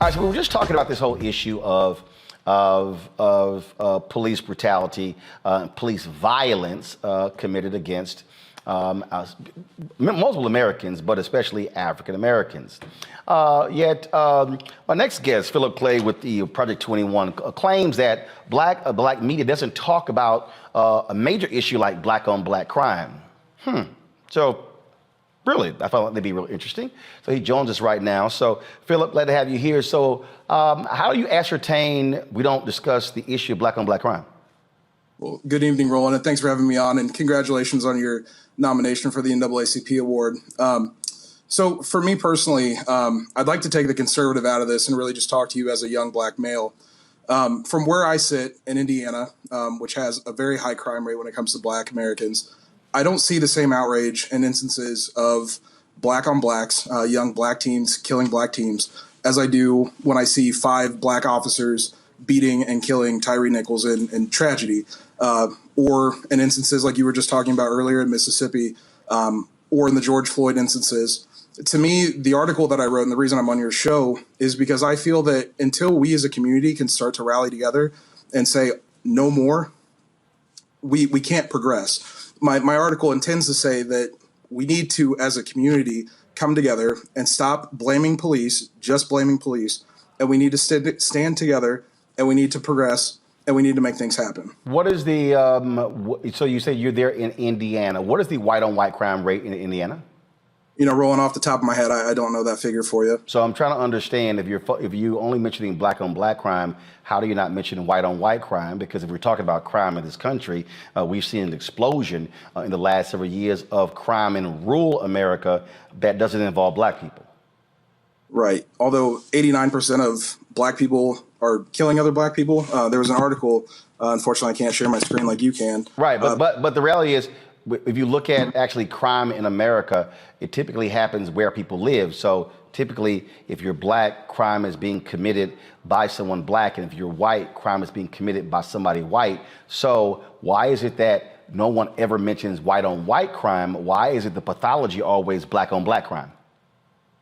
All right, so we were just talking about this whole issue of police brutality, police violence committed against multiple Americans, but especially African Americans. Yet, our next guest, Philip Clay with the Project 21, claims that black media doesn't talk about a major issue like black-on-black crime. So, really, I found that'd be really interesting. So he joins us right now. So, Philip, glad to have you here. So, how do you ascertain we don't discuss the issue of black-on-black crime? Well, good evening, Roland, and thanks for having me on, and congratulations on your nomination for the NAACP award. So for me personally, I'd like to take the conservative out of this and really just talk to you as a young black male. From where I sit in Indiana, which has a very high crime rate when it comes to black Americans, I don't see the same outrage and instances of black on blacks, young black teens killing black teens, as I do when I see 5 black officers beating and killing Tyree Nichols in tragedy, or in instances like you were just talking about earlier in Mississippi, or in the George Floyd instances. To me, the article that I wrote and the reason I'm on your show is because I feel that until we as a community can start to rally together and say no more, we can't progress. My article intends to say that we need to, as a community, come together and stop blaming police, just blaming police, and we need to stand together, and we need to progress, and we need to make things happen. What is the, so you say you're there in Indiana. What is the white-on-white crime rate in Indiana? You know, rolling off the top of my head, I don't know that figure for you. So I'm trying to understand, if you only mentioning black-on-black crime, how do you not mention white-on-white crime? Because if we're talking about crime in this country, we've seen an explosion in the last several years of crime in rural America that doesn't involve black people. Right. Although 89% of black people are killing other black people. There was an article, unfortunately I can't share my screen like you can. Right, but the reality is, if you look at actually crime in America, it typically happens where people live. So typically, if you're black, crime is being committed by someone black, and if you're white, crime is being committed by somebody white. So why is it that no one ever mentions white-on-white crime? Why is it the pathology always black-on-black crime?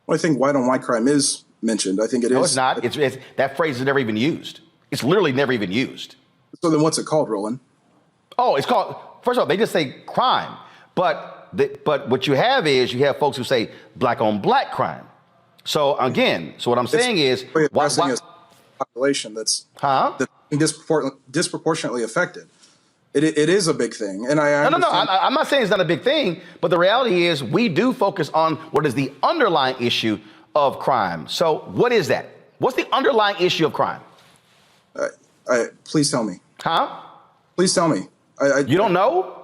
Well, I think white-on-white crime is mentioned. I think it is. No, it's not. It's that phrase is never even used. It's literally never even used. So then what's it called, Roland? Oh, it's called, first of all, they just say crime. But what you have is you have folks who say black on black crime. So again, so what I'm saying is, why a population that's disproportionately affected. It is a big thing. And I'm not saying it's not a big thing, but the reality is we do focus on what is the underlying issue of crime. So what is that? What's the underlying issue of crime? Please tell me. Please tell me. You don't know?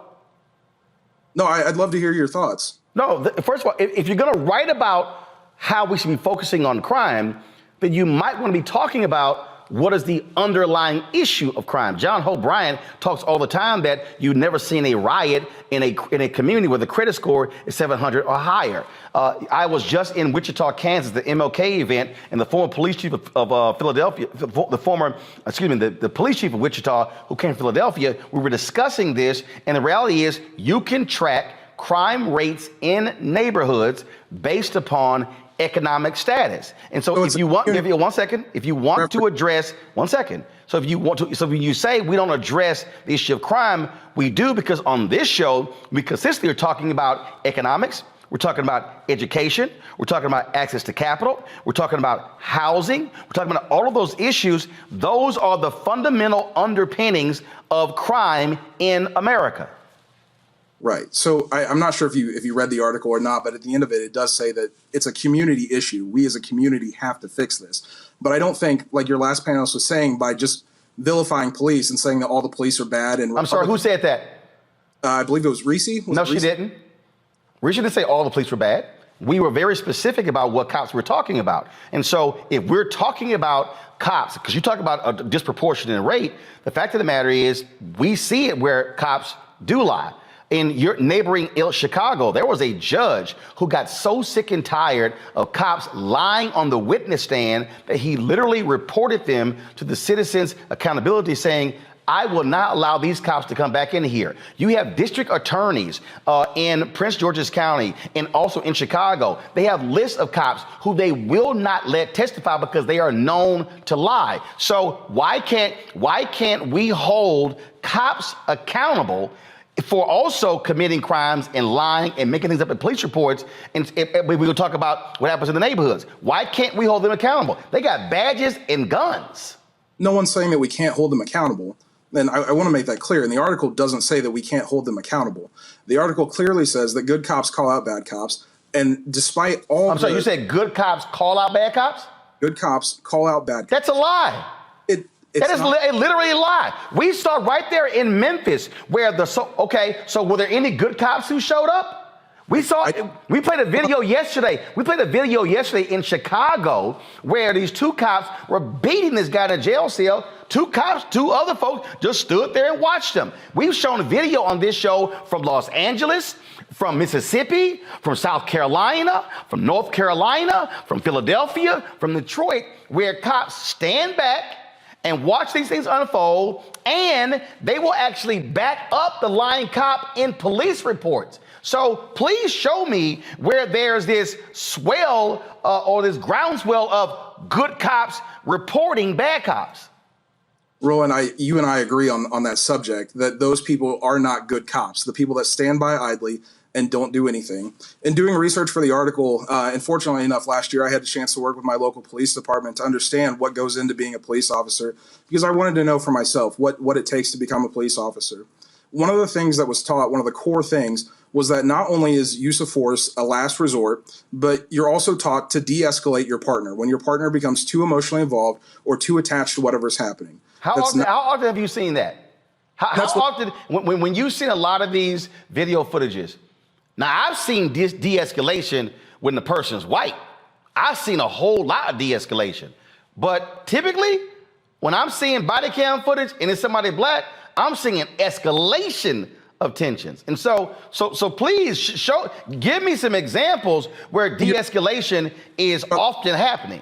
No, I'd love to hear your thoughts. No, first of all, if you're going to write about how we should be focusing on crime, then you might want to be talking about what is the underlying issue of crime. John Hope Bryant talks all the time that you've never seen a riot in a community where the credit score is 700 or higher. I was just in Wichita, Kansas, the MLK event, and the former police chief of Philadelphia, the police chief of Wichita who came from Philadelphia, we were discussing this, and the reality is you can track crime rates in neighborhoods based upon economic status. And so if you want to address, so when you say we don't address the issue of crime, we do, because on this show, we consistently are talking about economics. We're talking about education. We're talking about access to capital. We're talking about housing. We're talking about all of those issues. Those are the fundamental underpinnings of crime in America. Right. So I'm not sure if you read the article or not, but at the end of it, it does say that it's a community issue. We as a community have to fix this. But I don't think, like your last panelist was saying, by just vilifying police and saying that all the police are bad. And I'm sorry, who said that? I believe it was Reese. No, she didn't. Reese didn't say all the police were bad. We were very specific about what cops we're talking about. And so if we're talking about cops, because you talk about a disproportionate rate, the fact of the matter is we see it where cops do lie. In your neighboring Chicago, there was a judge who got so sick and tired of cops lying on the witness stand that he literally reported them to the Citizens Accountability, saying, I will not allow these cops to come back in here. You have district attorneys in Prince George's County and also in Chicago. They have lists of cops who they will not let testify because they are known to lie. So why can't we hold cops accountable for also committing crimes and lying and making things up in police reports? And we will talk about what happens in the neighborhoods. Why can't we hold them accountable? They got badges and guns. No one's saying that we can't hold them accountable. And I want to make that clear. And the article doesn't say that we can't hold them accountable. The article clearly says that good cops call out bad cops. And despite all I'm sorry, you said good cops call out bad cops? Good cops call out bad cops. That's a lie. That is literally a lie. We saw right there in Memphis where so were there any good cops who showed up? We played a video yesterday. We played a video yesterday in Chicago where these two cops were beating this guy in a jail cell. Two cops, two other folks just stood there and watched them. We've shown a video on this show from Los Angeles, from Mississippi, from South Carolina, from North Carolina, from Philadelphia, from Detroit, where cops stand back and watch these things unfold, and they will actually back up the lying cop in police reports. So please show me where there's this swell or this groundswell of good cops reporting bad cops. Roland, you and I agree on that subject, that those people are not good cops, the people that stand by idly and don't do anything. In doing research for the article, and fortunately enough, last year I had a chance to work with my local police department to understand what goes into being a police officer, because I wanted to know for myself what it takes to become a police officer. One of the things that was taught, one of the core things, was that not only is use of force a last resort, but you're also taught to de-escalate your partner when your partner becomes too emotionally involved or too attached to whatever's happening. How often have you seen that? How often, when you've seen a lot of these video footages, now I've seen de-escalation when the person's white. I've seen a whole lot of de-escalation. But typically, when I'm seeing body cam footage and it's somebody black, I'm seeing an escalation of tensions. And so please give me some examples where de-escalation is often happening.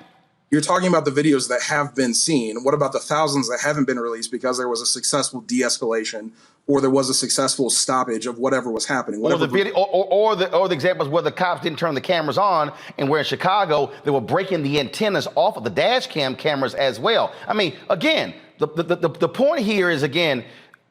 You're talking about the videos that have been seen. What about the thousands that haven't been released because there was a successful de-escalation or there was a successful stoppage of whatever was happening? Or the examples where the cops didn't turn the cameras on, and where in Chicago they were breaking the antennas off of the dash cam cameras as well. I mean, again, the point here is, again,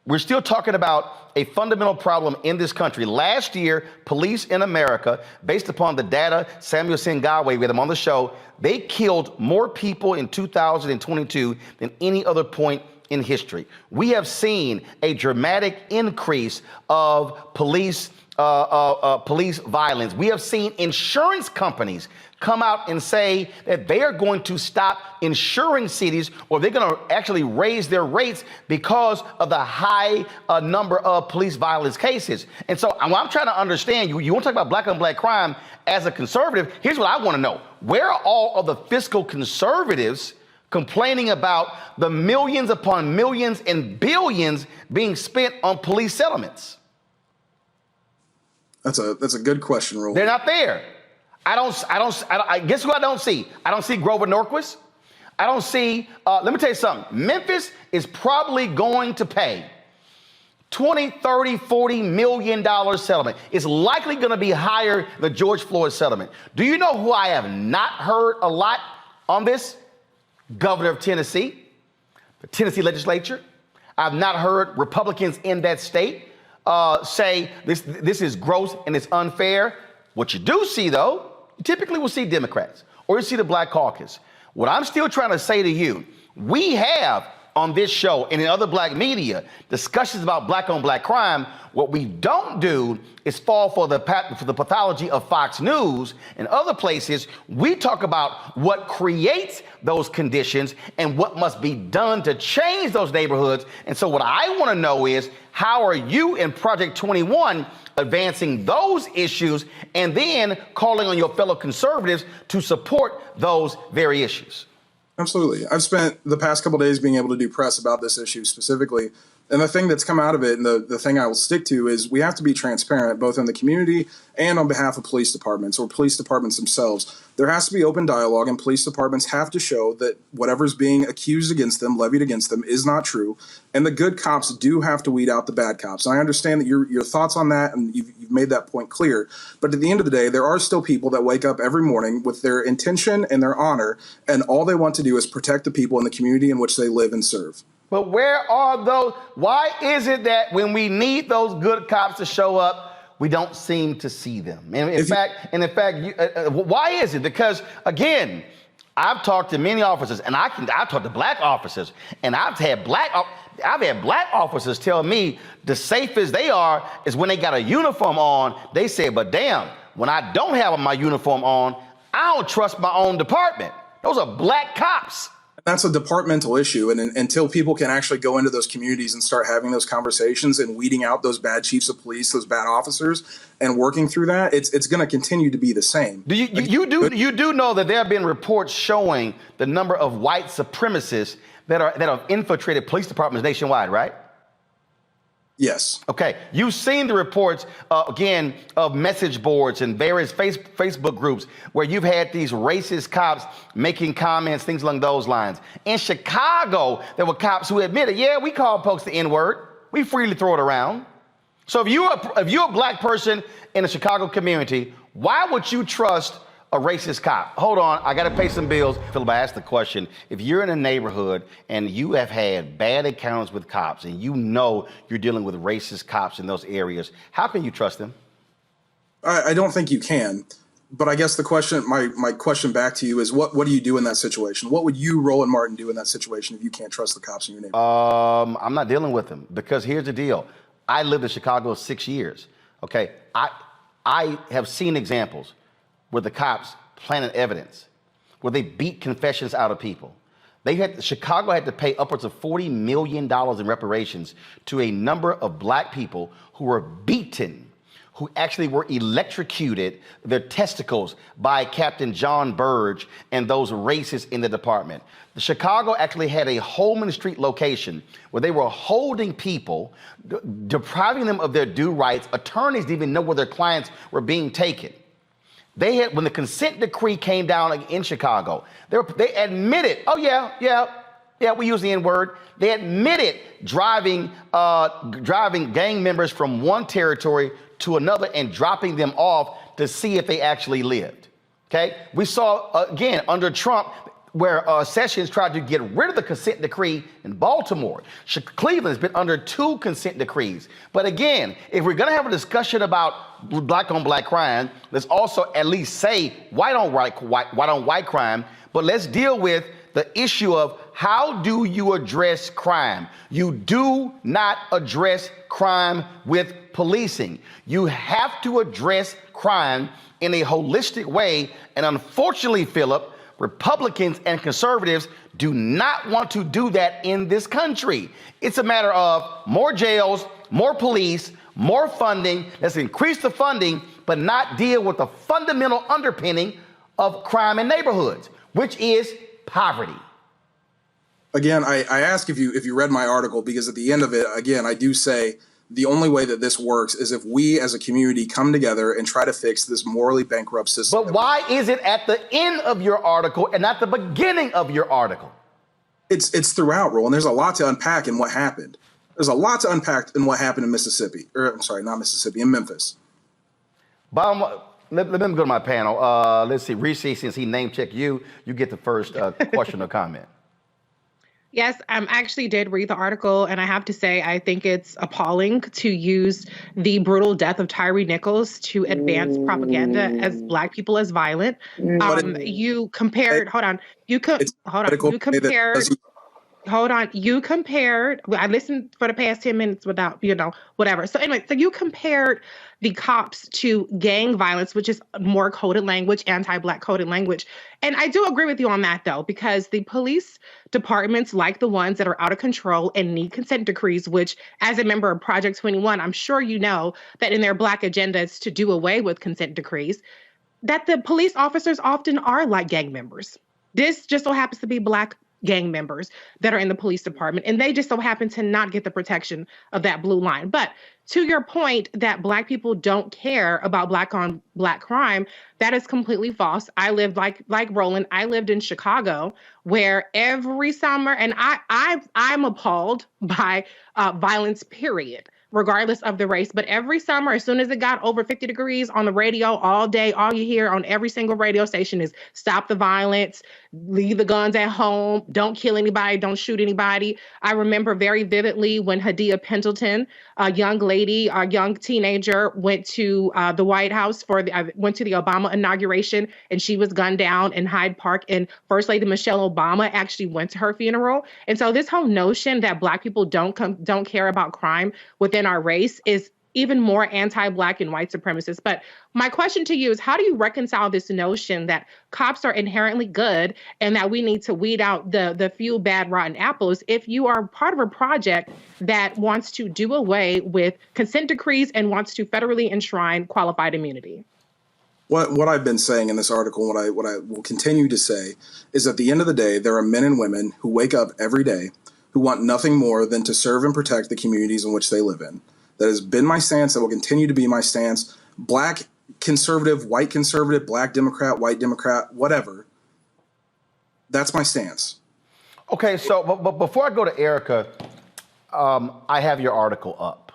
we're still talking about a fundamental problem in this country. Last year, police in America, based upon the data, Samuel Singawe, we had him on the show, they killed more people in 2022 than any other point in history. We have seen a dramatic increase of police violence. We have seen insurance companies come out and say that they are going to stop insuring cities, or they're going to actually raise their rates because of the high number of police violence cases. And so I'm trying to understand, you want to talk about black on black crime as a conservative. Here's what I want to know. Where are all of the fiscal conservatives complaining about the millions upon millions and billions being spent on police settlements? That's a good question, Roland. They're not there. I guess who I don't see? I don't see Grover Norquist. I don't see, let me tell you something. Memphis is probably going to pay $20, $30, $40 million settlement. It's likely going to be higher than the George Floyd settlement. Do you know who I have not heard a lot on this? Governor of Tennessee, the Tennessee legislature. I've not heard Republicans in that state say this is gross and it's unfair. What you do see, though, you typically will see Democrats or you see the Black Caucus. What I'm still trying to say to you, we have on this show and in other black media discussions about black on black crime. What we don't do is fall for the pathology of Fox News and other places. We talk about what creates those conditions and what must be done to change those neighborhoods. And so what I want to know is, how are you in Project 21 advancing those issues and then calling on your fellow conservatives to support those very issues? Absolutely. I've spent the past couple of days being able to do press about this issue specifically. And the thing that's come out of it, and the thing I will stick to, is we have to be transparent, both in the community and on behalf of police departments or police departments themselves. There has to be open dialogue, and police departments have to show that whatever's being accused against them, levied against them, is not true. And the good cops do have to weed out the bad cops. And I understand that your thoughts on that, and you've made that point clear. But at the end of the day, there are still people that wake up every morning with their intention and their honor, and all they want to do is protect the people in the community in which they live and serve. But where are those? Why is it that when we need those good cops to show up, we don't seem to see them? And in fact, why is it? Because again, I've talked to many officers, and I've talked to black officers, and I've had black officers tell me the safest they are is when they got a uniform on. They say, but damn, when I don't have my uniform on, I don't trust my own department. Those are black cops. That's a departmental issue. And until people can actually go into those communities and start having those conversations and weeding out those bad chiefs of police, those bad officers, and working through that, it's going to continue to be the same. You do know that there have been reports showing the number of white supremacists that have infiltrated police departments nationwide, right? Yes. Okay. You've seen the reports, again, of message boards and various Facebook groups where you've had these racist cops making comments, things along those lines. In Chicago, there were cops who admitted, yeah, we call folks the N-word. We freely throw it around. So if you're a black person in the Chicago community, why would you trust a racist cop? Hold on, I gotta pay some bills. Philip, I asked the question, if you're in a neighborhood and you have had bad encounters with cops and you know you're dealing with racist cops in those areas, how can you trust them? I don't think you can. But I guess the question, my question back to you is, what do you do in that situation? What would you, Roland Martin, do in that situation if you can't trust the cops in your neighborhood? I'm not dealing with them, because here's the deal. I lived in Chicago 6 years, okay? I have seen examples where the cops planted evidence, where they beat confessions out of people. Chicago had to pay upwards of $40 million in reparations to a number of black people who were beaten, who actually were electrocuted, their testicles, by Captain John Burge and those racists in the department. Chicago actually had a Holman Street location where they were holding people, depriving them of their due rights. Attorneys didn't even know where their clients were being taken. When the consent decree came down in Chicago, they admitted, oh yeah, we use the N-word. They admitted driving gang members from one territory to another and dropping them off to see if they actually lived. Okay, we saw again under Trump where Sessions tried to get rid of the consent decree in Baltimore. Cleveland's been under 2 consent decrees. But again, if we're gonna have a discussion about black on black crime, let's also at least say white on white crime, but let's deal with the issue of how do you address crime? You do not address crime with policing. You have to address crime in a holistic way. And unfortunately, Philip, Republicans and conservatives do not want to do that in this country. It's a matter of more jails, more police, more funding. Let's increase the funding, but not deal with the fundamental underpinning of crime in neighborhoods, which is poverty. Again, I ask if you read my article, because at the end of it, again, I do say the only way that this works is if we as a community come together and try to fix this morally bankrupt system. But why is it at the end of your article and not the beginning of your article? It's throughout, Roland. There's a lot to unpack in what happened. There's a lot to unpack in what happened in Mississippi. Or I'm sorry, not Mississippi, in Memphis. Let me go to my panel. Let's see, Reese, since he name checked you, you get the first question or comment. Yes, I actually did read the article, and I have to say I think it's appalling to use the brutal death of Tyree Nichols to advance propaganda as Black people as violent. You compared. You compared. I listened for the past 10 minutes without, whatever. So anyway, so you compared the cops to gang violence, which is more coded language, anti-Black coded language. And I do agree with you on that, though, because the police departments, like the ones that are out of control and need consent decrees, which as a member of Project 21, I'm sure you know that in their Black agendas to do away with consent decrees, that the police officers often are like gang members. This just so happens to be Black gang members that are in the police department, and they just so happen to not get the protection of that blue line. But to your point that Black people don't care about Black on Black crime, that is completely false. I lived like Roland. I lived in Chicago, where every summer, and I'm appalled by violence. Period. Regardless of the race. But every summer, as soon as it got over 50 degrees on the radio all day, all you hear on every single radio station is stop the violence, leave the guns at home, don't kill anybody, don't shoot anybody. I remember very vividly when Hadia Pendleton, a young lady, a young teenager, went to the White House went to the Obama inauguration, and she was gunned down in Hyde Park. And First Lady Michelle Obama actually went to her funeral. And so this whole notion that Black people don't care about crime within our race is even more anti-Black and white supremacist. But my question to you is, how do you reconcile this notion that cops are inherently good and that we need to weed out the few bad rotten apples if you are part of a project that wants to do away with consent decrees and wants to federally enshrine qualified immunity? What I've been saying in this article, what I will continue to say, is at the end of the day, there are men and women who wake up every day who want nothing more than to serve and protect the communities in which they live in. That has been my stance. That will continue to be my stance. Black conservative, white conservative, Black Democrat, white Democrat, whatever. That's my stance. Okay, so but before I go to Erica, I have your article up.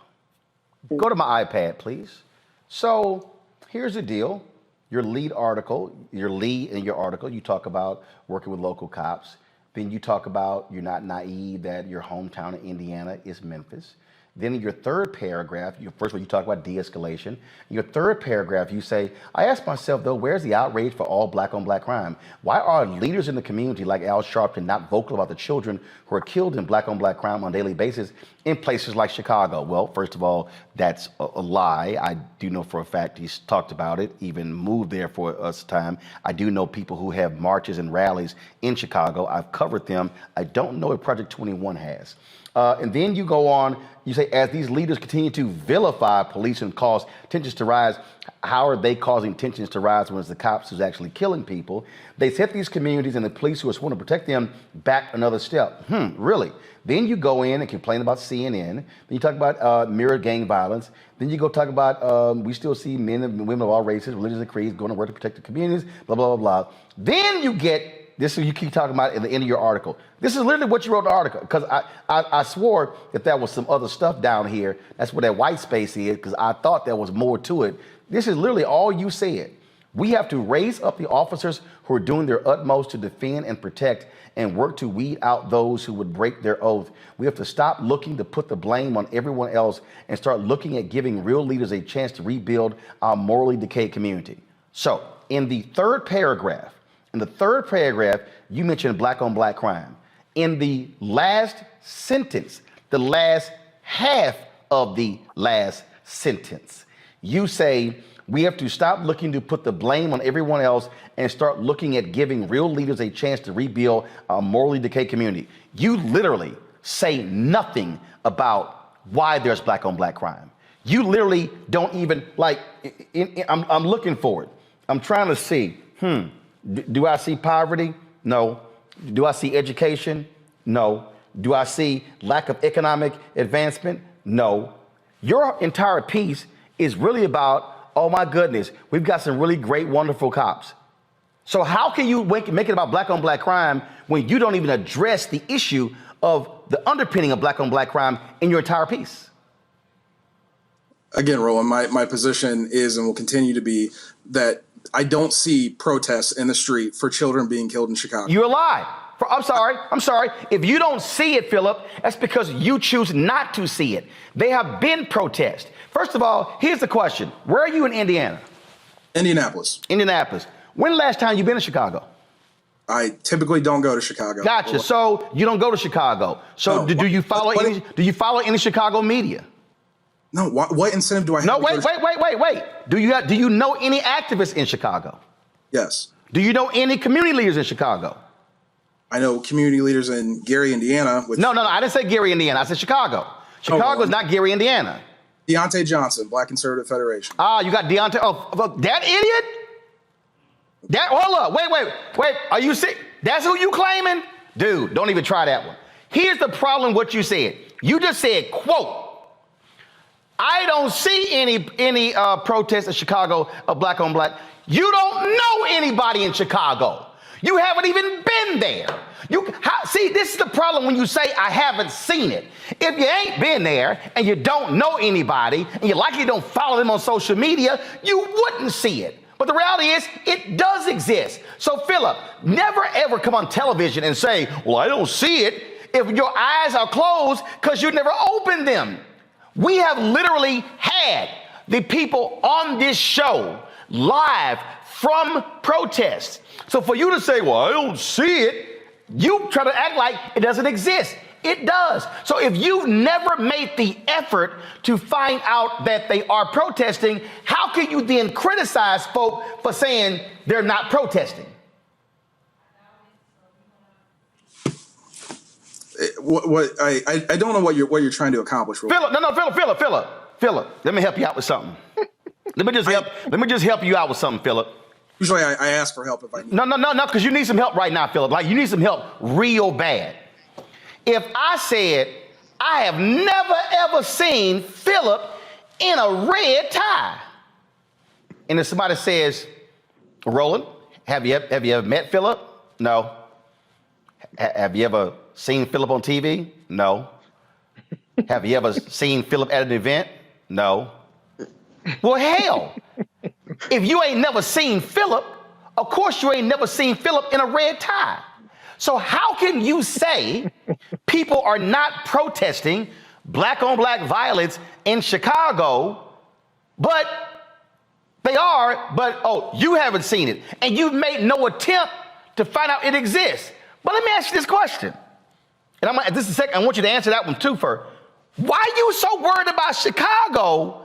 Go to my iPad, please. So here's the deal. Your lead in your article, you talk about working with local cops. Then you talk about you're not naive that your hometown in Indiana is Memphis. Then in your third paragraph, first of all, you talk about de-escalation. In your third paragraph, you say, I ask myself, though, where's the outrage for all Black on Black crime? Why are leaders in the community like Al Sharpton not vocal about the children who are killed in Black on Black crime on a daily basis in places like Chicago? Well, first of all, that's a lie. I do know for a fact he's talked about it, even moved there for us time. I do know people who have marches and rallies in Chicago. I've covered them. I don't know if Project 21 has. And then you go on, you say, as these leaders continue to vilify police and cause tensions to rise, how are they causing tensions to rise when it's the cops who's actually killing people? They set these communities and the police who are sworn to protect them back another step. Really? Then you go in and complain about CNN. Then you talk about mirror gang violence. Then you go talk about we still see men and women of all races, religions and creeds going to work to protect the communities, blah, blah, blah, blah. Then you get this is what you keep talking about at the end of your article. This is literally what you wrote in the article, because I swore that there was some other stuff down here. That's where that white space is, because I thought there was more to it. This is literally all you said. We have to raise up the officers who are doing their utmost to defend and protect and work to weed out those who would break their oath. We have to stop looking to put the blame on everyone else and start looking at giving real leaders a chance to rebuild our morally decayed community. So in the third paragraph, you mentioned Black on Black crime. In the last sentence, the last half of the last sentence, you say, we have to stop looking to put the blame on everyone else and start looking at giving real leaders a chance to rebuild our morally decayed community. You literally say nothing about why there's Black on Black crime. You literally don't even, I'm looking for it. I'm trying to see, do I see poverty? No. Do I see education? No. Do I see lack of economic advancement? No. Your entire piece is really about, oh my goodness, we've got some really great, wonderful cops. So how can you make it about Black on Black crime when you don't even address the issue of the underpinning of Black on Black crime in your entire piece? Again, Roland, my position is and will continue to be that I don't see protests in the street for children being killed in Chicago. You're a lie. I'm sorry. If you don't see it, Philip, that's because you choose not to see it. They have been protests. First of all, here's the question. Where are you in Indiana? Indianapolis. When the last time you been in Chicago? I typically don't go to Chicago. Gotcha. So you don't go to Chicago. So no. Do you follow any Chicago media? No. What incentive do I have? No, wait. Do you know any activists in Chicago? Yes. Do you know any community leaders in Chicago? I know community leaders in Gary, Indiana. No. I didn't say Gary, Indiana. I said Chicago. Chicago is not Gary, Indiana. Deontay Johnson, Black Conservative Federation. You got Deontay. Oh, that idiot? Hold up. Wait. Are you sick? That's who you claiming? Dude, don't even try that one. Here's the problem with what you said. You just said, quote, I don't see any protests in Chicago of black on black. You don't know anybody in Chicago. You haven't even been there. See, this is the problem when you say I haven't seen it. If you ain't been there and you don't know anybody and you likely don't follow them on social media, you wouldn't see it. But the reality is it does exist. So Philip, never ever come on television and say, well, I don't see it if your eyes are closed because you never opened them. We have literally had the people on this show live from protests. So for you to say, well, I don't see it, you try to act like it doesn't exist. It does. So if you've never made the effort to find out that they are protesting, how can you then criticize folk for saying they're not protesting? I don't know what you're trying to accomplish. Philip, let me help you out with something. Let me just help you out with something, Philip. Usually I ask for help if I need. No, because you need some help right now, Philip. Like you need some help real bad. If I said I have never ever seen Philip in a red tie, and if somebody says, Roland, have you ever met Philip? No. Have you ever seen Philip on TV? No. Have you ever seen Philip at an event? No. Well, hell, if you ain't never seen Philip, of course you ain't never seen Philip in a red tie. So how can you say people are not protesting black on black violence in Chicago, but they are, but you haven't seen it and you've made no attempt to find out it exists. But let me ask you this question. And I want you to answer that one too first. Why are you so worried about Chicago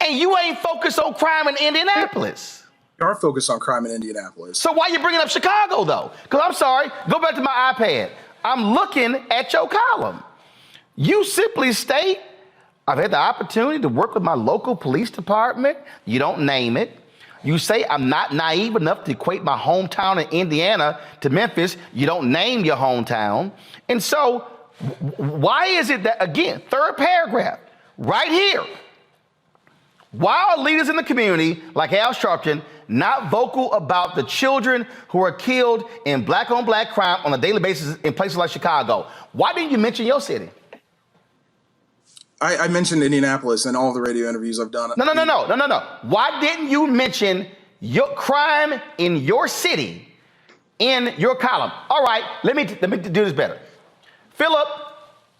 and you ain't focused on crime in Indianapolis? We are focused on crime in Indianapolis. So why are you bringing up Chicago though? Because I'm sorry, go back to my iPad. I'm looking at your column. You simply state, I've had the opportunity to work with my local police department. You don't name it. You say I'm not naive enough to equate my hometown in Indiana to Memphis. You don't name your hometown. And so why is it that, again, third paragraph, right here, why are leaders in the community like Al Sharpton not vocal about the children who are killed in black on black crime on a daily basis in places like Chicago? Why didn't you mention your city? I mentioned Indianapolis in all the radio interviews I've done. No. Why didn't you mention your crime in your city in your column? All right, let me do this better. Philip,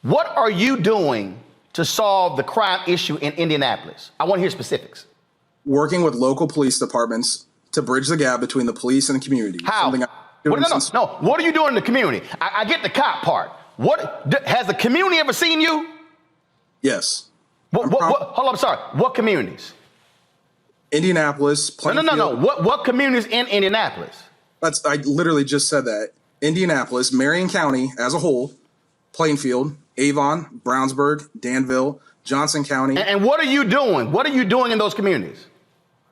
what are you doing to solve the crime issue in Indianapolis? I want to hear specifics. Working with local police departments to bridge the gap between the police and the community. How? No. What are you doing in the community? I get the cop part. Has the community ever seen you? Yes. Hold on, I'm sorry. What communities? Indianapolis. Plainfield. No. What communities in Indianapolis? I literally just said that. Indianapolis, Marion County as a whole, Plainfield, Avon, Brownsburg, Danville, Johnson County. And what are you doing? What are you doing in those communities?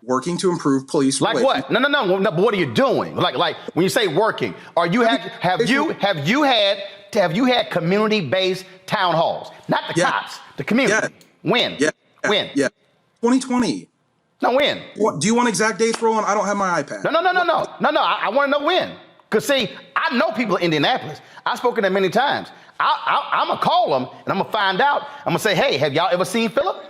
Working to improve police relations. Like what? No. But what are you doing? Like when you say working, have you had community-based town halls? Not the cops, the community. When? Yeah. When? Yeah. 2020. No, when? Do you want exact dates, Roland? I don't have my iPad. No. I want to know when. Because see, I know people in Indianapolis. I've spoken to them many times. I'm going to call them and I'm going to find out. I'm going to say, hey, have y'all ever seen Philip?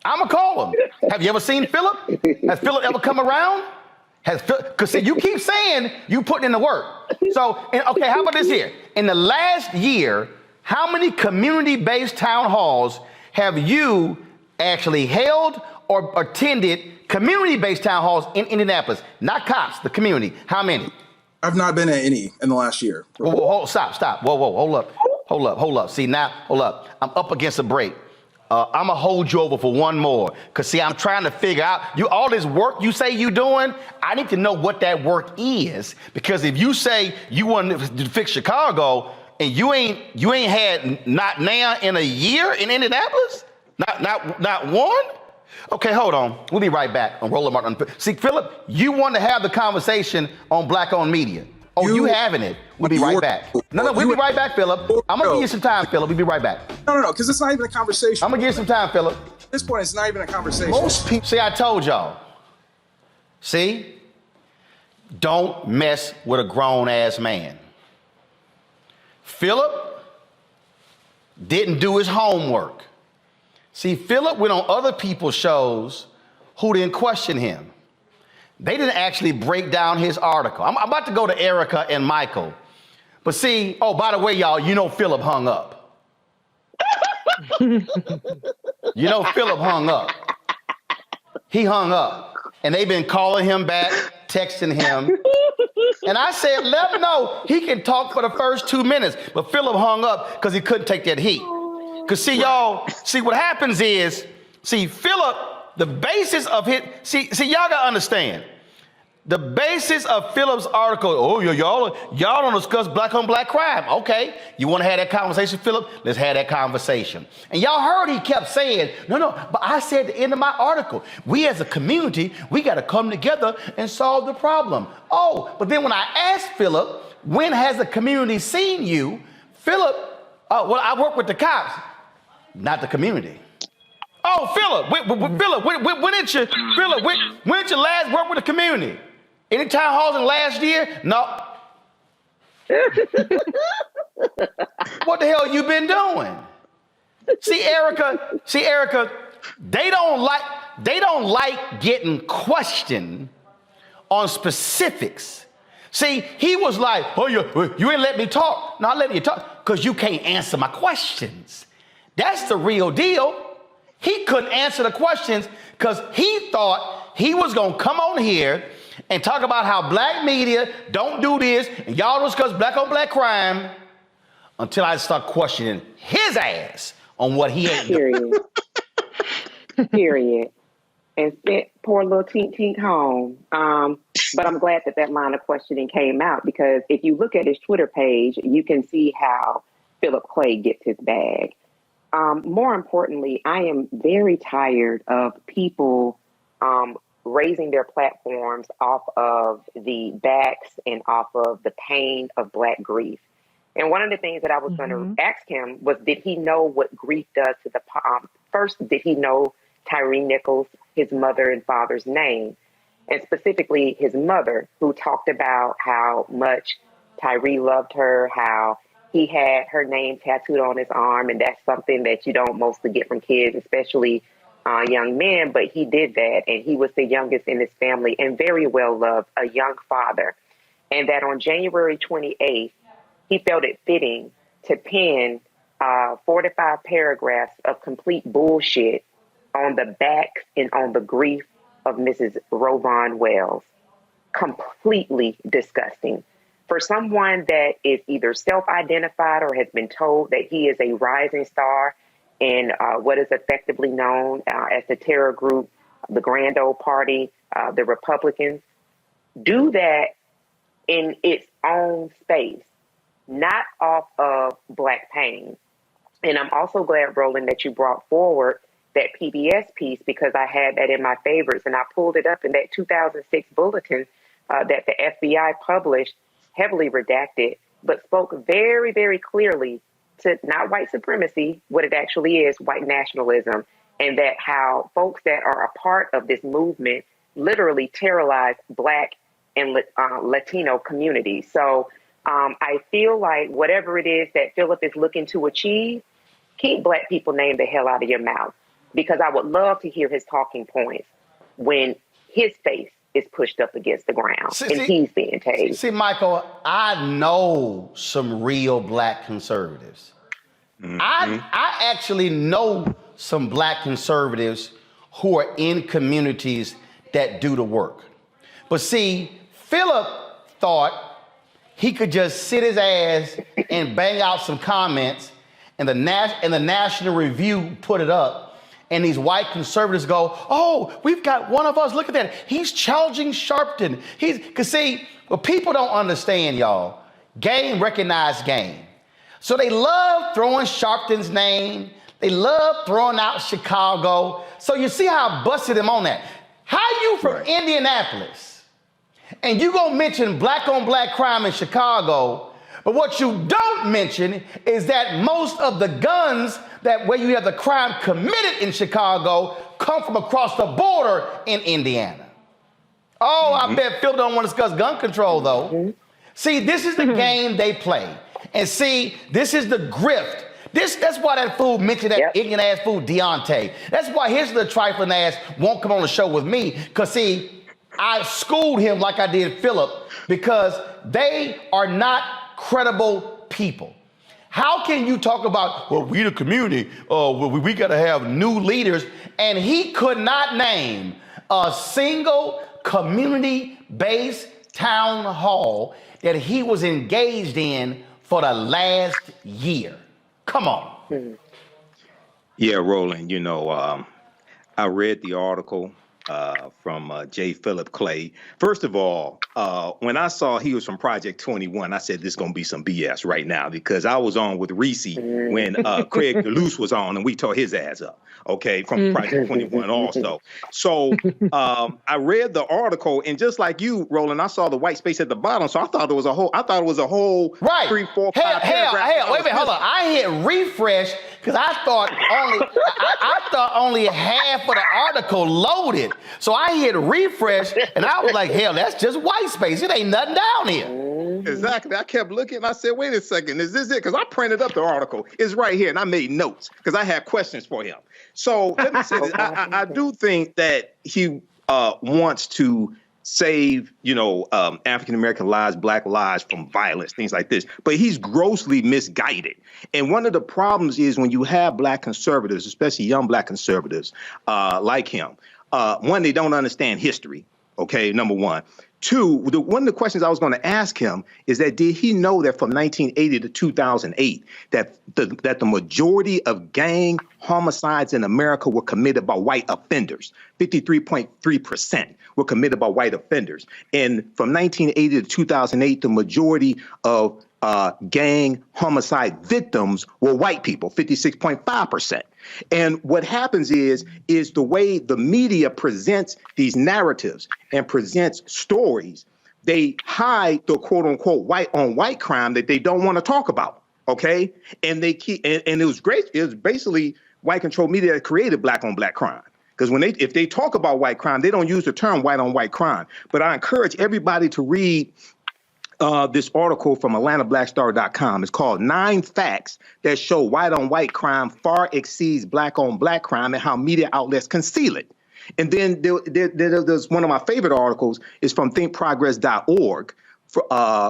I'm going to call them. Have you ever seen Philip? Has Philip ever come around? Because see, you keep saying you putting in the work. So, okay, how about this here? In the last year, how many community-based town halls have you actually held or attended community-based town halls in Indianapolis? Not cops, the community. How many? I've not been at any in the last year. Whoa, stop. Whoa, hold up. See, now, hold up. I'm up against a break. I'm gonna hold you over for one more. Cause see, I'm trying to figure out all this work you say you doing. I need to know what that work is. Because if you say you want to fix Chicago and you ain't had not now in a year in Indianapolis, not one. Okay, hold on. We'll be right back on Roland Martin Unfiltered. See, Philip, you want to have the conversation on black-owned media. Oh, you having it. We'll be right back. No, we'll be right back, Philip. I'm going to give you some time, Philip. We'll be right back. No, because it's not even a conversation. I'm going to give you some time, Philip. At this point, it's not even a conversation. Most people. See, I told y'all. See? Don't mess with a grown-ass man. Philip didn't do his homework. See, Philip went on other people's shows who didn't question him. They didn't actually break down his article. I'm about to go to Erica and Michael. But see, oh, by the way, y'all, you know Philip hung up. You know Philip hung up. He hung up. And they've been calling him back, texting him. And I said, let him know he can talk for the first 2 minutes. But Philip hung up because he couldn't take that heat. Because see, y'all, see what happens is, see, Philip, the basis of his, see, y'all got to understand. The basis of Philip's article, oh, y'all don't discuss black on black crime. Okay, you want to have that conversation, Philip? Let's have that conversation. And y'all heard he kept saying, no, but I said at the end of my article, we as a community, we got to come together and solve the problem. Oh, but then when I asked Philip, when has the community seen you? Philip, well, I work with the cops, not the community. Oh, Philip, Philip, when did you last work with the community? Any town halls in the last year? No. What the hell you been doing? See, Erica, they don't like getting questioned on specifics. See, he was like, oh, you ain't let me talk. No, I let you talk because you can't answer my questions. That's the real deal. He couldn't answer the questions because he thought he was going to come on here and talk about how black media don't do this and y'all don't discuss black on black crime until I start questioning his ass on what he ain't doing. Period. And sent poor little Tink Tink home. But I'm glad that line of questioning came out because if you look at his Twitter page, you can see how Philip Clay gets his bag. More importantly, I am very tired of people raising their platforms off of the backs and off of the pain of Black grief. And one of the things that I was going to ask him was, did he know what grief does to the first, did he know Tyree Nichols, his mother and father's name, and specifically his mother, who talked about how much Tyree loved her, how he had her name tattooed on his arm, and that's something that you don't mostly get from kids, especially young men, but he did that, and he was the youngest in his family and very well loved, a young father. And that on January 28th, he felt it fitting to pen 4 to 5 paragraphs of complete bullshit on the back and on the grief of Mrs. Rovon Wells. Completely disgusting. For someone that is either self-identified or has been told that he is a rising star in what is effectively known as the terror group, the Grand Old Party, the Republicans, do that in its own space, not off of Black pain. And I'm also glad, Roland, that you brought forward that PBS piece because I had that in my favorites and I pulled it up in that 2006 bulletin that the FBI published, heavily redacted, but spoke very, very clearly to not white supremacy, what it actually is, white nationalism, and that how folks that are a part of this movement literally terrorize Black and Latino communities. So I feel like whatever it is that Philip is looking to achieve, keep Black people name the hell out of your mouth, because I would love to hear his talking points when his face is pushed up against the ground and he's being tased. See, Michael, I know some real Black conservatives. I actually know some Black conservatives who are in communities that do the work. But see, Philip thought he could just sit his ass and bang out some comments and the National Review put it up. And these white conservatives go, oh, we've got one of us. Look at that. He's challenging Sharpton. Because see, what people don't understand, y'all, game recognized game. So they love throwing Sharpton's name. They love throwing out Chicago. So you see how I busted him on that. How you from Indianapolis and you gonna mention black on black crime in Chicago, but what you don't mention is that most of the guns that where you have the crime committed in Chicago come from across the border in Indiana. Oh, I bet Phil don't want to discuss gun control though. See, this is the game they play. And see, this is the grift. That's why that fool mentioned that ignorant ass fool Deontay. That's why his little trifling ass won't come on the show with me. Cause see, I schooled him like I did Philip because they are not credible people. How can you talk about, well, we the community, we gotta have new leaders, and he could not name a single community-based town hall that he was engaged in for the last year. Come on. Yeah, Roland, I read the article from J. Philip Clay. First of all, when I saw he was from Project 21, I said, this is going to be some BS right now, because I was on with Reese when Craig DeLuce was on and we tore his ass up. Okay, from Project 21 also. So I read the article, and just like you, Roland, I saw the white space at the bottom. So I thought it was a whole right. 3, 4, 5 paragraphs. Wait a minute, hold on. I hit refresh because I thought only half of the article loaded. So I hit refresh and I was like, hell, that's just white space. It ain't nothing down here. Exactly. I kept looking and I said, wait a second, is this it? Because I printed up the article. It's right here and I made notes because I had questions for him. So let me say this. I do think that he wants to save, African-American lives, black lives from violence, things like this. But he's grossly misguided. And one of the problems is when you have black conservatives, especially young black conservatives like him, one, they don't understand history. Okay, number one. Two, one of the questions I was going to ask him is that did he know that from 1980 to 2008 that the majority of gang homicides in America were committed by white offenders? 53.3% were committed by white offenders. And from 1980 to 2008, the majority of gang homicide victims were white people, 56.5%. And what happens is the way the media presents these narratives and presents stories, they hide the quote unquote white on white crime that they don't want to talk about. Okay. And they keep, and it was great. It was basically white controlled media that created black on black crime. Because if they talk about white crime, they don't use the term white on white crime. But I encourage everybody to read this article from AtlantaBlackStar.com. It's called 9 Facts That Show White on White Crime Far Exceeds Black on Black Crime and How Media Outlets Conceal It. And then there's one of my favorite articles is from thinkprogress.org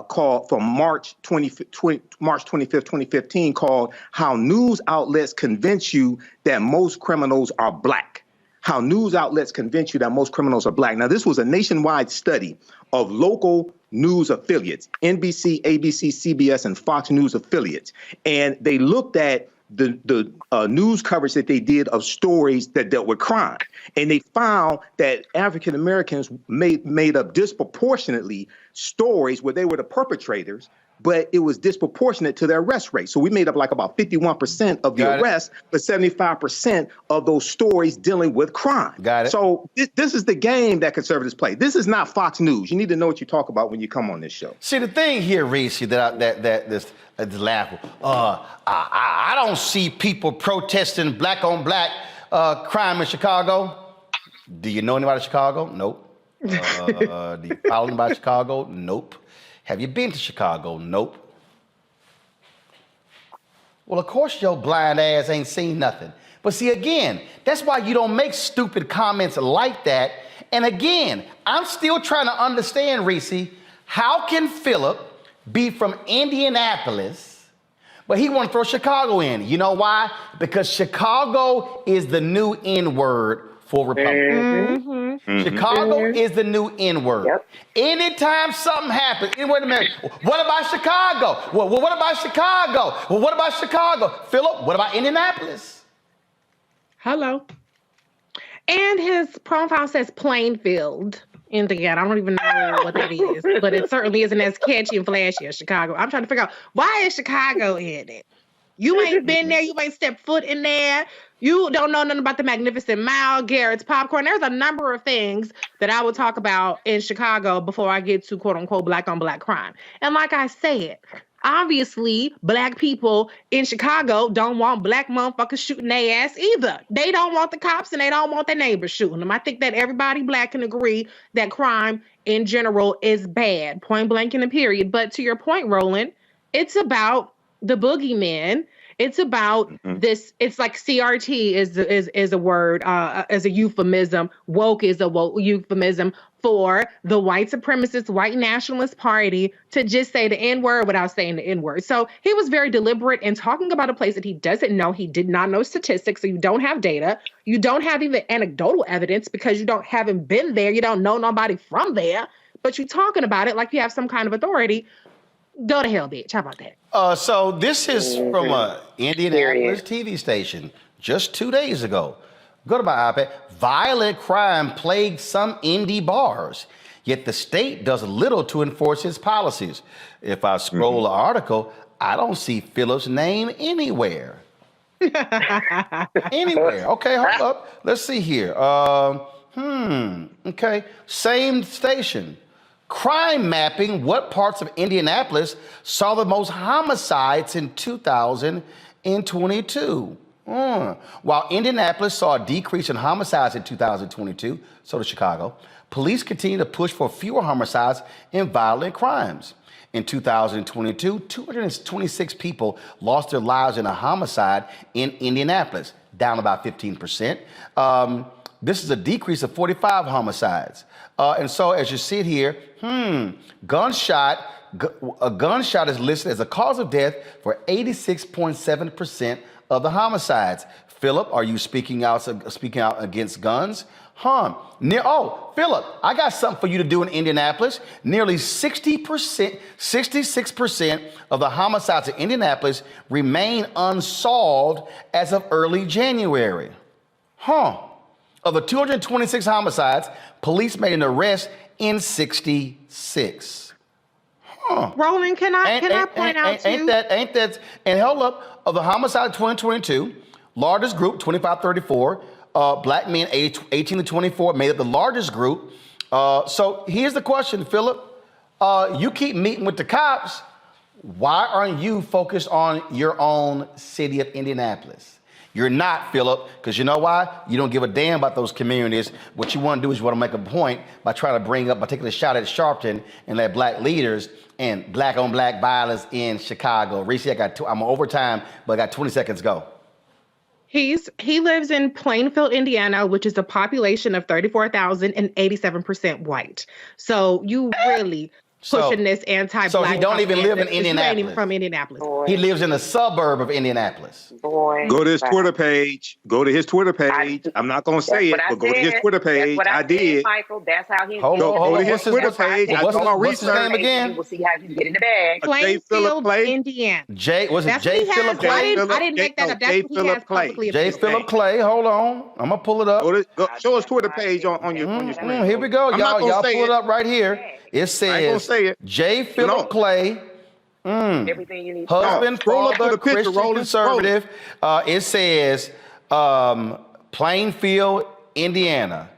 called from March 25th, 2015 called How News Outlets Convince You That Most Criminals Are Black. How news outlets convince you that most criminals are black. Now, this was a nationwide study of local news affiliates, NBC, ABC, CBS, and Fox News affiliates. And they looked at the news coverage that they did of stories that dealt with crime. And they found that African Americans made up disproportionately stories where they were the perpetrators, but it was disproportionate to their arrest rate. So we made up like about 51% of the arrests, but 75% of those stories dealing with crime. Got it. So this is the game that conservatives play. This is not Fox News. You need to know what you talk about when you come on this show. See, the thing here, Reese, this laughable. I don't see people protesting black on black crime in Chicago. Do you know anybody in Chicago? Nope. Do you follow anybody in Chicago? Nope. Have you been to Chicago? Nope. Well, of course your blind ass ain't seen nothing. But see, again, that's why you don't make stupid comments like that. And again, I'm still trying to understand, Reese, how can Philip be from Indianapolis, but he want to throw Chicago in? You know why? Because Chicago is the new N-word for Republicans. Chicago is the new N-word. Yep. Anytime something happens, wait a minute, what about Chicago? Well, what about Chicago? Well, what about Chicago? Philip, what about Indianapolis? Hello. And his profile says Plainfield, Indiana. I don't even know what that is, but it certainly isn't as catchy and flashy as Chicago. I'm trying to figure out, why is Chicago in it? You ain't been there. You ain't stepped foot in there. You don't know nothing about the Magnificent Mile, Garrett's Popcorn. There's a number of things that I will talk about in Chicago before I get to quote unquote black on black crime. And like I said, obviously, black people in Chicago don't want black motherfuckers shooting their ass either. They don't want the cops and they don't want their neighbors shooting them. I think that everybody black can agree that crime in general is bad, point blank and a period. But to your point, Roland, it's about the boogeyman. It's about this. It's like CRT is a word, as a euphemism. Woke is a euphemism for the white supremacist, white nationalist party to just say the N-word without saying the N-word. So he was very deliberate in talking about a place that he doesn't know. He did not know statistics, so you don't have data. You don't have even anecdotal evidence because you haven't been there. You don't know nobody from there, but you're talking about it like you have some kind of authority. Go to hell, bitch. How about that? So this is from a Indianapolis TV station just 2 days ago. Go to my iPad. Violent crime plagues some indie bars, yet the state does little to enforce its policies. If I scroll the article, I don't see Phillip's name anywhere. Anywhere. Okay, hold up. Let's see here. Okay. Same station. Crime mapping, what parts of Indianapolis saw the most homicides in 2022? While Indianapolis saw a decrease in homicides in 2022, so did Chicago, police continue to push for fewer homicides and violent crimes. In 2022, 226 people lost their lives in a homicide in Indianapolis, down about 15%. This is a decrease of 45 homicides. And so as you see it here, a gunshot is listed as a cause of death for 86.7% of the homicides. Phillip, are you speaking out against guns? Phillip, I got something for you to do in Indianapolis. Nearly 66% of the homicides in Indianapolis remain unsolved as of early January. Of the 226 homicides, police made an arrest in 66. Roland, can I point out too? Ain't that, and hold up, of the homicide of 2022, largest group, 25-34, black men aged 18 to 24 made up the largest group. So here's the question, Phillip. You keep meeting with the cops. Why aren't you focused on your own city of Indianapolis? You're not, Phillip, because you know why? You don't give a damn about those communities. What you want to do is you want to make a point by taking a shot at Sharpton and at black leaders and black on black violence in Chicago. Reese, I'm on overtime, but I got 20 seconds to go. He lives in Plainfield, Indiana, which is a population of 34,000 and 87% white. So you really pushing this anti-black. So he don't even live in Indianapolis. He ain't even from Indianapolis. Boy. He lives in a suburb of Indianapolis. Boy. Go to his Twitter page. I'm not going to say it, but go to his Twitter page. I did. Michael, that's how he's Go to his Twitter page. What's his name again? You will see how he get in the bag. Plainfield, Indiana. J Phillip Clay? I didn't make that up. That's what he has publicly. J Phillip Clay. Hold on. I'm going to pull it up. Show his Twitter page on your screen. Here we go. Y'all pull it up right here. It says J. Phillip Clay, Everything you need. husband, father, Christian conservative. It says Plainfield, Indiana.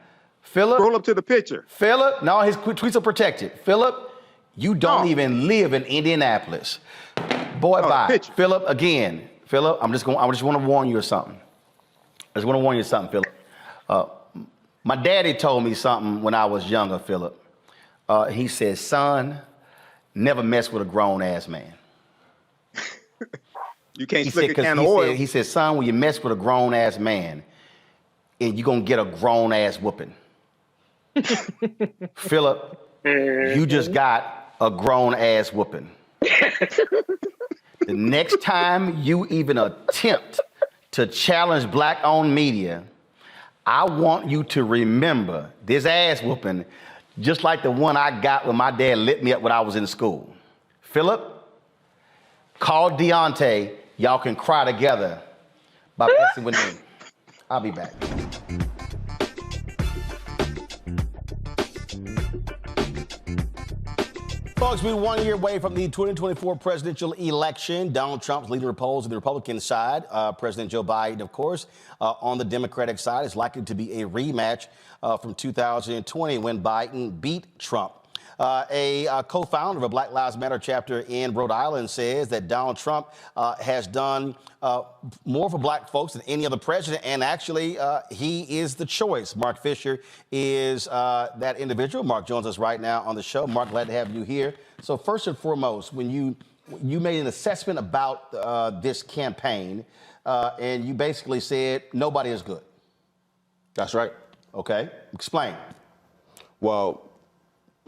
Phillip, Scroll up to the picture. Phillip, no, his tweets are protected. Phillip, you don't even live in Indianapolis. Boy, bye. Phillip, again. Phillip, I just want to warn you of something. Phillip. My daddy told me something when I was younger, Phillip. He said, son, never mess with a grown-ass man. You can't slick a can of oil. He said, son, when you mess with a grown-ass man, and you're going to get a grown-ass whooping. Phillip, you just got a grown-ass whooping. The next time you even attempt to challenge black-owned media, I want you to remember this ass whooping just like the one I got when my dad lit me up when I was in school. Phillip, call Deontay. Y'all can cry together by messing with me. I'll be back. Folks, Folks, we're 1 year away from the 2024 presidential election. Donald Trump's leading the polls on the Republican side. President Joe Biden, of course, on the Democratic side, is likely to be a rematch from 2020 when Biden beat Trump. A co-founder of a Black Lives Matter chapter in Rhode Island says that Donald Trump has done more for black folks than any other president, and actually he is the choice. Mark Fisher is that individual. Mark joins us right now on the show. Mark, glad to have you here. So first and foremost, when you made an assessment about this campaign, and you basically said nobody is good. That's right. Okay, explain. Well,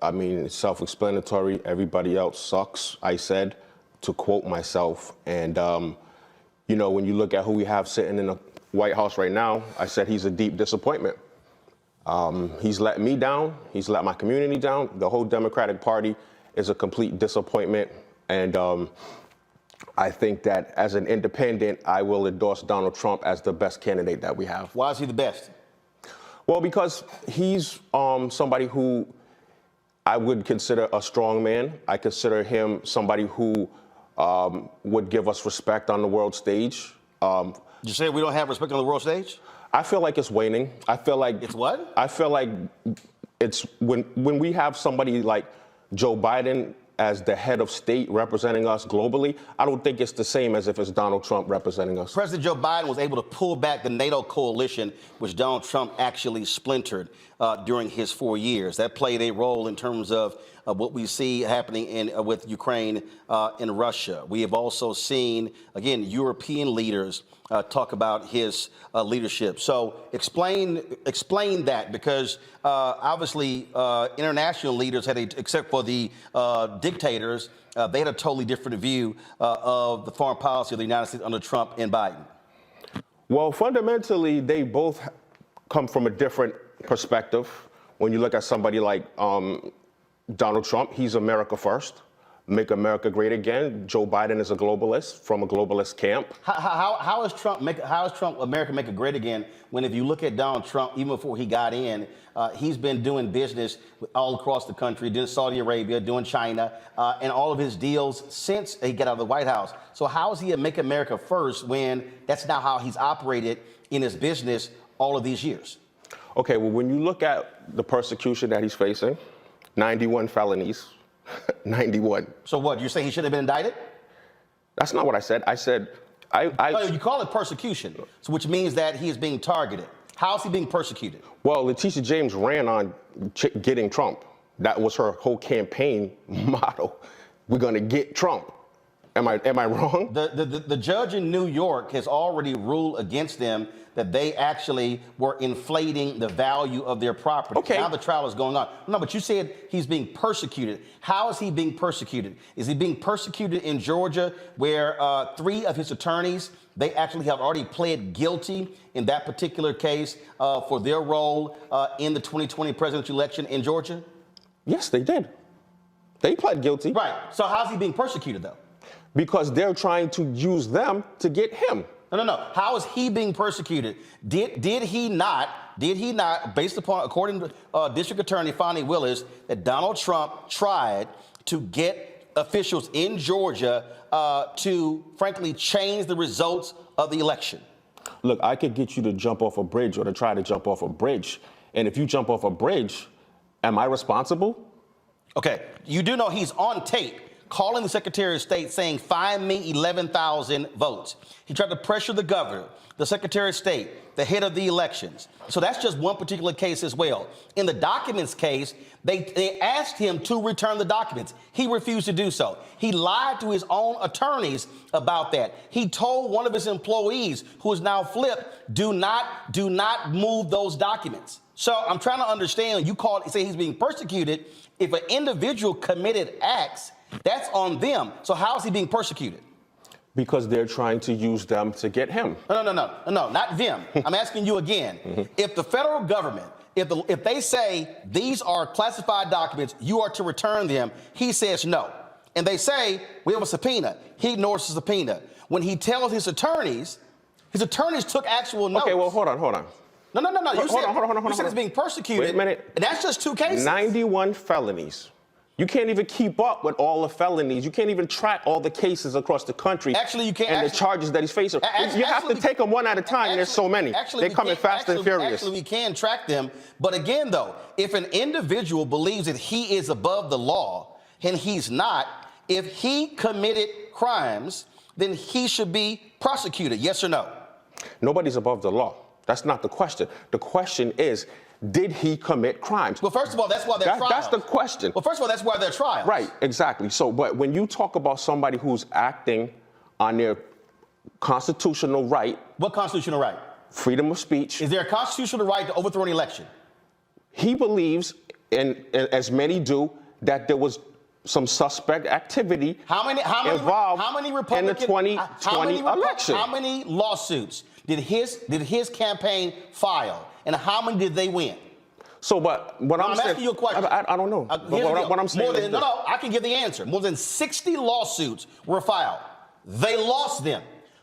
I mean, it's self-explanatory. Everybody else sucks, I said, to quote myself. And, you know, when you look at who we have sitting in the White House right now, I said he's a deep disappointment. He's let me down. He's let my community down. The whole Democratic Party is a complete disappointment. And I think that as an independent, I will endorse Donald Trump as the best candidate that we have. Why is he the best? Well, because he's somebody who I would consider a strong man. I consider him somebody who would give us respect on the world stage. You say we don't have respect on the world stage? I feel like it's waning. I feel like it's what? I feel like it's when we have somebody like Joe Biden as the head of state representing us globally, I don't think it's the same as if it's Donald Trump representing us. President Joe Biden was able to pull back the NATO coalition, which Donald Trump actually splintered during his 4 years. That played a role in terms of what we see happening with Ukraine and Russia. We have also seen, again, European leaders talk about his leadership. So explain that, because obviously international leaders had, except for the dictators, they had a totally different view of the foreign policy of the United States under Trump and Biden. Well, fundamentally, they both come from a different perspective. When you look at somebody like Donald Trump, he's America first. Make America great again. Joe Biden is a globalist from a globalist camp. How is Trump America make it great again when, if you look at Donald Trump, even before he got in, he's been doing business all across the country, doing Saudi Arabia, doing China, and all of his deals since he got out of the White House. So how is he a Make America First when that's not how he's operated in his business all of these years? Okay, well, when you look at the persecution that he's facing, 91 felonies. 91. So what, you say he should have been indicted? That's not what I said. I said, No, you call it persecution, so which means that he is being targeted. How is he being persecuted? Well, Letitia James ran on getting Trump. That was her whole campaign motto. We're going to get Trump. Am I wrong? The judge in New York has already ruled against them that they actually were inflating the value of their property. Okay. Now the trial is going on. No, but you said he's being persecuted. How is he being persecuted? Is he being persecuted in Georgia, where 3 of his attorneys, they actually have already pled guilty in that particular case for their role in the 2020 presidential election in Georgia? Yes, they did. They pled guilty. Right. So how's he being persecuted, though? Because they're trying to use them to get him. No. How is he being persecuted? Did he not, based upon, according to District Attorney Fonnie Willis, that Donald Trump tried to get officials in Georgia to, frankly, change the results of the election? Look, I could get you to jump off a bridge or to try to jump off a bridge. And if you jump off a bridge, am I responsible? Okay, you do know he's on tape calling the Secretary of State saying, find me 11,000 votes. He tried to pressure the governor, the Secretary of State, the head of the elections. So that's just one particular case as well. In the documents case, they asked him to return the documents. He refused to do so. He lied to his own attorneys about that. He told one of his employees, who is now flipped, do not move those documents. So I'm trying to understand, you say he's being persecuted. If an individual committed acts, that's on them. So how is he being persecuted? Because they're trying to use them to get him. No, not them. I'm asking you again. If the federal government, if they say these are classified documents, you are to return them, he says no. And they say, we have a subpoena. He ignores the subpoena. When he tells his attorneys took actual notes. Okay, well, hold on. No. You said hold on. it's being persecuted. Wait a minute. And that's just 2 cases. 91 felonies. You can't even keep up with all the felonies. You can't even track all the cases across the country. Actually, you can't. And the charges that he's facing. You have to take them one at a time. There's so many. They're coming fast and furious. Actually, we can track them. But again, though, if an individual believes that he is above the law and he's not, if he committed crimes, then he should be prosecuted. Yes or no? Nobody's above the law. That's not the question. The question is, did he commit crimes? Well, first of all, that's why they're trials. That's the question. Well, first of all, that's why they're trials. Right, exactly. So, but when you talk about somebody who's acting on their constitutional right. What constitutional right? Freedom of speech. Is there a constitutional right to overthrow an election? He believes, and as many do, that there was some suspect activity involved in the 2020 election. How many lawsuits did his campaign file, and how many did they win? So, but what I'm saying, asking you a question. I don't know. What I'm saying I can give the answer. More than 60 lawsuits were filed. They lost them.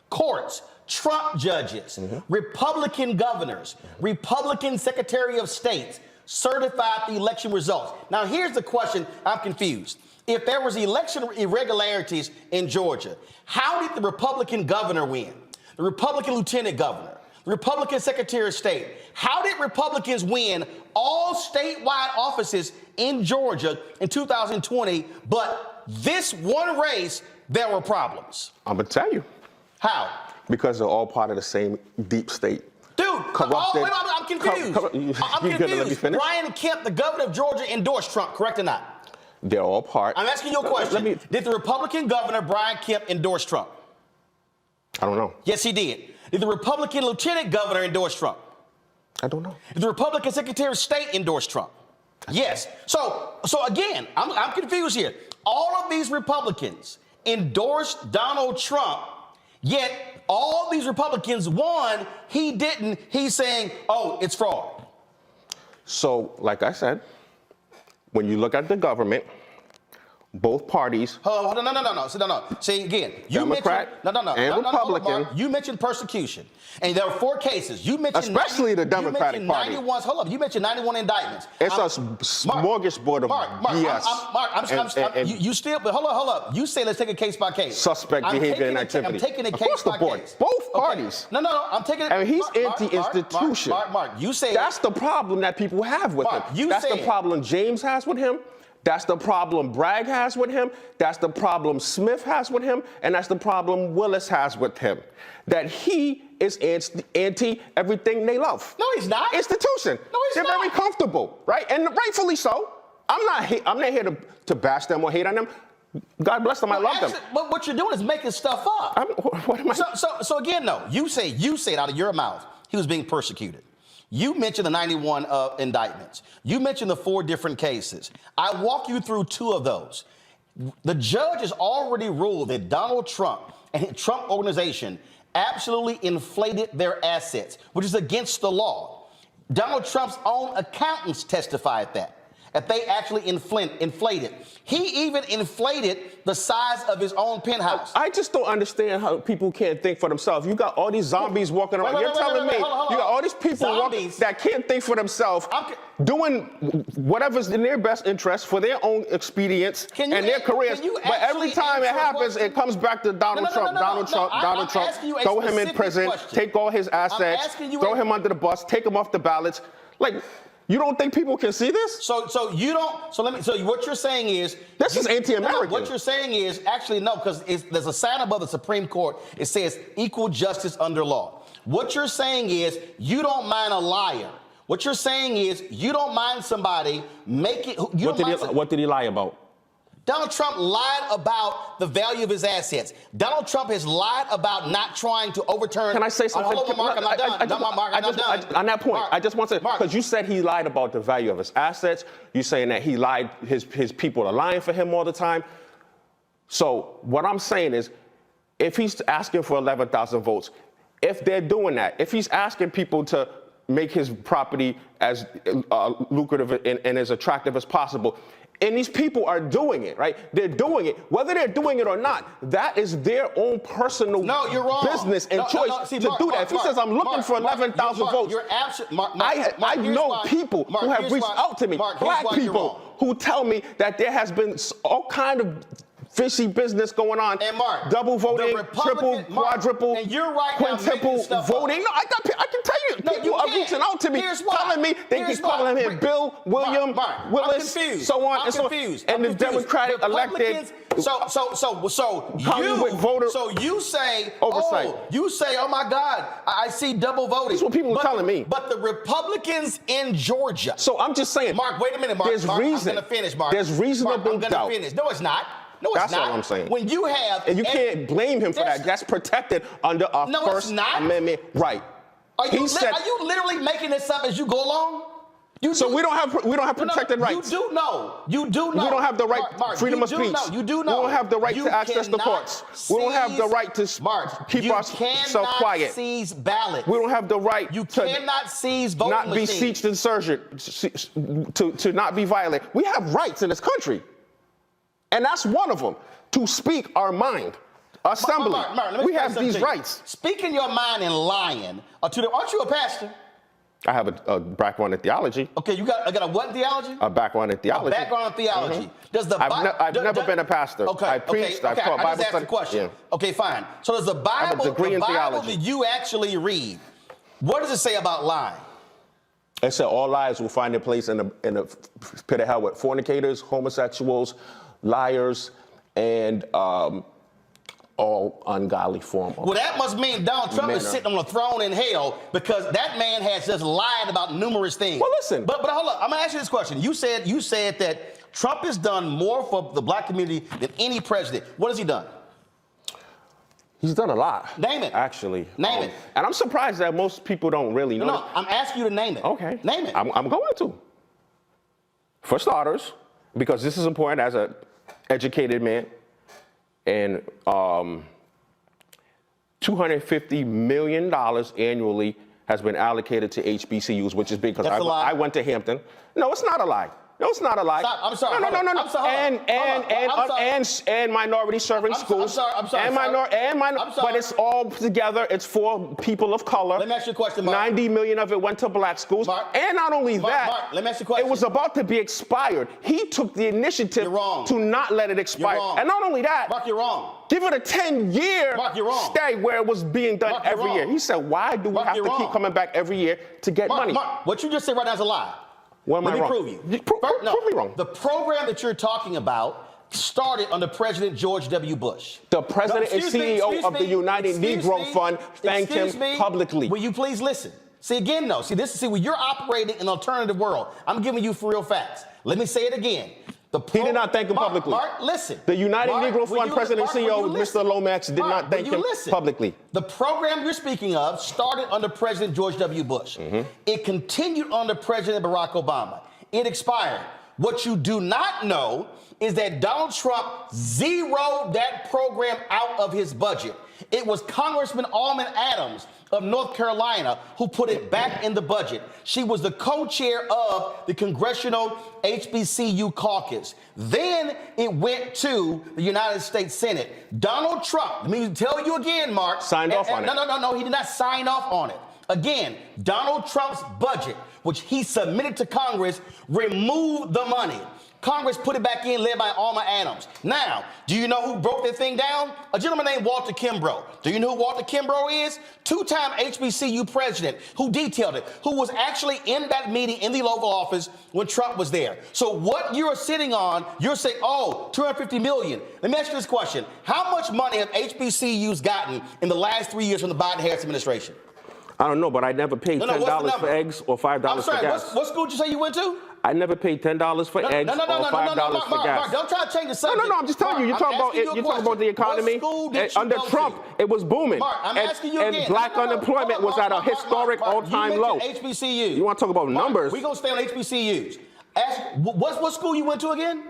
Courts, Trump judges, Republican governors, Republican Secretary of States certified the election results. Now, here's the question. I'm confused. If there was election irregularities in Georgia, how did the Republican governor win? The Republican lieutenant governor, the Republican Secretary of State. How did Republicans win all statewide offices in Georgia in 2020, but this one race, there were problems? I'm going to tell you. How? Because they're all part of the same deep state. Dude, corrupted. I'm confused. I'm confused. Gonna let me finish? Brian Kemp, the governor of Georgia, endorsed Trump, correct or not? They're all part. I'm asking you a question. Did the Republican governor, Brian Kemp, endorse Trump? I don't know. Yes, he did. Did the Republican lieutenant governor endorse Trump? I don't know. Did the Republican Secretary of State endorse Trump? Yes. So again, I'm confused here. All of these Republicans endorsed Donald Trump, yet all these Republicans won. He didn't. He's saying, oh, it's fraud. So, like I said, when you look at the government, both parties. No. See, again, Democrat and Republican. You mentioned persecution, and there were 4 cases. You mentioned especially the Democratic Party. You mentioned 91 indictments. It's a smorgasbord of BS. You still, but hold up. You say let's take it case by case. Suspect behavior and activity. I'm taking it case by case. Both parties. No. I'm taking it. And he's anti-institution. Mark, you say that's the problem that people have with him. That's the problem James has with him. That's the problem Bragg has with him. That's the problem Smith has with him. And that's the problem Willis has with him. That he is anti everything they love. No, he's not. Institution. No, he's They're not. very comfortable, right? And rightfully so. I'm not here to bash them or hate on them. God bless them. I love them. But what you're doing is making stuff up. What am I? So again, no. You say it out of your mouth. He was being persecuted. You mentioned the 91 indictments. You mentioned the 4 different cases. I walk you through 2 of those. The judge has already ruled that Donald Trump and his Trump organization absolutely inflated their assets, which is against the law. Donald Trump's own accountants testified that they actually inflated. He even inflated the size of his own penthouse. I just don't understand how people can't think for themselves. You got all these zombies walking around. You're telling me you got all these people walking that can't think for themselves, doing whatever's in their best interest for their own expedience and their careers. But every time it happens, it comes back to Donald Trump. Donald Trump. Throw him in prison. Take all his assets. Throw him under the bus. Take him off the ballots. Like. You don't think people can see this? So what you're saying is this is anti-American. What you're saying is actually no, because there's a sign above the Supreme Court. It says equal justice under law. What you're saying is you don't mind a liar. What you're saying is you don't mind somebody making. What did he lie about? Donald Trump lied about the value of his assets. Donald Trump has lied about not trying to overturn. Can I say something? Hold on, Mark, I'm not done. On that point, Mark, I just want to, because you said he lied about the value of his assets. You're saying that he lied, his people are lying for him all the time. So what I'm saying is, if he's asking for 11,000 votes, if they're doing that, if he's asking people to make his property as lucrative and as attractive as possible. And these people are doing it, right? They're doing it. Whether they're doing it or not, that is their own personal business and choice to do that. If he says, I'm looking for 11,000 votes, you're absolutely, I know people who have reached out to me, black people, who tell me that there has been all kind of fishy business going on. And Mark, double voting, triple, quadruple, and you're right quintuple voting. No, I can tell you, people are reaching out to me, telling me they keep calling him Bill, William, Willis, so on and so on. And the Democratic elected. So you say, oversight. Oh my God, I see double voting. That's what people are telling me. But the Republicans in Georgia. So I'm just saying, Mark, wait a minute, Mark. There's reason. I'm going to finish, Mark. There's reasonable doubt. I'm going to finish. No, it's not. No, it's That's not. all I'm saying. When you have, and you can't blame him for that. That's protected under our First Amendment right. Are you literally making this up as you go along? So we don't have protected rights. You do know. You do know. We don't have the right, Mark, freedom of speech. You do know. We don't have the right to access the courts. We don't have the right to keep ourselves quiet. You cannot seize ballots. We don't have the right to cannot seize voting not be machines. sieged and surged, to not be violent. We have rights in this country. And that's one of them, to speak our mind. Assembly. Mark, we have these rights. Speaking your mind and lying. Aren't you a pastor? I have a background in theology. Okay, I got a what in theology? A background in theology. A background in theology. Does the I've never been a pastor. Okay, I preached. I taught Bible study. The question. Yeah. Okay, fine. So does the Bible, I have a degree in theology. that you actually read, what does it say about lying? It said all lies will find their place in the pit of hell with fornicators, homosexuals, liars, and all ungodly form of. Well, that must mean Donald Trump is sitting on a throne in hell, because that man has just lied about numerous things. Well, listen. But hold up. I'm gonna ask you this question. You said that Trump has done more for the black community than any president. What has he done? He's done a lot. Name it. Actually. Name it. And I'm surprised that most people don't really know. No, I'm asking you to name it. Okay. Name it. I'm going to. For starters, because this is important as an educated man, and $250 million annually has been allocated to HBCUs, which is big because I went to Hampton. No, it's not a lie. No, it's not a lie. Stop. I'm sorry. No. I'm sorry. And minority serving schools. I'm sorry. But it's all together. It's for people of color. Let me ask you a question, Mark. 90 million of it went to black schools. Mark, and not only that, Mark, let me ask you a question. It was about to be expired. He took the initiative to not let it expire. And not only that, Mark, you're wrong. Give it a 10-year stay where it was being done every year. He said, why do we have to keep coming back every year to get money? Mark, what you just said right now is a lie. Let me prove you. Prove me wrong. The program that you're talking about started under President George W. Bush. The president and CEO of the United Negro Fund thanked him publicly. Will you please listen? See, again, though. When you're operating in an alternative world, I'm giving you for real facts. Let me say it again. He did not thank him publicly. Mark, listen. The United Negro Fund president and CEO, Mr. Lomax, did not thank him publicly. The program you're speaking of started under President George W. Bush. It continued under President Barack Obama. It expired. What you do not know is that Donald Trump zeroed that program out of his budget. It was Congressman Alman Adams of North Carolina who put it back in the budget. She was the co-chair of the Congressional HBCU caucus. Then it went to the United States Senate. Donald Trump, let me tell you again, Mark. Signed off on it. No, he did not sign off on it. Again, Donald Trump's budget, which he submitted to Congress, removed the money. Congress put it back in, led by Alma Adams. Now, do you know who broke that thing down? A gentleman named Walter Kimbrough. Do you know who Walter Kimbrough is? Two-time HBCU president who detailed it, who was actually in that meeting in the Oval Office when Trump was there. So what you're sitting on, you're saying, oh, $250 million. Let me ask you this question. How much money have HBCUs gotten in the last 3 years from the Biden-Harris administration? I don't know, but I never paid $10 for eggs or $5 for gas. What school did you say you went to? I never paid $10 for eggs or $5 for gas. Mark, don't try to change the subject. No, I'm just telling you. You're talking about the economy. Under Trump, it was booming. Mark, I'm asking you again. And black unemployment was at a historic all-time low. HBCUs. You want to talk about numbers? We're going to stay on HBCUs. What school you went to again?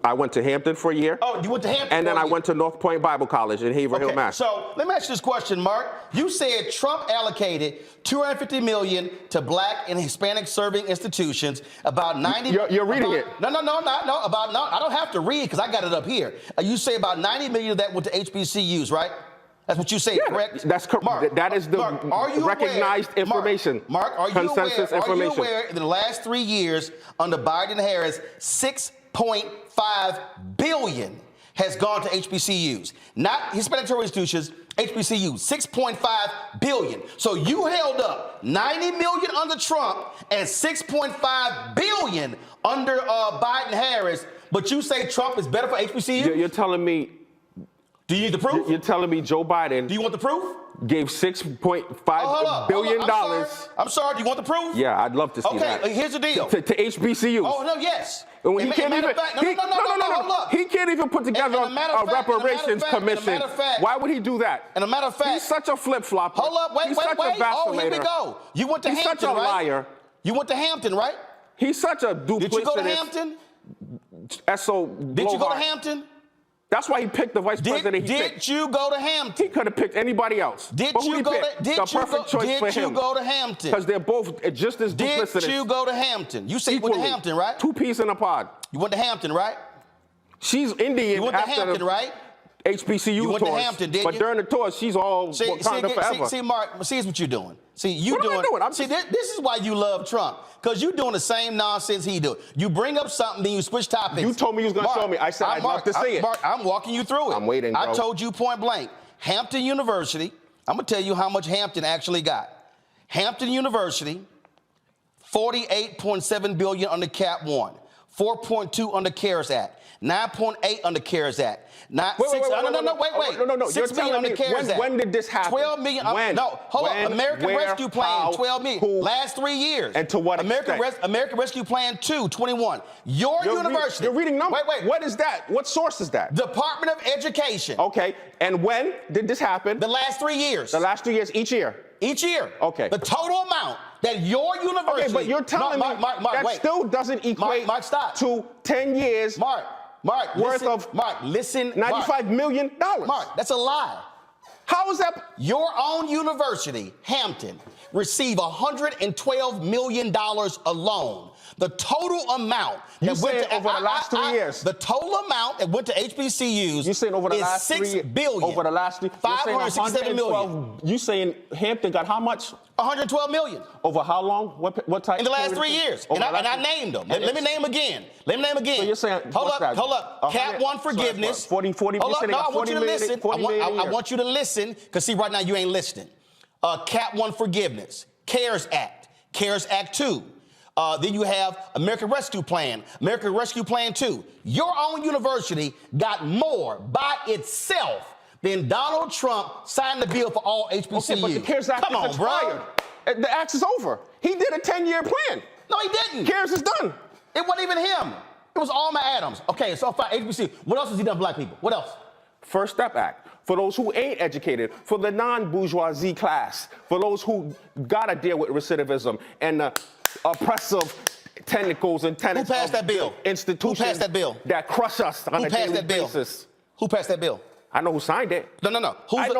I went to Hampton for a year. Oh, you went to Hampton. And then I went to North Point Bible College in Haverhill, Mass. So let me ask you this question, Mark. You said Trump allocated $250 million to Black and Hispanic serving institutions. About 90. You're reading it. No. I don't have to read because I got it up here. You say about 90 million of that went to HBCUs, right? That's what you say, correct? That's correct. Mark, that is the recognized information. Mark, are you consensus aware? information. Are you aware? In the last 3 years under Biden and Harris, $6.5 billion has gone to HBCUs, not Hispanic serving institutions. HBCUs, $6.5 billion. So you held up $90 million under Trump and $6.5 billion under Biden Harris, but you say Trump is better for HBCUs? You're telling me. Do you need the proof? You're telling me Joe Biden. Do you want the proof? Gave $6.5 billion. I'm sorry. Do you want the proof? Yeah, I'd love to see that. Okay, here's the deal. To HBCUs. Oh, no, yes. And he can't even. Hold up. He can't even put together a reparations commission. Why would he do that? And a matter of fact, he's such a flip-flopper. Hold up, wait. Oh, here we go. You went to Hampton, Hampton, right? He's such a liar. You went to Hampton, right? He's such a duplicitous. Did you go to Hampton? Did you go to Hampton? That's why he picked the vice president he picked. Did you go to Hampton? He could have picked anybody else. Did you go to Hampton? Because they're both just as duplicitous. Did you go to Hampton? You say you went to Hampton, right? 2 peas in a pod. You went to Hampton, right? She's Indian. You went to Hampton, right? HBCU you went tours. To Hampton, didn't but you? during the tours, she's all Wakanda forever. See, Mark, see what you're doing. See, what am I doing? This is why you love Trump. Because you're doing the same nonsense he do. You bring up something, then you switch topics. You told me you was going to show me. I said I'd love to see it. Mark, I'm walking you through it. I'm waiting, bro. I told you point blank. Hampton University, I'm going to tell you how much Hampton actually got. Hampton University, $48.7 billion under Cap 1, $4.2 under CARES Act, $9.8 under CARES Act. Wait. $6 million under CARES Act. When did this happen? $12 million. Hold on. American Rescue Plan, $12 million. Who, last 3 years. And to what extent? American Rescue Plan 2, $21. Your university. You're reading numbers. Wait. What is that? What source is that? Department of Education. Okay. And when did this happen? The last 3 years. The last 3 years, each year. Each year. Okay. The total amount that your university. Okay, but you're telling me that still doesn't equate to 10 years. Mark, listen. $95 million. Mark, that's a lie. How is that? Your own university, Hampton, received $112 million alone. The total amount that went to over the last 3 years. The total amount that went to HBCUs. You saying over the last 3 years? $6 billion. Over the last 3 $567 million. You saying Hampton got how much? $112 million. Over how long? What type? In the last 3 years. And I named them. Let me name them again. So you're saying, hold up. Cap 1 forgiveness. 40 hold up. No, I want you to listen. I want you to listen, because see, right now you ain't listening. Cap 1 forgiveness. CARES Act. CARES Act 2. Then you have American Rescue Plan, American Rescue Plan 2. Your own university got more by itself than Donald Trump signed the bill for all HBCUs. Okay, but the CARES Act is expired. The act is over. He did a 10-year plan. No, he didn't. CARES is done. It wasn't even him. It was Alma Adams. Okay, so far, HBCU. What else has he done for black people? What else? First Step Act. For those who ain't educated, for the non-bourgeoisie class, for those who gotta deal with recidivism and oppressive tentacles and tenets. Who passed that bill? Institutions. Who passed that bill? That crush us on a daily basis. Who passed that bill? I know who signed it. No. I know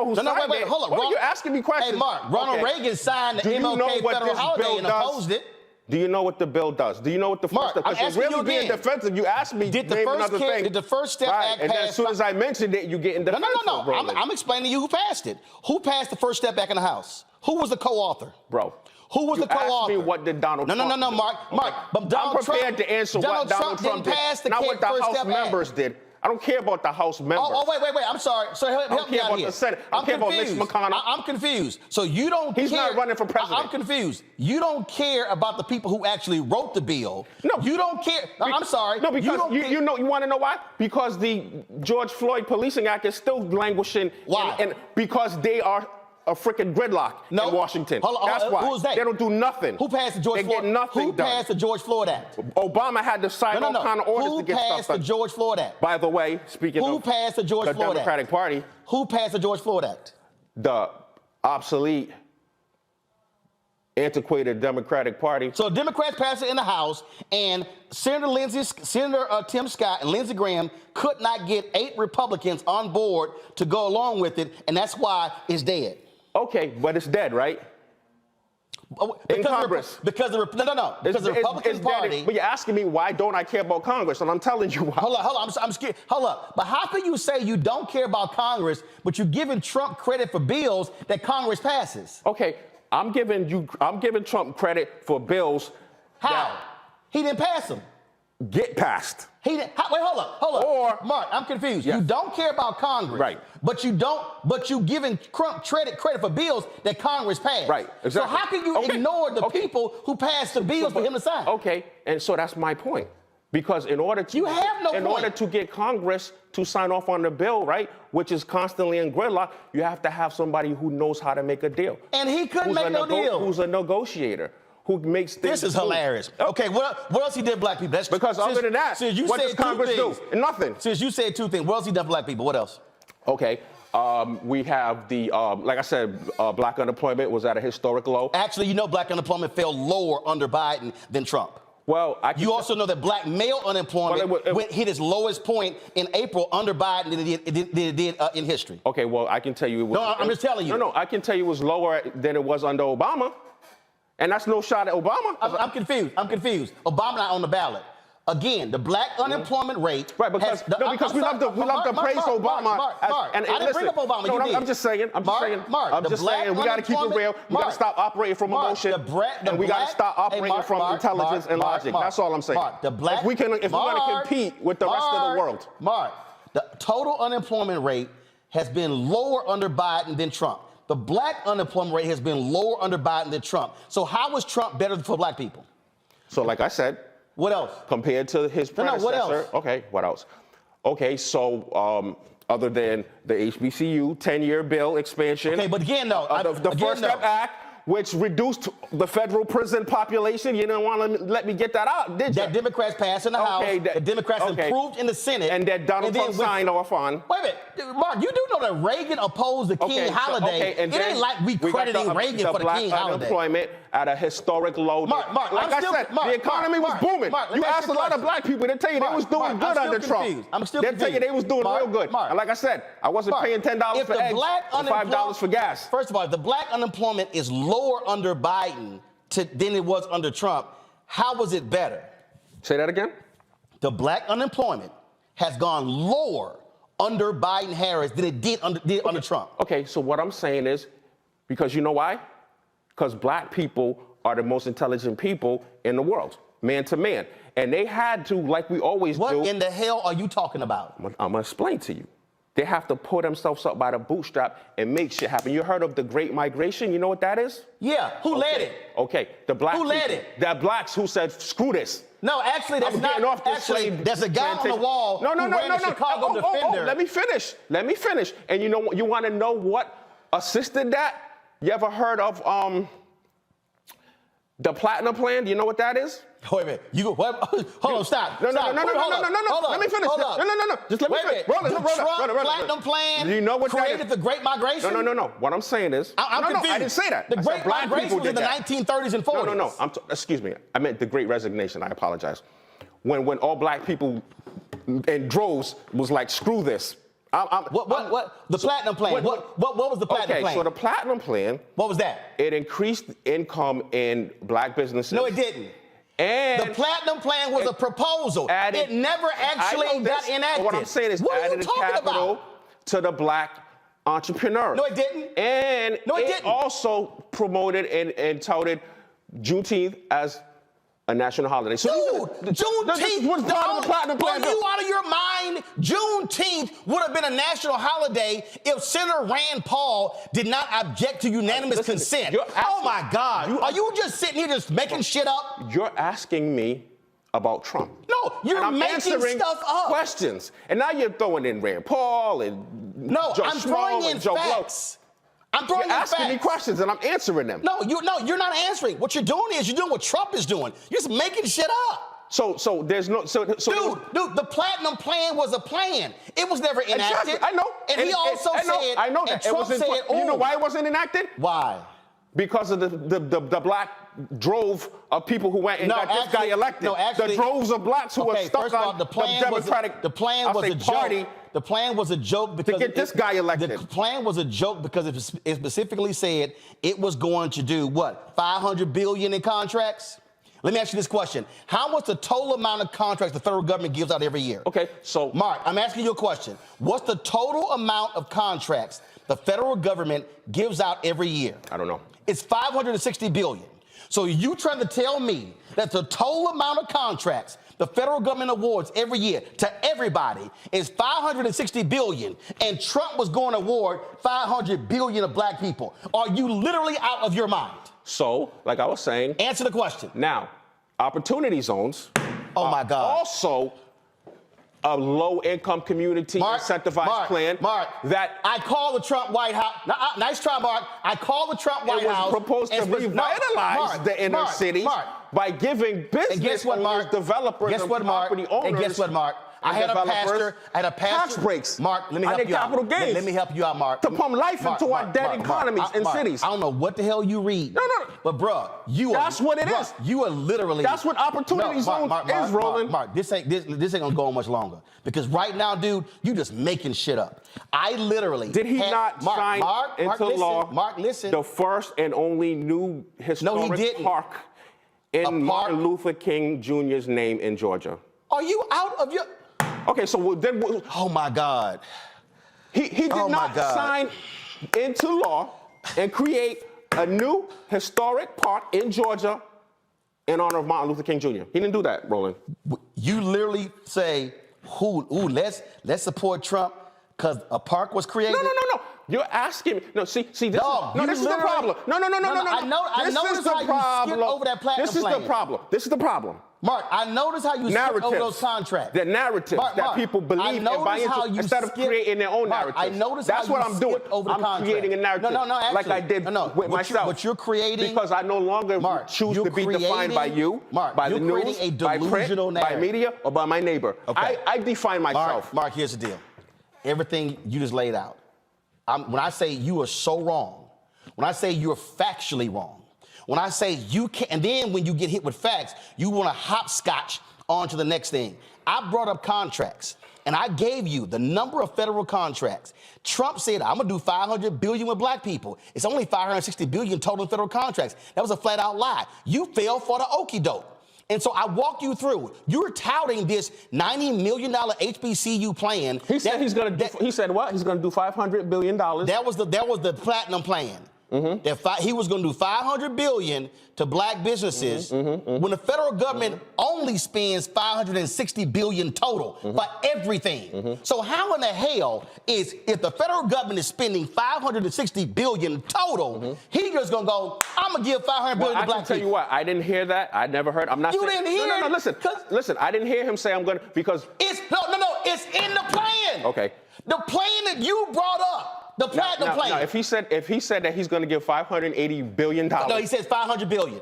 who signed it. Wait, hold on. Why are you asking me questions? Hey, Mark, Ronald Reagan signed the MLK federal holiday and opposed it. Do you know what the bill does? Do you know what the first step? Because you're really being defensive. You asked me did the First Step Act and pass? then as soon as I mentioned it, you get in defensive. No. I'm explaining to you who passed it. Who passed the First Step Act in the House? Who was the co-author? Bro. Who was the co-author? Ask me what did Donald Trump do? No, Mark. But Donald I'm prepared to answer what Donald Trump did, not what the House members did. I don't care about the House members. Oh, wait. I'm sorry. So help me out here. I don't care about the Senate. I don't care about Mitch McConnell. I'm confused. So you don't care. He's not running for president. I'm confused. You don't care about the people who actually wrote the bill. No. You don't care. I'm sorry. No, because you want to know why? Because the George Floyd Policing Act is still languishing. Why? And because they are a freaking gridlock in Washington. That's why. Who is that? They don't do nothing. Who passed the George Floyd? They get nothing done. Who passed the George Floyd Act? Obama had to sign all kind of orders to get stuff done. Who passed the George Floyd Act? By the way, speaking of who passed the George Floyd Act? Democratic Party. Who passed the George Floyd Act? The obsolete antiquated Democratic Party. So Democrats passed it in the House, and Senator Tim Scott and Lindsey Graham could not get 8 Republicans on board to go along with it, and that's why it's dead. Okay, but it's dead, right? In Congress. Because the Republican Party. But you're asking me why don't I care about Congress, and I'm telling you why. Hold on, I'm scared. Hold up. But how can you say you don't care about Congress, but you're giving Trump credit for bills that Congress passes? Okay, I'm giving Trump credit for bills. How? He didn't pass them. Get passed. He didn't. Wait, hold up. Or Mark, I'm confused. Yes. You don't care about Congress, right? But you giving Trump credit for bills that Congress passed, right? Exactly. So how can you ignore the people who passed the bills for him to sign? Okay, and so that's my point. Because in order to order to get Congress to sign off on the bill, right, which is constantly in gridlock, you have to have somebody who knows how to make a deal. And he couldn't make no deal. Who's a negotiator? Who makes things. This is hilarious. Okay, what else he did for black people? That's because other than that, what does Congress do? Nothing. Since you said 2 things, what else he done for black people? What else? Okay, we have the like I said, black unemployment was at a historic low. Actually, you know, black unemployment fell lower under Biden than Trump. Well, you also know that black male unemployment hit its lowest point in April under Biden than it did in history. Okay, well, I can tell you. I'm just telling you. No, I can tell you it was lower than it was under Obama. And that's no shot at Obama. I'm confused. Obama not on the ballot. Again, the black unemployment rate. Right, because we love to praise Obama. I didn't bring up Obama. No, I'm just saying. I'm just saying. We got to keep it real. We got to stop operating from emotion, and we got to stop operating from intelligence and logic. That's all I'm saying. If we want to compete with the rest of the world. Mark, the total unemployment rate has been lower under Biden than Trump. The black unemployment rate has been lower under Biden than Trump. So how is Trump better for black people? So like I said. What else? Compared to his predecessor. No, what else? Okay, what else? Okay, so other than the HBCU 10-year bill expansion. Okay, but again, though. The First Step Act, which reduced the federal prison population. You didn't want to let me get that out, did you? That Democrats passed in the House. The Democrats approved in the Senate. And that Donald Trump signed off on. Wait a minute. Mark, you do know that Reagan opposed the King holiday. It ain't like we crediting Reagan for the King holiday. Unemployment at a historic low. Mark, like I said, the economy was booming. You asked a lot of black people, they tell you they was doing good under Trump. I'm still confused. They tell you they was doing real good. And like I said, I wasn't paying $10 for eggs and $5 for gas. First of all, if the black unemployment is lower under Biden than it was under Trump, how was it better? Say that again? The black unemployment has gone lower under Biden-Harris than it did under Trump. Okay, so what I'm saying is, because you know why? Because black people are the most intelligent people in the world, man to man. And they had to, like we always do. What in the hell are you talking about? I'm going to explain to you. They have to pull themselves up by the bootstrap and make shit happen. You heard of the Great Migration? You know what that is? Yeah. Who led it? Okay. The black Who led it? The blacks who said, screw this. No, actually, that's not. Actually, there's a guy on the wall who ran the Chicago Defender. Let me finish. And you know what? You want to know what assisted that? You ever heard of the Platinum Plan? Do you know what that is? Wait a minute. Hold on, stop. No. Let me finish. No. Just let me finish. Trump Platinum Plan do you know what created the Great Migration? No. What I'm saying is, I'm confused. I didn't say that. The Great Migration was in the 1930s and 40s. No. Excuse me. I meant the Great Resignation. I apologize. When all black people in droves was like, screw this. The Platinum Plan. What was the Platinum Plan? Okay, so the Platinum Plan. What was that? It increased income in black businesses. No, it didn't. And the Platinum Plan was a proposal. It never actually got enacted. What I'm saying is added capital to the black entrepreneur. No, it didn't. And it didn't. Also promoted and touted Juneteenth as a national holiday. So Juneteenth was part of the Platinum Plan. Are you out of your mind? Juneteenth would have been a national holiday if Senator Rand Paul did not object to unanimous consent. Oh my God. Are you just sitting here just making shit up? You're asking me about Trump. No, you're making stuff up. Questions. And now you're throwing in Rand Paul and I'm throwing in facts. You're asking me questions and I'm answering them. No, you're not answering. What you're doing is you're doing what Trump is doing. You're just making shit up. So there's no dude, the Platinum Plan was a plan. It was never enacted. Exactly. I know. And he also said. I know that. And Trump said, you know why it wasn't enacted? Why? because of the black drove of people who went and got this guy elected. No, actually, the droves of blacks who were stuck first of all, on the plan Democratic Party. The plan was a joke because to get this guy elected. The plan was a joke because it specifically said it was going to do what? $500 billion in contracts? Let me ask you this question. How much the total amount of contracts the federal government gives out every year? Okay, so Mark, I'm asking you a question. What's the total amount of contracts the federal government gives out every year? I don't know. It's $560 billion. So you trying to tell me that the total amount of contracts the federal government awards every year to everybody is $560 billion, and Trump was going to award $500 billion of black people? Are you literally out of your mind? So, like I was saying, answer the question. Now, opportunity zones. Oh my God. Also, a low-income community incentivized plan. That I call the Trump White House. Nice try, Mark. I call the Trump White House. It was proposed to revitalize the inner cities by giving business owners, developers, and property owners. And guess what, Mark? I had a pastor. Tax breaks. Mark, let me help you out. Capital gains. Let me help you out, Mark. To pump life into our dead economies and cities. I don't know what the hell you read. No. But bruh, that's what it is. You are literally. That's what opportunity zone is, Roland. Mark, this ain't gonna go on much longer, because right now, dude, you just making shit up. I literally. Did he not sign into law? Mark, listen. The first and only new historic park in Martin Luther King Jr.'s name in Georgia. Are you out of your? Okay, so then. Oh my God. He did not sign into law and create a new historic park in Georgia in honor of Martin Luther King Jr. He didn't do that, Roland. You literally say, let's support Trump because a park was created? No. You're asking me. No, see, this is the problem. No. I noticed how you skipped over that platinum plan. This is the problem. Mark, I noticed how you skipped over those contracts. The narratives that people believe and buy into instead of creating their own narratives. I noticed that's how what you I'm doing. Over the I'm creating a narrative. No, actually, like I did with myself. What you're creating, because I no longer choose to be defined by you, by the news, by print, by media, or by my neighbor. Okay. I define myself. Mark, here's the deal. Everything you just laid out. When I say you are so wrong, when I say you're factually wrong, when I say you can't, and then when you get hit with facts, you want to hopscotch on to the next thing. I brought up contracts, and I gave you the number of federal contracts. Trump said, I'm going to do $500 billion with black people. It's only $560 billion total in federal contracts. That was a flat-out lie. You fell for the okie doke. And so I walk you through. You're touting this $90 million HBCU plan. He said he's going to. He said what? He's going to do $500 billion. That was the platinum plan. Mm-hmm. He was going to do $500 billion to black businesses when the federal government only spends $560 billion total for everything. So how in the hell is, if the federal government is spending $560 billion total, he just going to go, I'm going to give $500 billion to black people? I can tell you what, I didn't hear that. I never heard. I'm not. You didn't hear it? No, listen. I didn't hear him say I'm going to, because it's it's in the plan. Okay. The plan that you brought up. The platinum plan. Now, if he said that he's going to give $580 billion. No, he says $500 billion.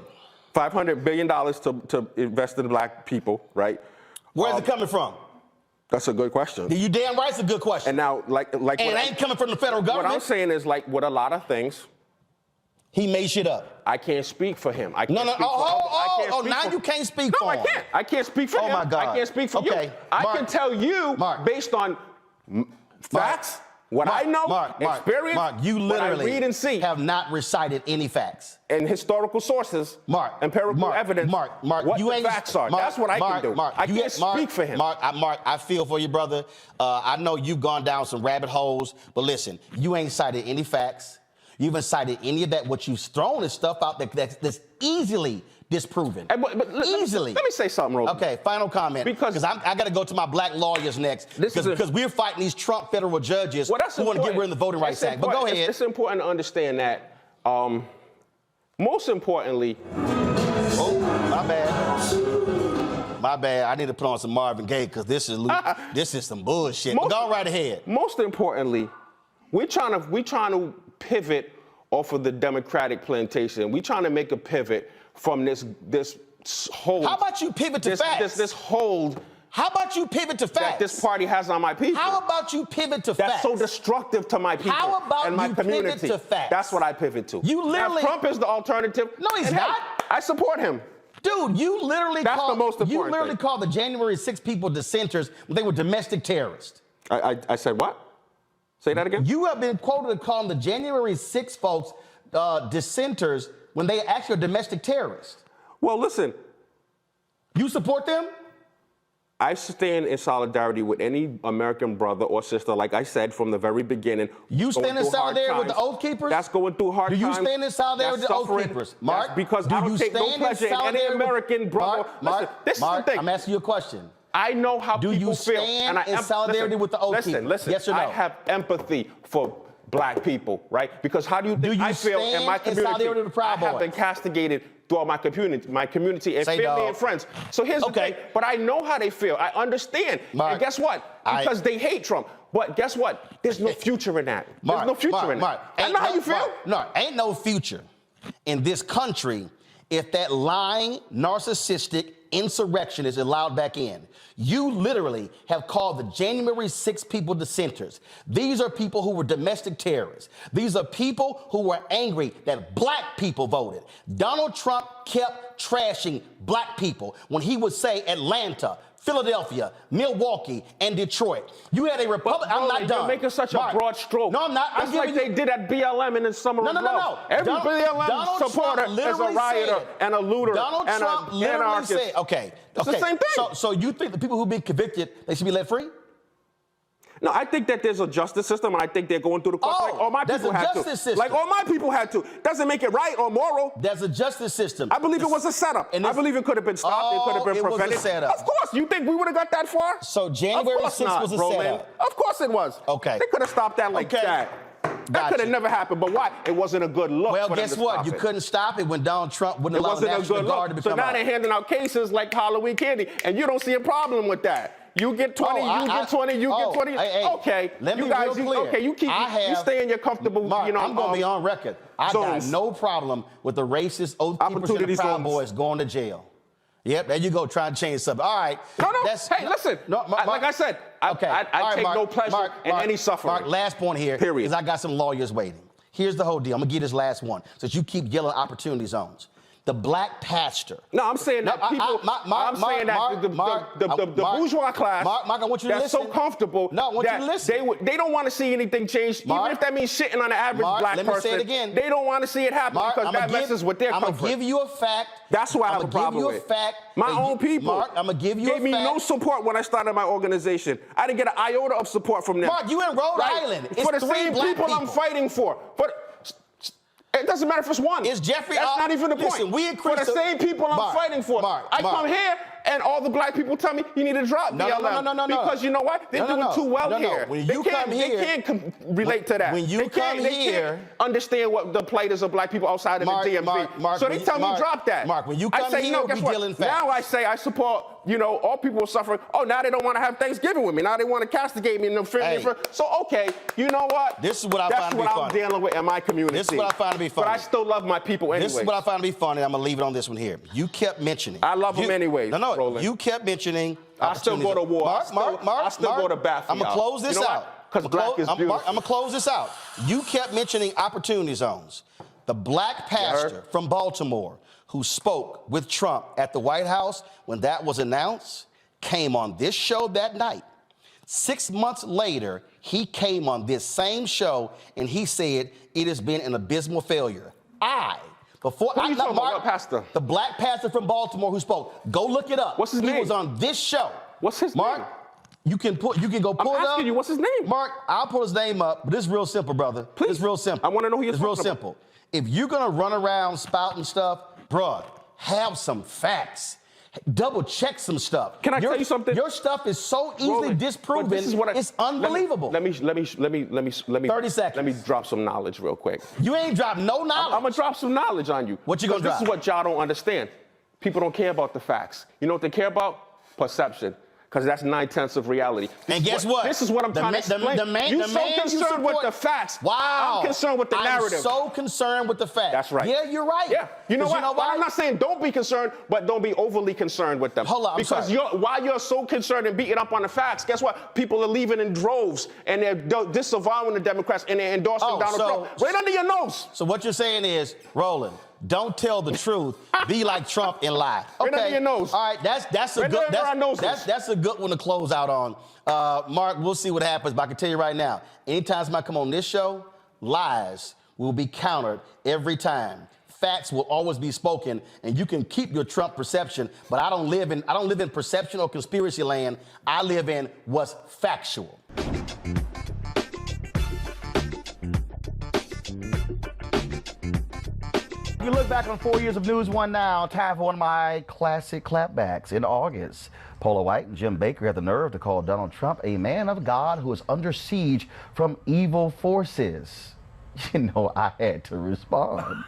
$500 billion to invest in black people, right? Where's it coming from? That's a good question. You damn right, it's a good question. And now, like, and it ain't coming from the federal government. What I'm saying is, like, with a lot of things, he made shit up. I can't speak for him. I can't you can't speak for him. No, I can't. I can't speak for him. Oh my God. I can't speak for you. I can tell you, based on facts. What I know, experience, you literally what I read and see, have not recited any facts. And historical sources, empirical evidence, what the facts are. That's what I can do. I can't speak for him. Mark, I feel for you, brother. I know you've gone down some rabbit holes, but listen, you ain't cited any facts. You haven't cited any of that. What you've thrown is stuff out that's easily disproven. Easily. Let me say something, Roland. Okay, final comment. Because I got to go to my black lawyers next. Because we're fighting these Trump federal judges who want to get rid of the Voting Rights Act. But go ahead. It's important to understand that, most importantly... Oh, my bad. I need to put on some Marvin Gaye because this is some bullshit. But go right ahead. Most importantly, we're trying to pivot off of the Democratic plantation. We're trying to make a pivot from this hold. How about you pivot to facts? This hold How about you pivot to facts? that this party has on my people. How about you pivot to facts? That's so destructive to my people How about and my you community. pivot to facts? That's what I pivot to. You literally- Now, if Trump is the alternative. No, he's and hey, not. I support him. Dude, you literally That's the most important thing. called the January 6 people dissenters when they were domestic terrorists. I said what? Say that again? You have been quoted as calling the January 6 folks dissenters when they actually are domestic terrorists. Well, listen, You support them? I stand in solidarity with any American brother or sister, like I said from the very beginning. You going stand in through hard solidarity with the times. Oath Keepers? That's going through hard Do you times. stand in solidarity with the Oath Suffering. Keepers? Mark, That's because do I don't you take no stand in pleasure in any solidarity with- American brother. Mark, Listen, this Mark, is the thing. I'm asking you a question. I know how Do people you feel. stand And in solidarity with the Oath Keepers? Listen, Yes or no? I have empathy for black people, right? Because how do you think you I feel in my stand in solidarity community? with the Proud I have Boys? been castigated throughout my community and Say family dog. and friends. So here's the Okay. thing. But I know how they feel. I understand. Mark, and guess what? Because they hate Trump. But guess what? There's no future in that. There's no future in that. I know how you feel. No, ain't no future in this country if that lying, narcissistic insurrection is allowed back in. You literally have called the January 6 people dissenters. These are people who were domestic terrorists. These are people who were angry that black people voted. Donald Trump kept trashing black people when he would say Atlanta, Philadelphia, Milwaukee, and Detroit. You had a Republican. I'm not done. You're making such Mark, a broad stroke. No, I'm not. That's like they did at BLM in the summer of love. Every BLM Donald supporter Trump is a literally rioter said- and a looter Donald and Trump an literally anarchist. said, okay. It's the same thing. So you think the people who've been convicted, they should be let free? No, I think that there's a justice system, and I think they're going through the course like all my there's people a had to. justice system. Like all my people had to. Doesn't make it right or moral. There's a justice system. I believe it was a setup. And I believe it could have been stopped. It could have been it was a prevented. setup. Of course. You think we would have got that far? So January Of course 6th not, was a Roland. setup. Of course it was. Okay. They could have stopped that like Okay. that. That Gotcha. could have never happened. But why? It wasn't a good look. Well, for them guess to what? stop You it. couldn't stop it when Donald Trump wouldn't It allow the wasn't a National good Guard to look. become So now out. they're handing out cases like Halloween candy, and you don't see a problem with that. You get 20, you get 20, you get 20. Hey, okay, let me you be guys, real clear. okay, you stay in your comfortable, Mark, I'm going to be on record. I got zones. no problem with the racist Oath Keepers and the Opportunity Proud zones. Boys going to jail. Yep, there you go, trying to change something. All right. No. Hey, listen. Like I said, I take no pleasure in any suffering. Mark, last point here. Period. Because I got some lawyers waiting. Here's the whole deal. I'm going to give this last one, since you keep yelling opportunity zones. The black pastor. No, I'm saying that people. I'm saying that the bourgeois class. Mark, I want you to that's listen. so comfortable. No, I want you to listen. They don't want to see anything change, Mark, even if that means shitting on the average black let person. me say it again. They don't want to see it happen because that messes with their comfort. I'm going to give you a fact. That's why I have a problem with. I'm going to give you a fact. My own people. Mark, I'm going to give you a fact. Gave me no support when I started my organization. I didn't get an iota of support from them. Mark, you in Rhode Island. It's for the 3 same black people I'm fighting for. It doesn't matter if it's one. Is Jeffrey? That's not even the point. Listen, we for the same people I'm fighting for. I come here and all the black people tell me you need to drop BLM. No. Because you know what? They're doing too well here. When you come here, they can't relate to that. When you come here, they can't understand what the plight is of black people outside of the DMV. Mark, so they tell me drop that. Mark, when you come here, we deal in facts. Now I say I support. All people are suffering. Oh, now they don't want to have Thanksgiving with me. Now they want to castigate me and offend me. So okay, you know what? This is what I find to be funny. That's what I'm dealing with in my community. This is what I find to be funny. But I still love my people anyway. This is what I find to be funny. I'm gonna leave it on this one here. You kept mentioning. I love them anyway. No, Roland. you kept mentioning. I still go to war. Mark, I still go to bat for I'm gonna close this out. Because black is beautiful. I'm gonna close this out. You kept mentioning opportunity zones. The black pastor from Baltimore who spoke with Trump at the White House when that was announced came on this show that night. 6 months later, he came on this same show and he said it has been an abysmal failure. Before Who you talking about? What pastor? The black pastor from Baltimore who spoke. Go look it up. What's his name? He was on this show. What's his name? Mark, you can go pull it up. I'm asking you, what's his name? Mark, I'll pull his name up, but it's real simple, brother. Please. It's real simple. I want to know who you're It's real talking about. simple. If you're gonna run around spouting stuff, bruh, have some facts. Double check some stuff. Can I tell you something? Your stuff is so easily Roland, disproven. this is what it's unbelievable. Let me 30 seconds. Let me drop some knowledge real quick. You ain't dropped no knowledge. I'm gonna drop some knowledge on you. What you gonna drop? This is what y'all don't understand. People don't care about the facts. You know what they care about? Perception. because that's 9/10 of reality. And guess what? This is what I'm trying to explain. You're so concerned with the facts. Wow. I'm concerned with the narrative. I'm so concerned with the facts. That's right. Yeah, you're right. Yeah. You know what? Why? I'm not saying don't be concerned, but don't be overly concerned with them. Hold on, because while you're so concerned and beating up on the facts, guess what? People are leaving in droves and they're disavowing the Democrats and they're endorsing Donald Trump right under your nose. So what you're saying is, Roland, don't tell the truth. Be like Trump and lie. Okay. Right under your nose. All right. That's a good one to close out on. Mark, we'll see what happens, but I can tell you right now, anytime somebody come on this show, lies will be countered every time. Facts will always be spoken, and you can keep your Trump perception, but I don't live in perception or conspiracy land. I live in what's factual. You look back on 4 years of News One now, time for one of my classic clapbacks. In August, Paula White and Jim Baker had the nerve to call Donald Trump a man of God who is under siege from evil forces. You know, I had to respond.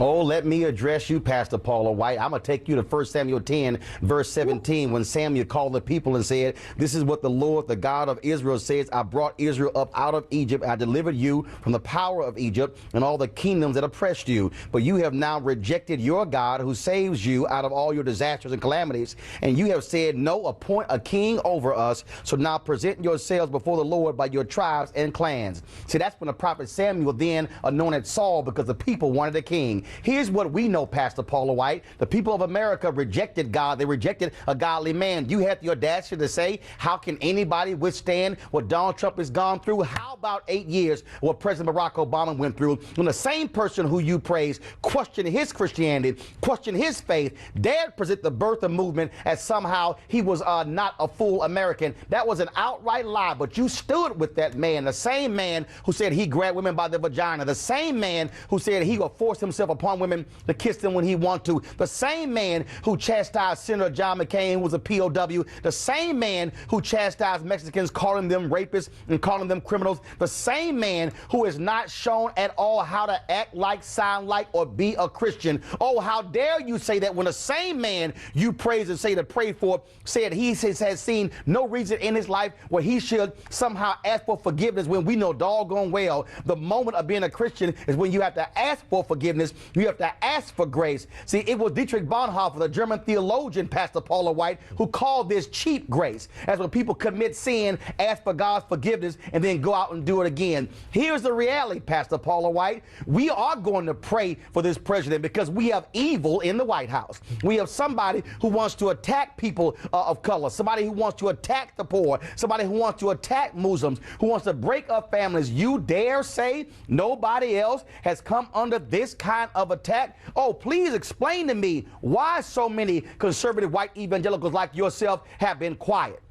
Oh, let me address you, Pastor Paula White. I'm going to take you to 1 Samuel 10, verse 17, when Samuel called the people and said, "This is what the Lord, the God of Israel, says. I brought Israel up out of Egypt. I delivered you from the power of Egypt and all the kingdoms that oppressed you. But you have now rejected your God who saves you out of all your disasters and calamities. And you have said, no, appoint a king over us. So now present yourselves before the Lord by your tribes and clans." See, that's when the prophet Samuel then anointed Saul, because the people wanted a king. Here's what we know, Pastor Paula White. The people of America rejected God. They rejected a godly man. You had the audacity to say, how can anybody withstand what Donald Trump has gone through? How about 8 years what President Barack Obama went through, when the same person who you praise questioned his Christianity, questioned his faith, dared present the birther movement as somehow he was not a full American? That was an outright lie, but you stood with that man, the same man who said he grabbed women by the vagina, the same man who said he would force himself upon women to kiss them when he wanted to, the same man who chastised Senator John McCain, who was a POW, the same man who chastised Mexicans, calling them rapists and calling them criminals, the same man who is not shown at all how to act like, sound like, or be a Christian. Oh, how dare you say that, when the same man you praise and say to pray for said he has seen no reason in his life where he should somehow ask for forgiveness, when we know doggone well the moment of being a Christian is when you have to ask for forgiveness. You have to ask for grace. See, it was Dietrich Bonhoeffer, the German theologian, Pastor Paula White, who called this cheap grace. As when people commit sin, ask for God's forgiveness, and then go out and do it again. Here's the reality, Pastor Paula White. We are going to pray for this president because we have evil in the White House. We have somebody who wants to attack people of color, somebody who wants to attack the poor, somebody who wants to attack Muslims, who wants to break up families. You dare say nobody else has come under this kind of attack? Oh, please explain to me why so many conservative white evangelicals like yourself have been quiet.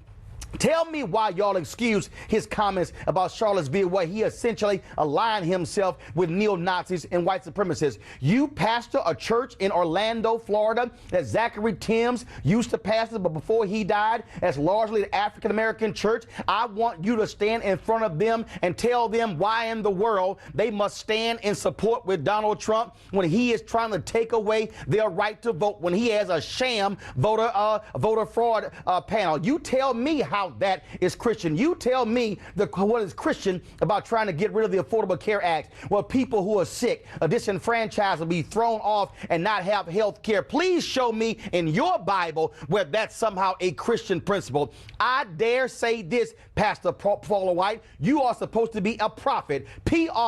Tell me why y'all excuse his comments about Charlottesville, where he essentially aligned himself with neo-Nazis and white supremacists. You pastor a church in Orlando, Florida, that Zachary Timms used to pastor, but before he died, as largely an African-American church. I want you to stand in front of them and tell them why in the world they must stand in support with Donald Trump when he is trying to take away their right to vote, when he has a sham voter fraud panel. You tell me how that is Christian. You tell me what is Christian about trying to get rid of the Affordable Care Act, where people who are sick, disenfranchised, will be thrown off and not have health care. Please show me in your Bible where that's somehow a Christian principle. I dare say this, Pastor Paula White, you are supposed to be a prophet, Prophet,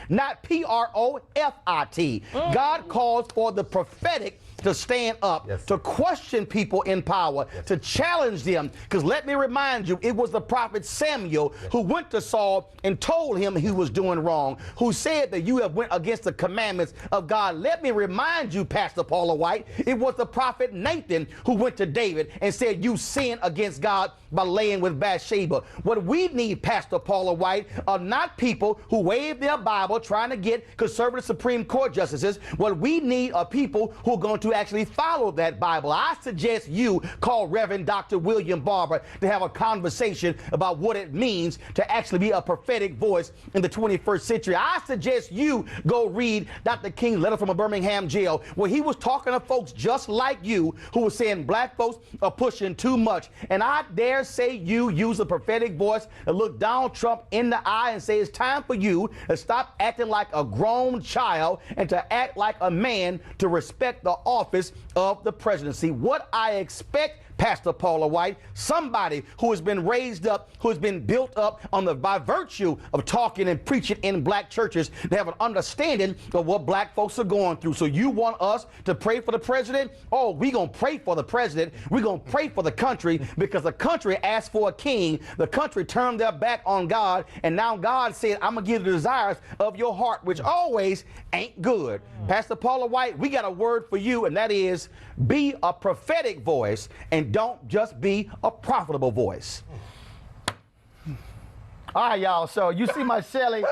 not Profit. God calls for the prophetic to stand up, to question people in power, to challenge them. Because let me remind you, it was the prophet Samuel who went to Saul and told him he was doing wrong, who said that you have went against the commandments of God. Let me remind you, Pastor Paula White, it was the prophet Nathan who went to David and said, you sinned against God by laying with Bathsheba. What we need, Pastor Paula White, are not people who wave their Bible trying to get conservative Supreme Court justices. What we need are people who are going to to actually follow that Bible. I suggest you call Reverend Dr. William Barber to have a conversation about what it means to actually be a prophetic voice in the 21st century. I suggest you go read Dr. King's letter from a Birmingham jail, where he was talking to folks just like you who were saying black folks are pushing too much. And I dare say you use a prophetic voice to look Donald Trump in the eye and say it's time for you to stop acting like a grown child and to act like a man, to respect the office of the presidency. What I expect, Pastor Paula White, somebody who has been raised up, who has been built up by virtue of talking and preaching in black churches, to have an understanding of what black folks are going through. So you want us to pray for the president? Oh, we're going to pray for the president. We're going to pray for the country, because the country asked for a king. The country turned their back on God, and now God said, I'm going to give you the desires of your heart, which always ain't good. Pastor Paula White, we got a word for you, and that is be a prophetic voice and don't just be a profitable voice. All right, y'all. So you see my Shelly,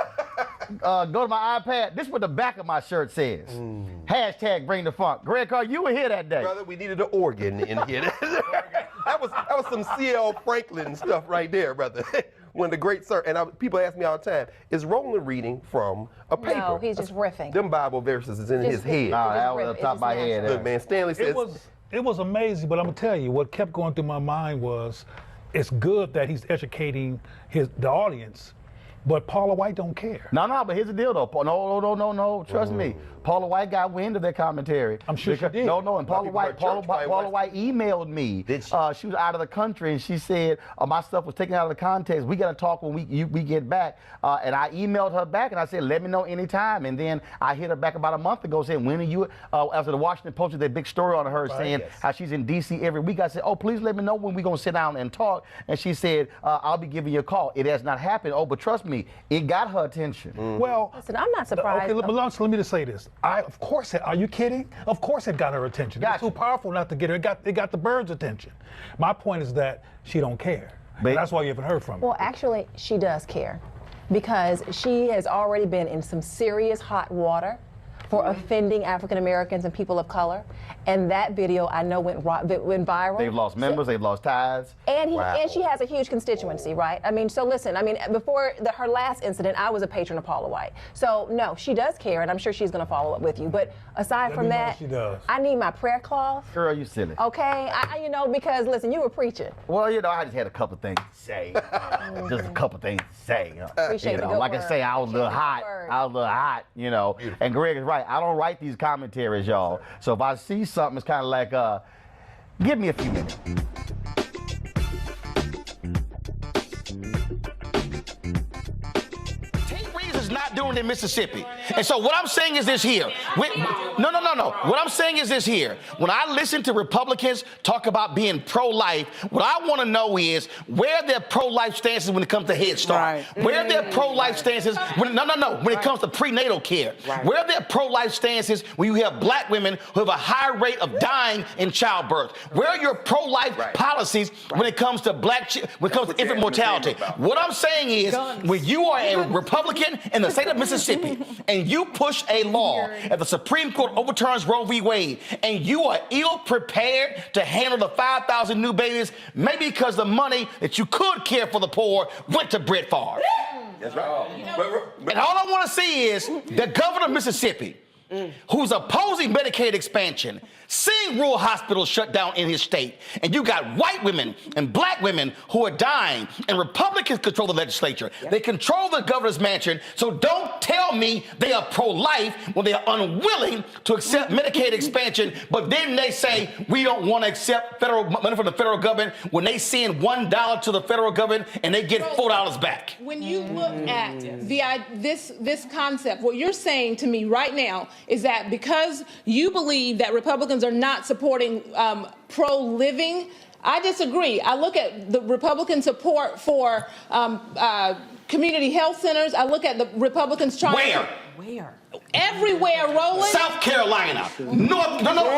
go to my iPad. This is what the back of my shirt says. Hashtag bring the funk. Greg Carr, you were here that day. Brother, we needed an organ in here. that was some C.L. Franklin stuff right there, brother. When the great sir, and people ask me all the time, is Roland reading from a paper? No, he's just riffing. Them Bible verses is in his head. No, that was on the top of my head. Look, man, Stanley says... It was amazing, but I'm gonna tell you, what kept going through my mind was, it's good that he's educating the audience, but Paula White don't care. No, but here's the deal, though. No. Trust me. Paula White got wind of that commentary. I'm sure she did. No, and Paula White emailed me. Did she? She was out of the country, and she said my stuff was taken out of the context. We got to talk when we get back. And I emailed her back, and I said, let me know anytime. And then I hit her back about a month ago saying, when are you, after the Washington Post did that big story on her saying how she's in D.C. every week. I said, oh, please let me know when we're going to sit down and talk. And she said, I'll be giving you a call. It has not happened. Oh, but trust me, it got her attention. Well, listen, I'm not surprised. Okay, let me just say this. Of course, are you kidding? Of course it got her attention. It's too powerful not to get her. It got the birds' attention. My point is that she don't care. And that's why you haven't heard from her. Well, actually, she does care, because she has already been in some serious hot water for offending African Americans and people of color. And that video, I know, went viral. They've lost members, they've lost ties. And she has a huge constituency, right? I mean, so listen, before her last incident, I was a patron of Paula White. So no, she does care, and I'm sure she's gonna follow up with you. But aside from that, she does. I need my prayer cloth. Girl, you silly. Okay, because listen, you were preaching. Well, I just had a couple things to say. Just a couple things to say. Appreciate the good like word. I say, I was a little hot. And Greg is right. I don't write these commentaries, y'all. So if I see something, it's kind of like, give me a few minutes. Is not doing it in Mississippi. And so what I'm saying is this here. No. What I'm saying is this here. When I listen to Republicans talk about being pro-life, what I want to know is where their pro-life stances when it comes to Head Start. Right. Where their pro-life stances when it comes to prenatal care. Right. Where their pro-life stances when you have black women who have a high rate of dying in childbirth. Where are your pro-life policies when it comes to infant mortality? What I'm saying is when you are a Republican in the state of Mississippi and you push a law and the Supreme Court overturns Roe v. Wade and you are ill prepared to handle the 5,000 new babies, maybe because the money that you could care for the poor went to Brett Favre. That's right. And all I want to see is the governor of Mississippi, who's opposing Medicaid expansion, seeing rural hospitals shut down in his state, and you got white women and black women who are dying, and Republicans control the legislature. Yep. They control the governor's mansion, so don't tell me they are pro-life when they are unwilling to accept Medicaid expansion, but then they say we don't want to accept money from the federal government when they send $1 to the federal government and they get $4 back. When you look at this concept, what you're saying to me right now is that because you believe that Republicans are not supporting pro-living, I disagree. I look at the Republican support for community health centers. I look at the Republicans trying Where? Everywhere, Roland. South Carolina,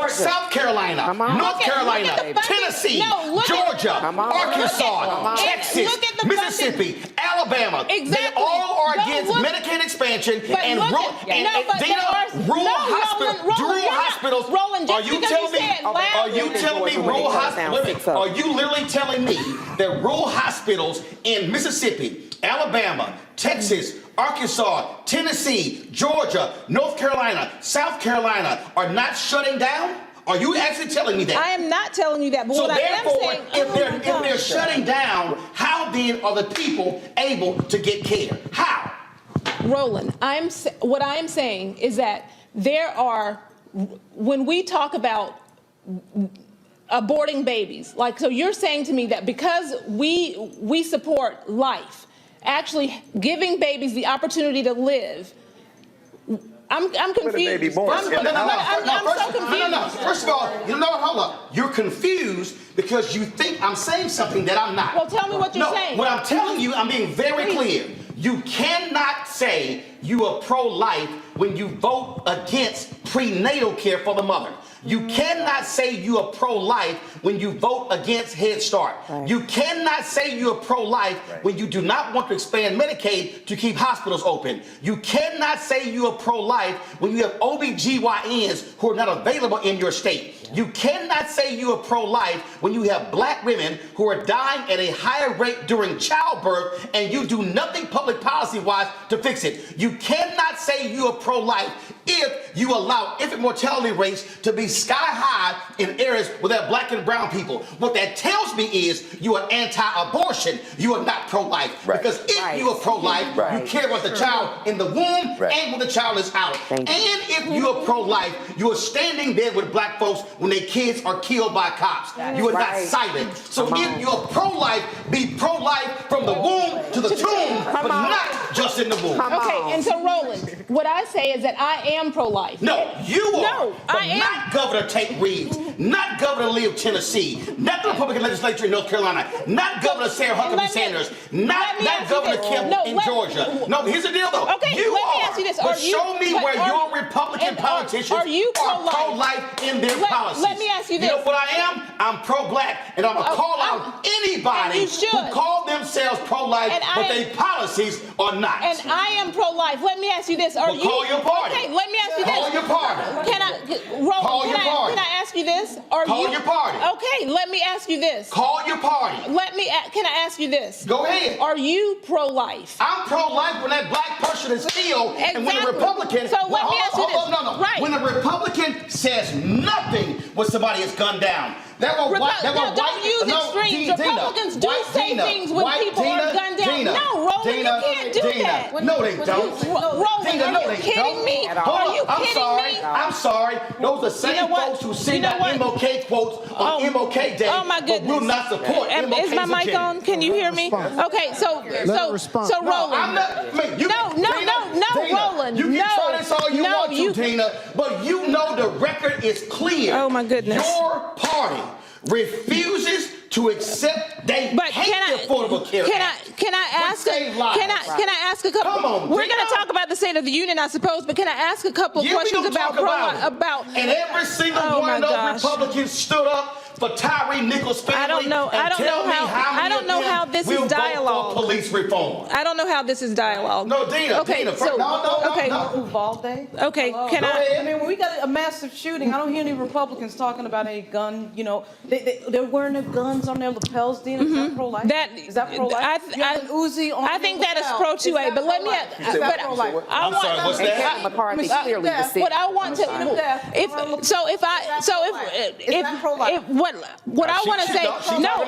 South Carolina, North Carolina, Tennessee, Georgia, Arkansas, Texas, Mississippi, Alabama. Exactly. They all are against Medicaid expansion. expansion But and look rural, at- no, but there are- rural no, hospitals. Roland, Rural you're not- hospitals. Roland, just are you because telling you me? said loud- Are you telling me rural hospitals? Are you literally telling me that rural hospitals in Mississippi, Alabama, Texas, Arkansas, Tennessee, Georgia, North Carolina, South Carolina are not shutting down? Are you actually telling me that? I am not telling you that, but So what I am therefore, saying, if they're shutting down, how then are the people able to get care? How? Roland, what I am saying is that there are, when we talk about aborting babies, like, so you're saying to me that because we support life, actually giving babies the opportunity to live, I'm confused. baby born. I'm so confused. No. First of all, hold up. You're confused because you think I'm saying something that I'm not. Well, tell me what you're saying. What I'm telling you, I'm being very clear. You cannot say you are pro-life when you vote against prenatal care for the mother. You cannot say you are pro-life when you vote against Head Start. Right. You cannot say you are pro-life when you do not want to expand Medicaid to keep hospitals open. You cannot say you are pro-life when you have OBGYNs who are not available in your state. You cannot say you are pro-life when you have black women who are dying at a higher rate during childbirth and you do nothing public policy-wise to fix it. You cannot say you are pro-life if you allow infant mortality rates to be sky high in areas where there are black and brown people. What that tells me is you are anti-abortion. You are not pro-life. Right. Because if you are pro-life, you care about the child in the womb and when the child is out. And if you are pro-life, you are standing there with black folks when their kids are killed by cops. You are not silent. So if you are pro-life, be pro-life from the womb to the tomb, but not just in the womb. Okay, and so Roland, what I say is that I am pro-life. No, you are. No, but I am. Not Governor Tate Reeves, not Governor Lee of Tennessee, not the Republican legislature in North Carolina, not Governor Sarah Huckabee Sanders, not Governor Kemp in Georgia. No, here's the deal though. Okay, you let are. me ask you this. But show me where your Republican politicians are pro-life in their policies. Let me ask you this. You know what I am? I'm pro-black, and I'm going to call out anybody who call themselves pro-life, but their policies are not. And I am pro-life. Let me ask you this. Are you? Call your party. Okay, let me ask you this. Call your party. Can I, Roland, Call your party. Can I ask you this? Are Call you? your party. Okay, let me ask you this. Call your party. Can I ask you this? Go ahead. Are you pro-life? I'm pro-life when that black person is killed, and when a Republican. So let me ask you this. No. Right. When a Republican says nothing when somebody is gunned down. Don't use extremes. Republicans do say things when people are gunned down. No, Roland, you can't do that. No, they don't. Roland, are you kidding me? Are you kidding me? I'm sorry. Those are the same folks who send out MLK quotes on MLK Day. Oh my goodness. But will not support MLK's Is my mic agenda. on? Can you hear me? Okay, so Roland. No, Roland. You can try this all you want to, Tina, but you know the record is clear. Oh my goodness. Your party refuses to accept affordable care. Can I ask a couple? Come on, we're going to talk about the State of the Union, I suppose, but can I ask a couple of questions about and every single one of those Republicans stood up for Tyree Nichols' family. I don't know how this is dialogue. For police reform. I don't know how this is dialogue. No, Dina. Okay, Dina, so no. Uvalde. Okay, can I? I mean, when we got a massive shooting, I don't hear any Republicans talking about any gun. You know, they're wearing their guns on their lapels. Dina, is that pro-life? Is that pro-life? I think that is pro-2A. But let me. I'm sorry. What's that? McCarthy clearly the What I want to. What I want to say, no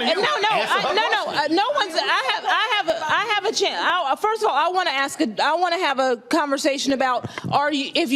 one's. I have a chance. First of all, I want to have a conversation about if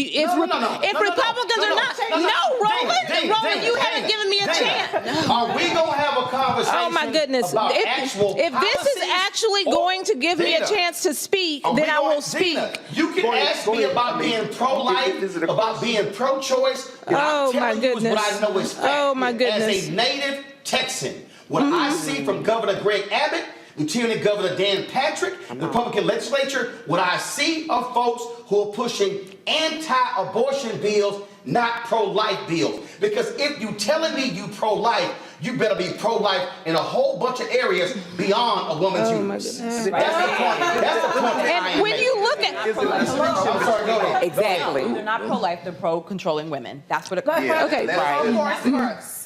Republicans are not. No, Roland, you haven't given me a chance. Are we gonna have a conversation? Oh my goodness! If this is actually going to give me a chance to speak, then I will speak. You can ask me about being pro-life, about being pro-choice. Oh my goodness! What I know is fact. Oh my goodness! As a native Texan, what I see from Governor Greg Abbott, Lieutenant Governor Dan Patrick, the Republican legislature, what I see are folks who are pushing anti-abortion bills, not pro-life bills. Because if you telling me you pro-life, you better be pro-life in a whole bunch of areas beyond a woman's uterus. That's the point. That's the point that I am when you look at Exactly. They're not pro-life, they're pro-controlling women. That's what it comes Yeah, okay.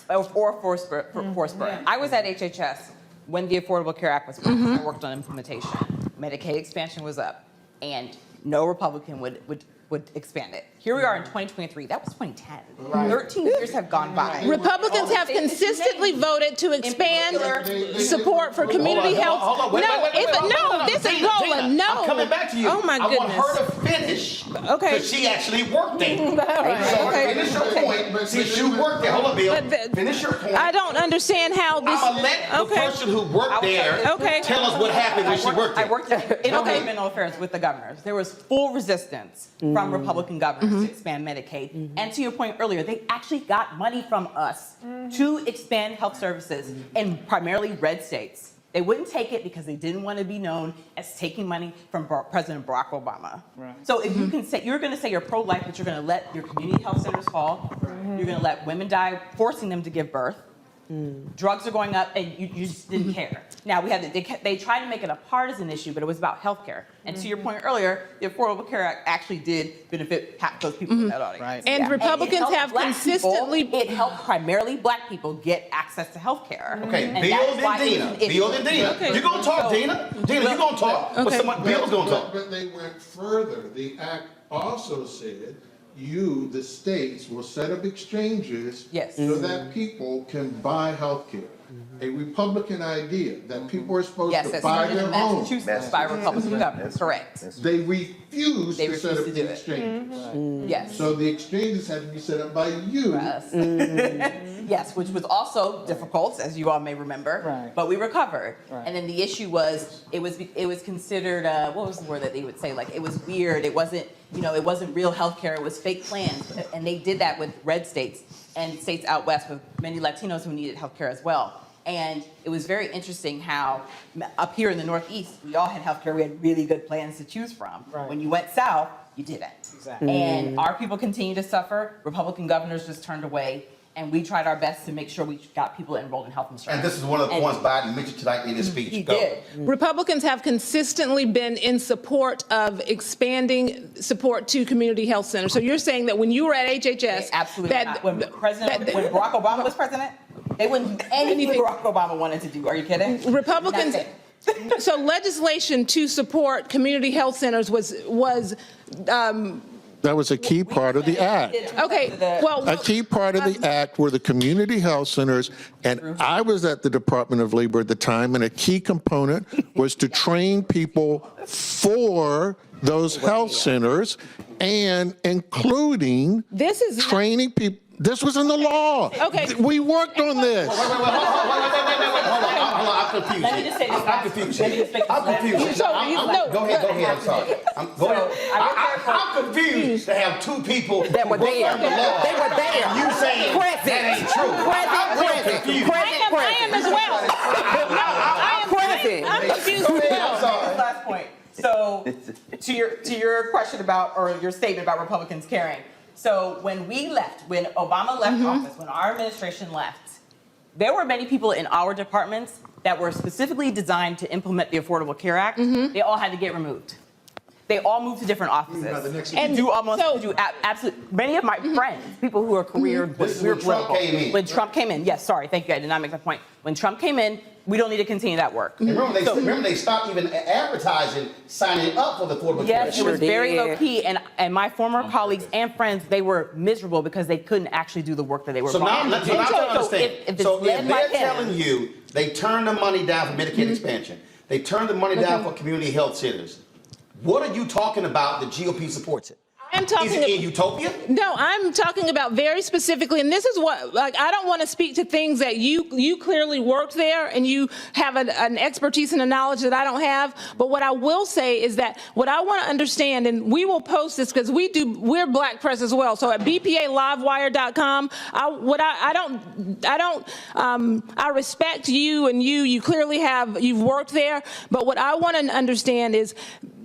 or forced birth. I was at HHS when the Affordable Care Act was passed. I worked on implementation. Medicaid expansion was up, and no Republican would expand it. Here we are in 2023. That was 2010. 13 years have gone by. Republicans have consistently voted to expand support for community health. This is Roland. No. I'm coming back to you. Oh my goodness. I want her to finish. Okay. Because she actually worked there. So finish your point. Since you worked there. Hold on, Bill. Finish your point. I don't understand how this. I'm going to let the person who worked there tell us what happened when she worked there. I worked in environmental affairs with the governors. There was full resistance from Republican governors to expand Medicaid. And to your point earlier, they actually got money from us to expand health services in primarily red states. They wouldn't take it because they didn't want to be known as taking money from President Barack Obama. So if you can say, you're going to say you're pro-life, but you're going to let your community health centers fall, you're going to let women die, forcing them to give birth, drugs are going up, and you just didn't care. Now, they tried to make it a partisan issue, but it was about health care. And to your point earlier, the Affordable Care Act actually did benefit those people in that audience. Right. And Republicans have consistently... It helped primarily black people get access to health care. Okay, Bill and Dina. Bill and Dina. Okay. You're going to talk, Dina. Dina, you're going to talk. Okay. But Bill's going to talk. But they went further. The act also said the states, will set up exchanges so that people can buy health care. A Republican idea that people are supposed to buy their own. Massachusetts by Republican governors, correct. They refused to set up to the do it. exchanges. Yes. So the exchanges had to be set up by you. Yes, which was also difficult, as you all may remember. But we recovered. And then the issue was, it was considered, what was the word that they would say? Like, it was weird. It wasn't, it wasn't real healthcare. It was fake plans. And they did that with red states and states out west with many Latinos who needed healthcare as well. And it was very interesting how up here in the Northeast, we all had healthcare. We had really good plans to choose from. When you went south, you didn't. And our people continue to suffer. Republican governors just turned away. And we tried our best to make sure we got people enrolled in health insurance. And this is one of the points Biden mentioned tonight in his speech. He did. Republicans have consistently been in support of expanding support to community health centers. So you're saying that when you were at HHS... Absolutely not. When Barack Obama was president, they wouldn't do anything Barack Obama wanted to do. Are you kidding? Republicans... So legislation to support community health centers was that was a key part of the act. Okay, well... A key part of the act were the community health centers, and I was at the Department of Labor at the time, and a key component was to train people for those health centers, and including training people. This was in the law. Okay. We worked on this. Hold on, I'm confused. Let me just say this. I'm confused. I'm confused. Go ahead. I'm sorry. I'm confused to have two people that were there. They were there. You saying that ain't true. I am as well. I'm confused as well. Last point. So to your question about, or your statement about Republicans caring. So when we left, when Obama left office, when our administration left, there were many people in our departments that were specifically designed to implement the Affordable Care Act. They all had to get removed. They all moved to different offices. And many of my friends, people who are career, when Trump came in, yes, sorry, thank you, I did not make that point. When Trump came in, we don't need to continue that work. Remember they stopped even advertising, signing up for the Affordable Care Act. Yes, it was very low key, and my former colleagues and friends, they were miserable because they couldn't actually do the work that they were brought in to do. So if they're telling you they turned the money down for Medicaid expansion, they turned the money down for community health centers, what are you talking about? The GOP supports it. Is it in utopia? No, I'm talking about very specifically, and this is what, I don't want to speak to things that you clearly worked there and you have an expertise and a knowledge that I don't have. But what I will say is that what I want to understand, and we will post this because we're Black Press as well. So at bpalivewire.com, I respect you, and you clearly you've worked there. But what I want to understand is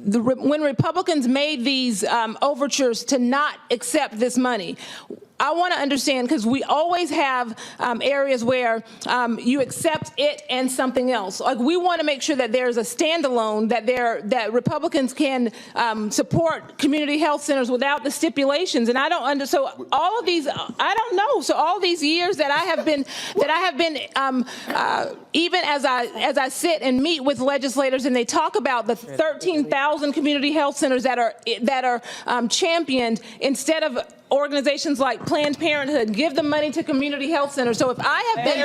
when Republicans made these overtures to not accept this money, I want to understand, because we always have areas where you accept it and something else. Like, we want to make sure that there's a standalone, that Republicans can support community health centers without the stipulations. And I don't so all of these, I don't know. So all these years that I have been even as I sit and meet with legislators and they talk about the 13,000 community health centers that are championed, instead of organizations like Planned Parenthood give the money to community health centers. So if I have been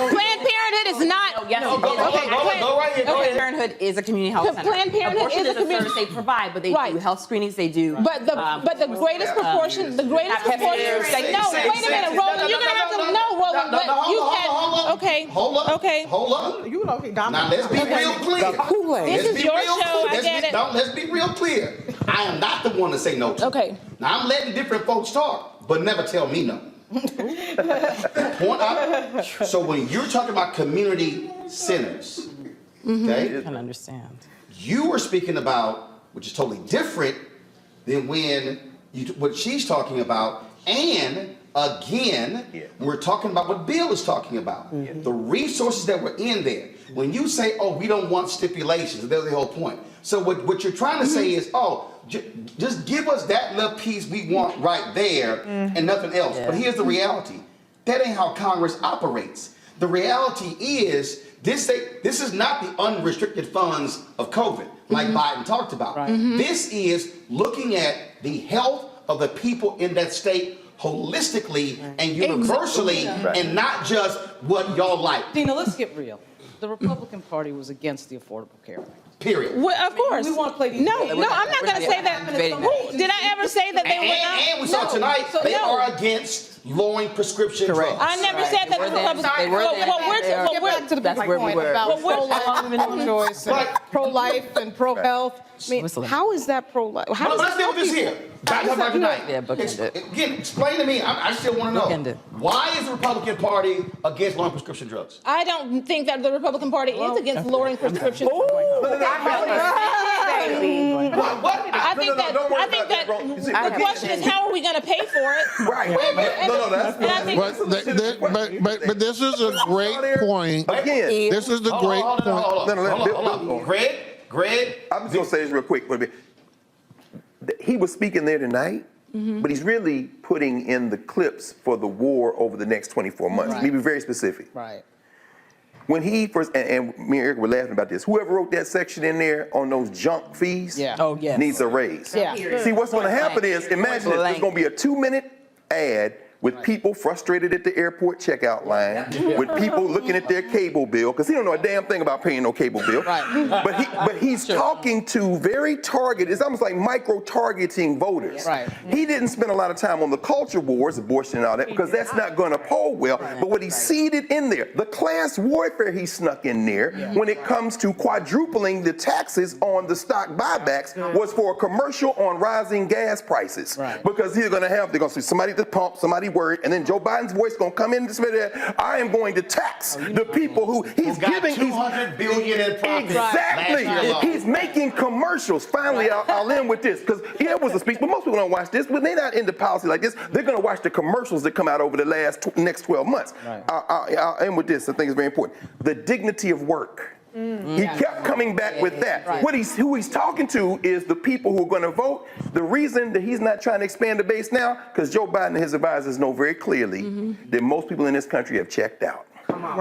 Planned Parenthood is not. Planned Parenthood is a community health center. Planned Parenthood is a community service they provide, but they do health screenings. They do. But the greatest proportion. No, wait a minute, Roland. You're gonna have to Roland. But you had okay. Hold up. You know, Now let's be real clear. This is your show. I get it. Let's be real clear. I am not the one to say no to. Okay. Now I'm letting different folks talk, but never tell me no. So when you're talking about community centers, okay? I can understand. You were speaking about, which is totally different than what she's talking about, and again, we're talking about what Bill is talking about. The resources that were in there. When you say, oh, we don't want stipulations, that's the whole point. So what you're trying to say is, oh, just give us that little piece we want right there and nothing else. But here's the reality. That ain't how Congress operates. The reality is, this is not the unrestricted funds of COVID, like Biden talked about. This is looking at the health of the people in that state holistically and universally, and not just what y'all like. Dina, let's get real. The Republican Party was against the Affordable Care Act. Period. Well, of course. We want to play these No, I'm not going to say that. Did I ever say that they were not? And we saw tonight, they are against lowering prescription drugs. I never said that the Republicans. Get back to the big point about pro-life, pro-choice, and pro-life and pro-health. I mean, how is that pro-life? Let's deal with this here. Back about tonight. Again, explain to me. I still want to know. Why is the Republican Party against lowering prescription drugs? I don't think that the Republican Party is against lowering prescription drugs. I think that the question is, how are we going to pay for it? Right. But this is a great point. Again, this is the great point. Greg. I'm just going to say this real quick. He was speaking there tonight, but he's really putting in the clips for the war over the next 24 months. Let me be very specific. Right. When he first, and me and Eric were laughing about this, whoever wrote that section in there on those junk fees needs a raise. Yeah. See, what's going to happen is, imagine this, there's going to be a 2-minute ad with people frustrated at the airport checkout line, with people looking at their cable bill, because he don't know a damn thing about paying no cable bill. But he's talking to very targeted, it's almost like micro-targeting voters. He didn't spend a lot of time on the culture wars, abortion and all that, because that's not going to poll well. But what he seeded in there, the class warfare he snuck in there, when it comes to quadrupling the taxes on the stock buybacks, was for a commercial on rising gas prices. Because they're going to see somebody at the pump, somebody word, and then Joe Biden's voice going to come in and say that I am going to tax the people who he's giving $200 billion in profit. Exactly. He's making commercials. Finally, I'll end with this, because it was a speech, but most people don't watch this. When they're not into policy like this, they're going to watch the commercials that come out over the next 12 months. I'll end with this. I think it's very important. The dignity of work. He kept coming back with that. Who he's talking to is the people who are going to vote. The reason that he's not trying to expand the base now, because Joe Biden and his advisors know very clearly that most people in this country have checked out.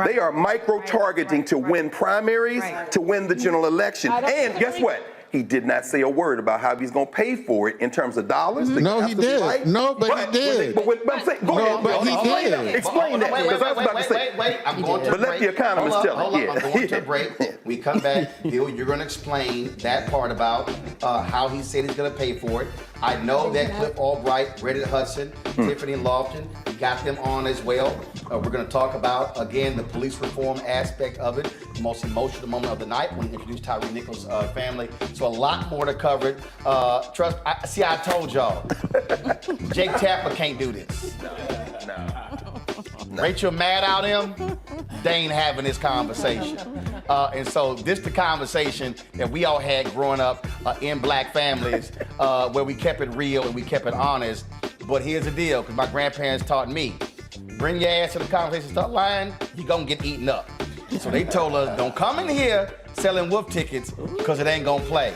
They are micro-targeting to win primaries, to win the general election. And guess what? He did not say a word about how he's going to pay for it in terms of dollars. No, he did. No, but he did. But I'm saying, go ahead, but he did. Explain that, because I was about to say. But let the economist tell it. I'm going to break. We come back. Bill, you're going to explain that part about how he said he's going to pay for it. I know that Cliff Albright, Reddit Hudson, Tiffany Lofton, got them on as well. We're going to talk about, again, the police reform aspect of it, the most emotional moment of the night when he introduced Tyree Nichols' family. So a lot more to cover it. I told y'all, Jake Tapper can't do this. No. Rachel Maddow them, they ain't having this conversation. And so this the conversation that we all had growing up in black families where we kept it real and we kept it honest. But here's the deal, because my grandparents taught me, bring your ass to the conversation, start lying, you're gonna get eaten up. So they told us, don't come in here selling wolf tickets because it ain't gonna play.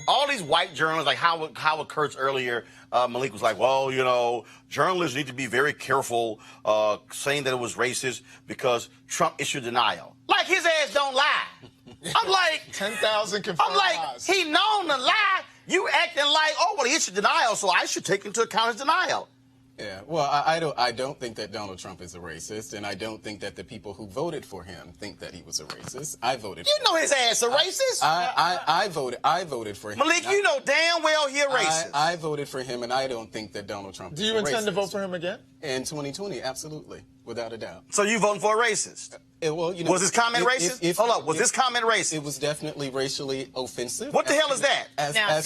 All these white journalists, like Howard Kurtz earlier, Malik was like, well, you know, journalists need to be very careful saying that it was racist because Trump issued denial. Like his ass don't lie. I'm like 10,000 confirmed I'm like, lies. he known to lie. You acting like, oh, well, he issued denial, so I should take into account his denial. Yeah, well, I don't think that Donald Trump is a racist, and I don't think that the people who voted for him think that he was a racist. I voted. You know his ass a racist. I voted for him. Malik, you know damn well he a racist. I voted for him, and I don't think that Donald Trump. Do you intend to vote for him again? In 2020, absolutely, without a doubt. So you voting for a racist? Well, you know, was his comment racist? Hold up, was this comment racist? It was definitely racially offensive. What the hell is that?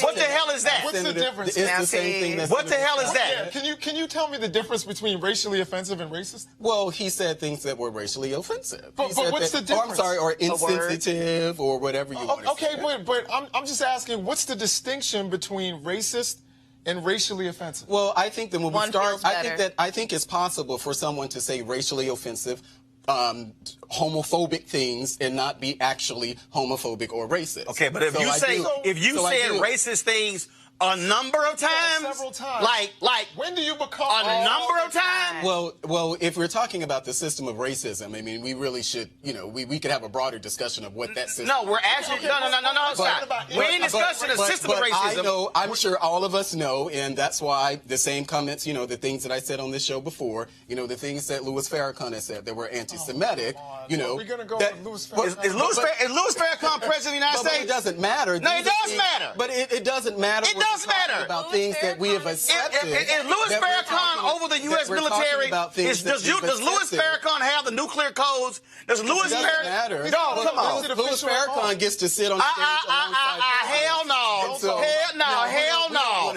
What the hell is that? What's the difference? It's the same thing. That's what the hell is that? Yeah, can you tell me the difference between racially offensive and racist? Well, he said things that were racially offensive. But what's the difference? I'm sorry, or insensitive, or whatever you want to say. Okay, but I'm just asking, what's the distinction between racist and racially offensive? Well, I think that when we start, I think it's possible for someone to say racially offensive, homophobic things and not be actually homophobic or racist. Okay, but if you said racist things a number of times, several times, like when do you become a number of times? Well, if we're talking about the system of racism, I mean, we really should, you know, we could have a broader discussion of what that system. No, we're actually no. Stop. We ain't discussing the system of racism. I know, I'm sure all of us know, and that's why the same comments, you know, the things that I said on this show before, you know, the things that Louis Farrakhan has said that were anti-Semitic, you know. We're gonna go with Louis Farrakhan. Is Louis Farrakhan president of the United States? It doesn't matter. No, it does matter. But it doesn't matter. It does matter about things that we have accepted. Is Louis Farrakhan over the U.S. military? Does Louis Farrakhan have the nuclear codes? Does Louis Farrakhan? No, come on. Louis Farrakhan gets to sit on stage alongside. Hell no. Hell no.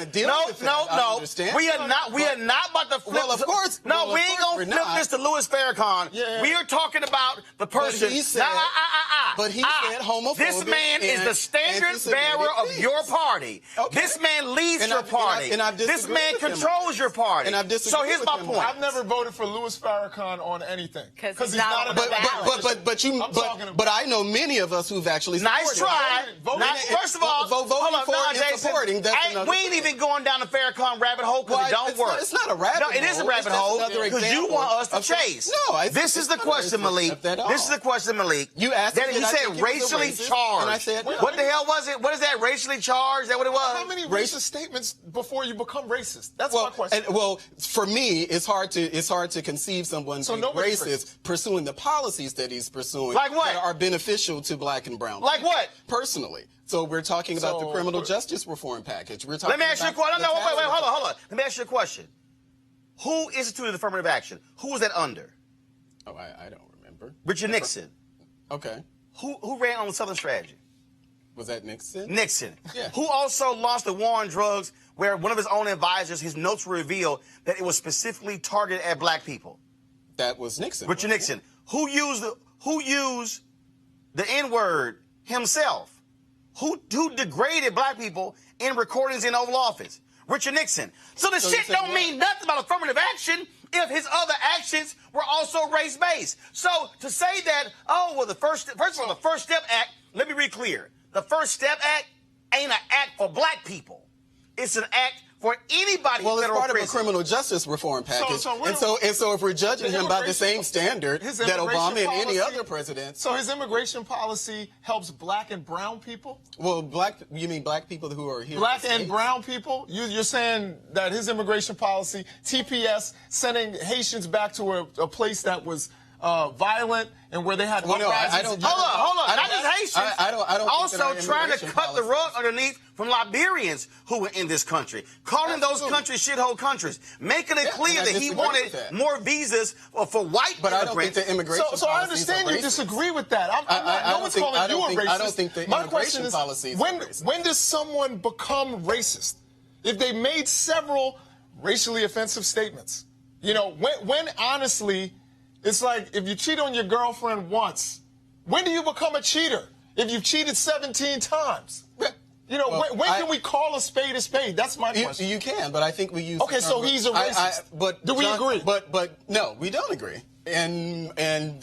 No. We are not about to flip. Well, of course. No, we ain't gonna flip this to Louis Farrakhan. We are talking about the person. But he said homophobic. This man is the standard bearer of your party. This man leads your party. This man controls your party. So here's my point. I've never voted for Louis Farrakhan on anything because he's not but I know many of us who've actually nice try. First of all, voting for and supporting. We ain't even going down the Farrakhan rabbit hole because it don't work. It's not a rabbit hole. No, it is a rabbit hole because you want us to chase. No, this is the question, Malik. This is the question, Malik. You asked me. You said racially charged. And I said, what the hell was it? What is that? Racially charged? Is that what it was? How many racist statements before you become racist? That's my question. Well, for me, it's hard to conceive someone being racist pursuing the policies that he's pursuing like what? that are beneficial to black and brown like people. What? Personally. So we're talking about the criminal justice reform package. We're talking Let me ask you a question. No, wait, hold on. Let me ask you a question. Who instituted affirmative action? Who was that under? Oh, I don't remember. Richard Nixon. Okay. Who ran on the Southern Strategy? Was that Nixon? Nixon. Yeah. Who also launched the war on drugs where one of his own advisors, his notes revealed that it was specifically targeted at black people? That was Nixon. Richard Nixon. Who used the N-word himself? Who degraded black people in recordings in Oval Office? Richard Nixon. So the shit don't mean nothing about affirmative action if his other actions were also race-based. So to say that, oh, well, first of all, the First Step Act, let me be clear. The First Step Act ain't an act for black people. It's an act for anybody. Well, it's part of a criminal justice reform package. And so if we're judging him by the same standard that Obama and any other president. So his immigration policy helps black and brown people? Well, you mean black people who are here? Black and brown people? You're saying that his immigration policy, TPS, sending Haitians back to a place that was violent and where they had Well, no, I don't. Hold on. I Not don't- just Haitians. I don't also think that our trying to immigration cut the policies- rug underneath from Liberians who were in this country, calling those countries shithole countries, making it clear and I that he disagree wanted with that. more visas for white But I immigrants. don't think the immigration So I policies understand are you racist. disagree with that. No one's calling you a racist. I don't think the My question immigration is, policies are when racist. does someone become racist? If they made several racially offensive statements, you know, when honestly, it's like if you cheat on your girlfriend once, when do you become a cheater? If you've cheated 17 times. You know, Well, when can we call a spade a spade? That's my question. You can, but I think we use. Okay, so he's a racist. But do we agree? But no, we don't agree. And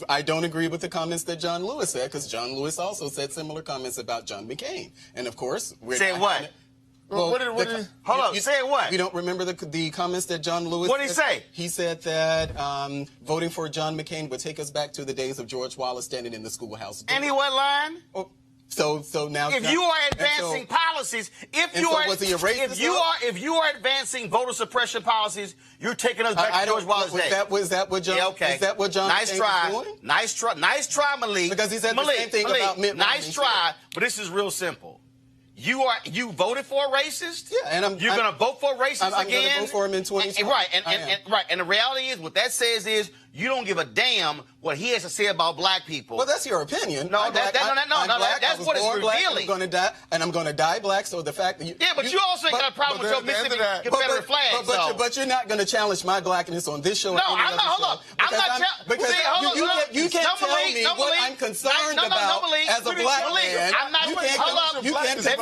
I don't agree with the comments that John Lewis said, because John Lewis also said similar comments about John McCain. And of course, we're Say not what? gonna- Well, Hold on, say what? You don't remember the comments that John Lewis What did he say? He said that voting for John McCain would take us back to the days of George Wallace standing in the schoolhouse door. And he what line? So now, if you are advancing policies, if you are advancing voter suppression policies, you're taking us back to George Wallace's day. Was that what John? Yeah, okay. Is that what John nice McCain try. was doing? Nice try, Malik. Because he said the same thing about Mitt Romney. Nice try, but this is real simple. You voted for a racist? Yeah, and you're going to vote for a racist I'm again? going to vote for him in 2020. Right, and the reality is, what that says is, you don't give a damn what he has to say about black people. Well, that's your opinion. No, I'm black, that's what it's revealing. I'm going to die, and I'm going to die black. So the fact that you also ain't got a problem with your Mississippi Confederate flag. But you're not going to challenge my blackness on this show. No, I'm not. Hold on. I'm not. Because you can't tell me what I'm concerned about as a black man. I'm not. You can't tell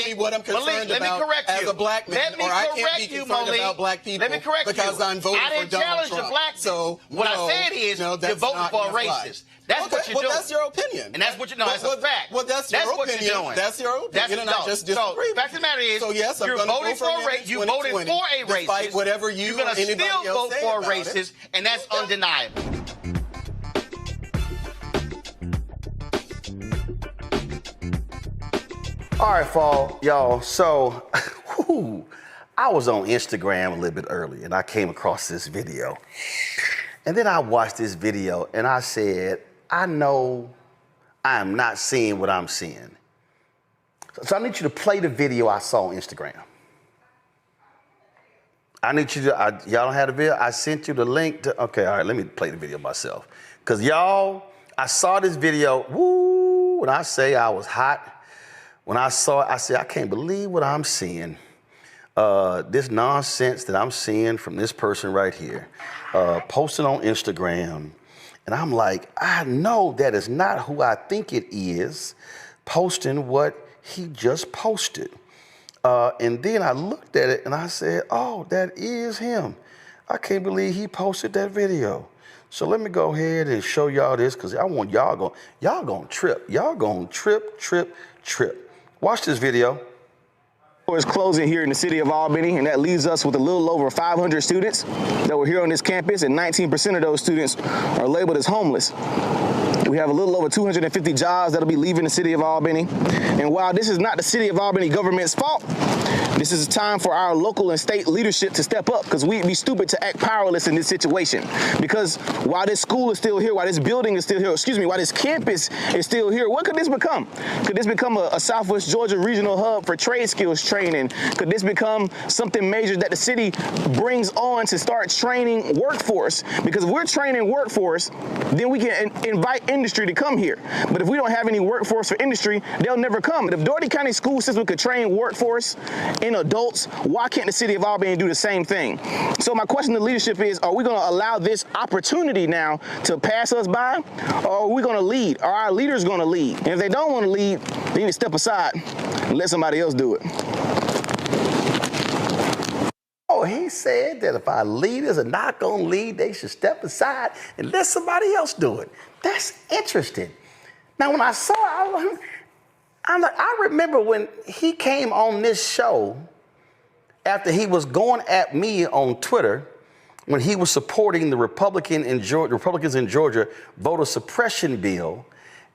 me what I'm concerned about as a black man, or I can't be concerned about black people because I'm voting for Donald Trump. So what I said is you're voting for a racist. That's what you're doing. Well, that's your opinion. And that's what you know. That's a fact. Well, that's your opinion. What you're doing. That's your opinion, and I just disagree. So, fact of the matter is, yes, you're voting for a racist. You voted for a racist. Despite whatever you're going to still vote for a racist, and that's undeniable. All right, y'all. So, I was on Instagram a little bit early, and I came across this video. And then I watched this video, and I said, I know I am not seeing what I'm seeing. So I need you to play the video I saw on Instagram. I need you to, y'all don't have the video? I sent you the link to, okay, all right, let me play the video myself. Because y'all, I saw this video, when I say I was hot, when I saw it, I said, I can't believe what I'm seeing. This nonsense that I'm seeing from this person right here, posted on Instagram. And I'm like, I know that is not who I think it is, posting what he just posted. And then I looked at it and I said, oh, that is him. I can't believe he posted that video. So let me go ahead and show y'all this, because I want y'all gonna trip. Y'all gonna trip. Watch this video. Is closing here in the city of Albany, and that leaves us with a little over 500 students that were here on this campus, and 19% of those students are labeled as homeless. We have a little over 250 jobs that'll be leaving the city of Albany. And while this is not the city of Albany government's fault, this is a time for our local and state leadership to step up, because we'd be stupid to act powerless in this situation. Because while this school is still here, while this building is still here, while this campus is still here, what could this become? Could this become a Southwest Georgia regional hub for trade skills training? Could this become something major that the city brings on to start training workforce? Because if we're training workforce, then we can invite industry to come here. But if we don't have any workforce for industry, they'll never come. But if Doherty County School System could train workforce in adults, why can't the city of Albany do the same thing? So my question to leadership is, are we going to allow this opportunity now to pass us by? Or are we going to lead? Are our leaders going to lead? And if they don't want to lead, they need to step aside and let somebody else do it. Oh, he said that if our leaders are not going to lead, they should step aside and let somebody else do it. That's interesting. Now, when I saw it, I remember when he came on this show after he was going at me on Twitter when he was supporting the Republicans in Georgia voter suppression bill,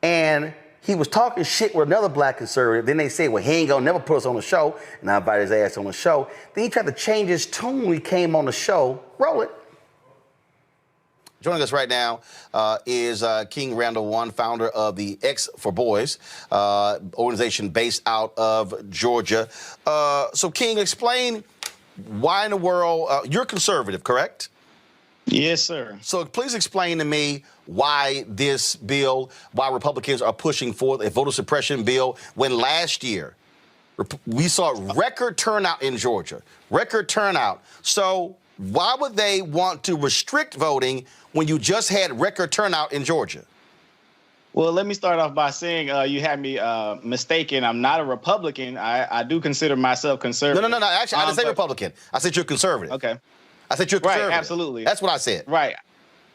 and he was talking shit with another black conservative. Then they say, well, he ain't gonna never put us on the show. And I invited his ass on the show. Then he tried to change his tune when he came on the show. Roll it. Joining us right now is King Randall One, founder of the X for Boys organization based out of Georgia. So, King, explain why in the world you're conservative, correct? Yes, sir. So please explain to me why this bill, why Republicans are pushing for a voter suppression bill when last year we saw record turnout in Georgia, record turnout. So why would they want to restrict voting when you just had record turnout in Georgia? Well, let me start off by saying you had me mistaken. I'm not a Republican. I do consider myself conservative. No. Actually, I didn't say Republican. I said you're conservative. Okay. I said you're conservative. Right, absolutely. That's what I said. Right.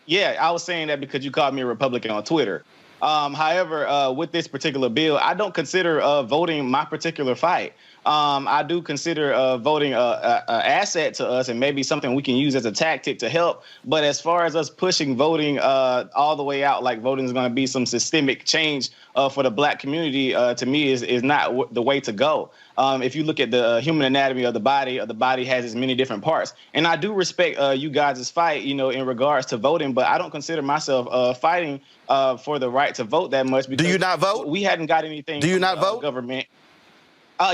Yeah, I was saying that because you called me a Republican on Twitter. However, with this particular bill, I don't consider voting my particular fight. I do consider voting an asset to us and maybe something we can use as a tactic to help. But as far as us pushing voting all the way out, like voting is going to be some systemic change for the black community, to me is not the way to go. If you look at the human anatomy of the body has its many different parts. And I do respect you guys' fight, in regards to voting, but I don't consider myself fighting for the right to vote that much. Because do you not vote? We hadn't got anything. Do you not vote? Government.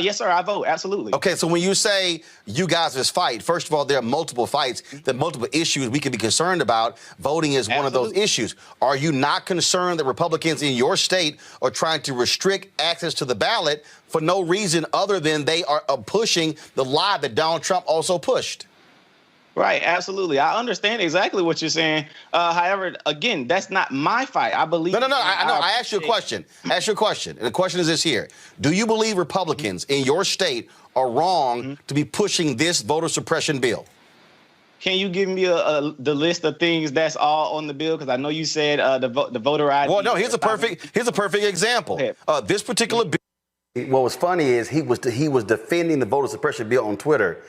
Yes, sir, I vote, absolutely. Okay, so when you say you guys' fight, first of all, there are multiple fights, there are multiple issues we can be concerned about. Voting is one of those issues. Are you not concerned that Republicans in your state are trying to restrict access to the ballot for no reason other than they are pushing the lie that Donald Trump also pushed? Right, absolutely. I understand exactly what you're saying. However, again, that's not my fight. I believe. No. I asked you a question. And the question is this here. Do you believe Republicans in your state are wrong to be pushing this voter suppression bill? Can you give me the list of things that's all on the bill? Because I know you said the voter ID. Well, no, here's a perfect example. This particular bill. What was funny is he was defending the voter suppression bill on Twitter,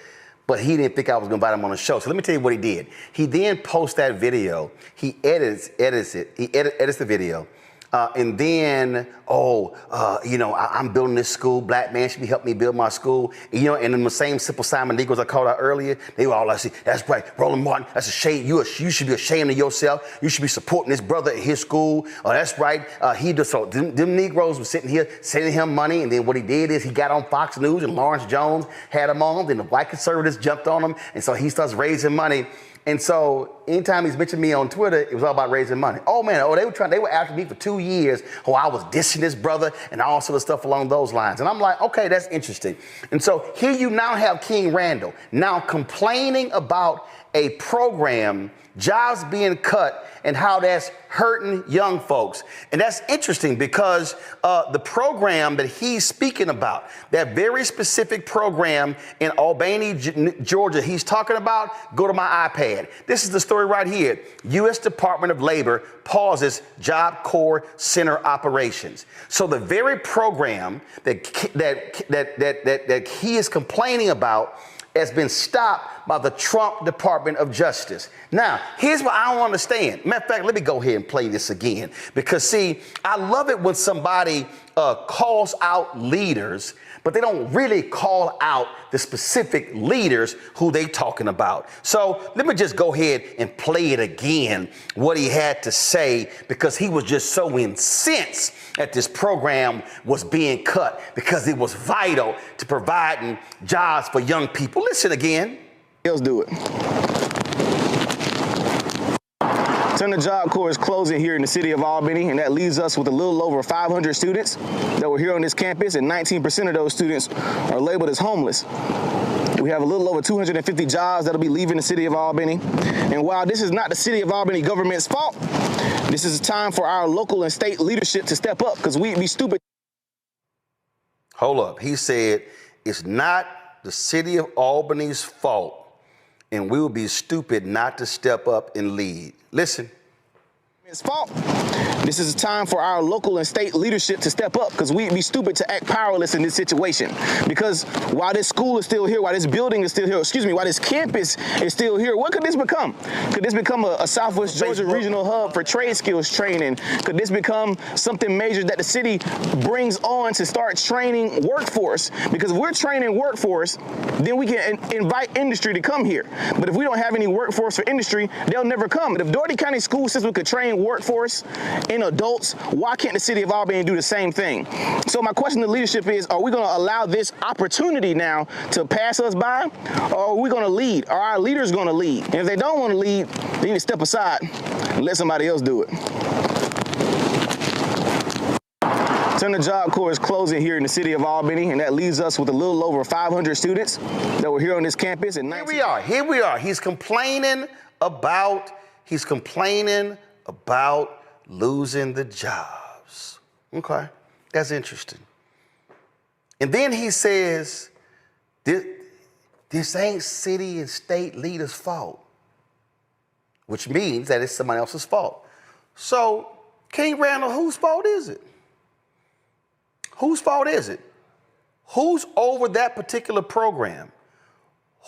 but he didn't think I was going to invite him on the show. So let me tell you what he did. He then posts that video. He edits the video. And then, I'm building this school. Black man should be helping me build my school. And in the same Simple Simon Negroes I called out earlier, they were all like, that's right, Roland Martin, that's a shame. You should be ashamed of yourself. You should be supporting this brother at his school. Oh, that's right. Them Negroes were sitting here sending him money. And then what he did is he got on Fox News and Lawrence Jones had him on. Then the white conservatives jumped on him. And so he starts raising money. And so anytime he's mentioned me on Twitter, it was all about raising money. They were after me for 2 years. I was dissing this brother and all sort of stuff along those lines. And I'm like, okay, that's interesting. And so here you now have King Randall now complaining about a program, jobs being cut, and how that's hurting young folks. And that's interesting because the program that he's speaking about, that very specific program in Albany, Georgia, he's talking about, go to my iPad. This is the story right here. U.S. Department of Labor pauses Job Corps Center operations. So the very program that he is complaining about has been stopped by the Trump Department of Justice. Now, here's what I don't understand. Matter of fact, let me go ahead and play this again. Because, see, I love it when somebody calls out leaders, but they don't really call out the specific leaders who they talking about. So let me just go ahead and play it again, what he had to say, because he was just so incensed that this program was being cut because it was vital to providing jobs for young people. Listen again. Let's do it. Center Job Corps is closing here in the city of Albany, and that leaves us with a little over 500 students that were here on this campus, and 19% of those students are labeled as homeless. We have a little over 250 jobs that'll be leaving the city of Albany. And while this is not the city of Albany government's fault, this is time for our local and state leadership to step up, because we'd be stupid. Hold up. He said it's not the city of Albany's fault, and we will be stupid not to step up and lead. Listen. It's fault. This is a time for our local and state leadership to step up, because we'd be stupid to act powerless in this situation. Because while this school is still here, while this building is still here, while this campus is still here, what could this become? Could this become a Southwest Georgia regional hub for trade skills training? Could this become something major that the city brings on to start training workforce? Because if we're training workforce, then we can invite industry to come here. But if we don't have any workforce for industry, they'll never come. But if Doherty County school system could train workforce in adults, why can't the city of Albany do the same thing? So my question to leadership is, are we going to allow this opportunity now to pass us by, or are we going to lead? Are our leaders going to lead? And if they don't want to lead, they need to step aside and let somebody else do it. The Job Corps is closing here in the city of Albany, and that leaves us with a little over 500 students that were here on this campus. And here we are. He's complaining about losing the jobs. Okay, that's interesting. And then he says, this ain't city and state leaders' fault, which means that it's somebody else's fault. So, King Randall, whose fault is it? Whose fault is it? Who's over that particular program?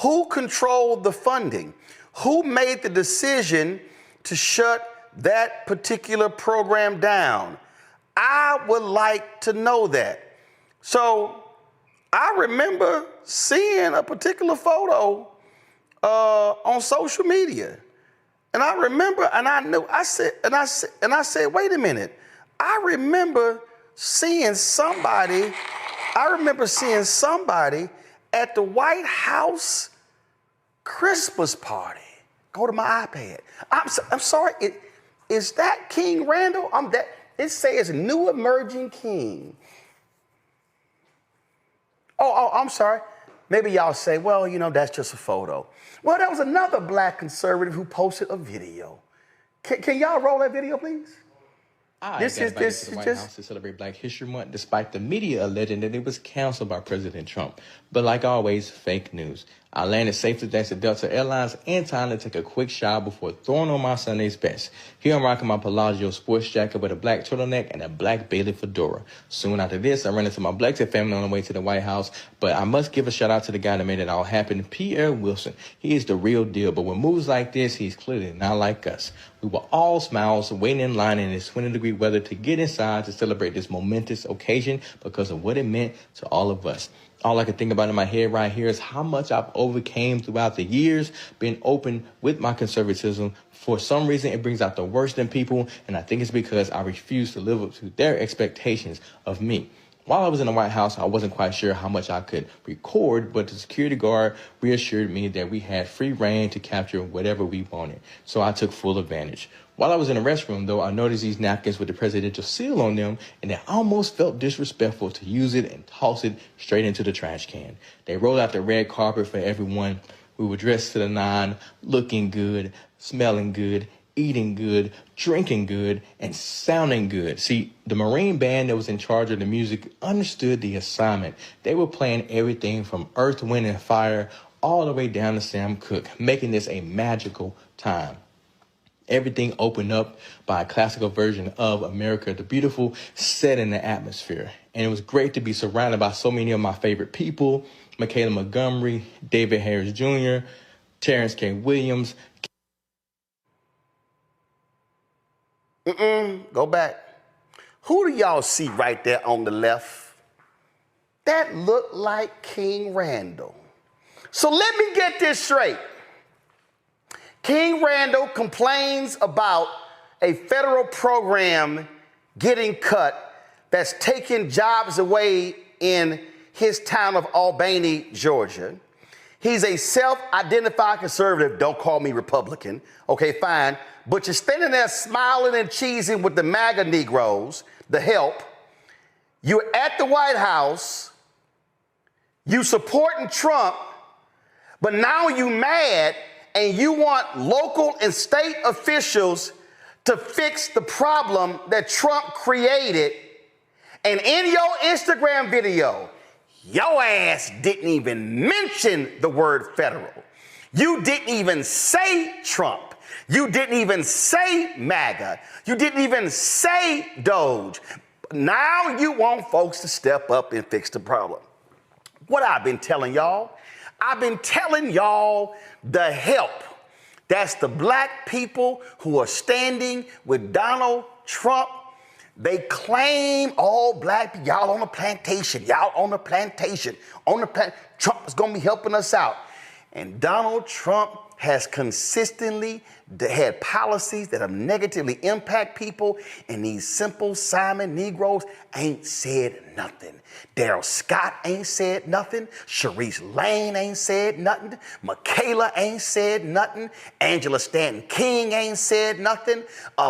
Who controlled the funding? Who made the decision to shut that particular program down? I would like to know that. So I remember seeing a particular photo on social media. And I remember, and I knew, I said, wait a minute. I remember seeing somebody at the White House Christmas party. Go to my iPad. I'm sorry. Is that King Randall? It says new emerging king. Oh, I'm sorry. Maybe y'all say, well, that's just a photo. Well, there was another black conservative who posted a video. Can y'all roll that video, please? This is the White House to celebrate Black History Month, despite the media alleging that it was canceled by President Trump. But like always, fake news. I landed safely thanks to Delta Airlines and time to take a quick shower before throwing on my Sunday's best. Here I'm rocking my Palazzo sports jacket with a black turtleneck and a black Bailey fedora. Soon after this, I ran into my Blexit family on the way to the White House, but I must give a shout out to the guy that made it all happen, Pierre Wilson. He is the real deal, but with moves like this, he's clearly not like us. We were all smiles, waiting in line in this 20-degree weather to get inside to celebrate this momentous occasion because of what it meant to all of us. All I can think about in my head right here is how much I've overcame throughout the years, being open with my conservatism. For some reason, it brings out the worst in people, and I think it's because I refuse to live up to their expectations of me. While I was in the White House, I wasn't quite sure how much I could record, but the security guard reassured me that we had free reign to capture whatever we wanted, so I took full advantage. While I was in the restroom, though, I noticed these napkins with the presidential seal on them, and it almost felt disrespectful to use it and toss it straight into the trash can. They rolled out the red carpet for everyone. We were dressed to the nine, looking good, smelling good, eating good, drinking good, and sounding good. See, the Marine band that was in charge of the music understood the assignment. They were playing everything from Earth, Wind, and Fire all the way down to Sam Cooke, making this a magical time. Everything opened up by a classical version of America the Beautiful, set in the atmosphere. And it was great to be surrounded by so many of my favorite people: Michaela Montgomery, David Harris Jr., Terrence K. Williams. Go back. Who do y'all see right there on the left? That looked like King Randall. So let me get this straight. King Randall complains about a federal program getting cut that's taking jobs away in his town of Albany, Georgia. He's a self-identified conservative. Don't call me Republican. Okay, fine. But you're standing there smiling and cheesing with the MAGA Negroes, the help. You're at the White House. You supporting Trump, but now you mad and you want local and state officials to fix the problem that Trump created. And in your Instagram video, your ass didn't even mention the word federal. You didn't even say Trump. You didn't even say MAGA. You didn't even say Doge. Now you want folks to step up and fix the problem. What I've been telling y'all? I've been telling y'all the help. That's the black people who are standing with Donald Trump. They claim all black people, y'all on the plantation, y'all on the plantation, Trump is going to be helping us out. And Donald Trump has consistently had policies that have negatively impact people, and these simple Simon Negroes ain't said nothing. Daryl Scott ain't said nothing. Sharice Lane ain't said nothing. Michaela ain't said nothing. Angela Stanton King ain't said nothing.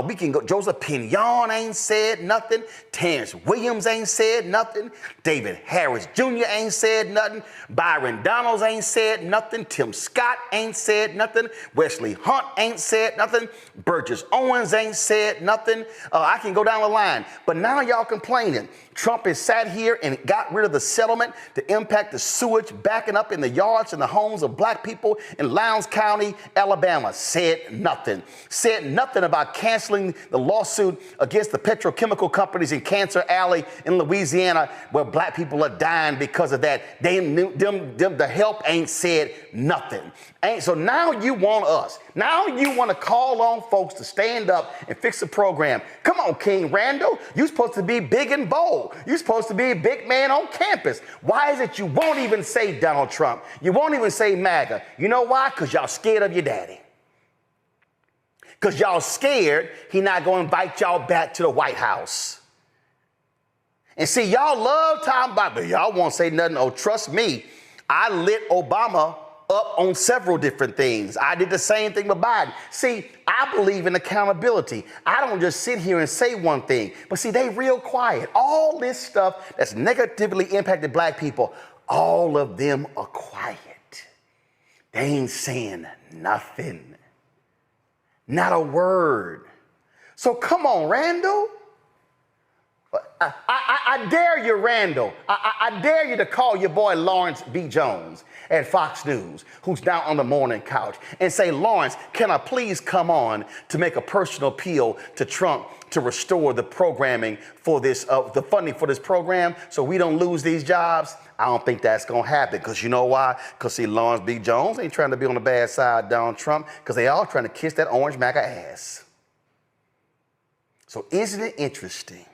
We can go. Joseph Pinion ain't said nothing. Terrence Williams ain't said nothing. David Harris Jr. ain't said nothing. Byron Donalds ain't said nothing. Tim Scott ain't said nothing. Wesley Hunt ain't said nothing. Burgess Owens ain't said nothing. I can go down the line. But now y'all complaining. Trump has sat here and got rid of the settlement to impact the sewage backing up in the yards and the homes of black people in Lowndes County, Alabama. Said nothing. Said nothing about canceling the lawsuit against the petrochemical companies in Cancer Alley in Louisiana, where black people are dying because of that. The help ain't said nothing. So now you want us. Now you want to call on folks to stand up and fix the program. Come on, King Randall. You're supposed to be big and bold. You're supposed to be a big man on campus. Why is it you won't even say Donald Trump? You won't even say MAGA. You know why? Because y'all scared of your daddy. Because y'all scared he not going to invite y'all back to the White House. And see, y'all love talking about, but y'all won't say nothing. Oh, trust me, I lit Obama up on several different things. I did the same thing with Biden. See, I believe in accountability. I don't just sit here and say one thing, but see, they real quiet. All this stuff that's negatively impacted black people, all of them are quiet. They ain't saying nothing. Not a word. So come on, Randall. I dare you, Randall. I dare you to call your boy Lawrence B. Jones at Fox News, who's down on the morning couch, and say, Lawrence, can I please come on to make a personal appeal to Trump to restore the programming for this, the funding for this program so we don't lose these jobs? I don't think that's going to happen, because you know why? Because see, Lawrence B. Jones ain't trying to be on the bad side of Donald Trump, because they all trying to kiss that orange MAGA ass. So isn't it interesting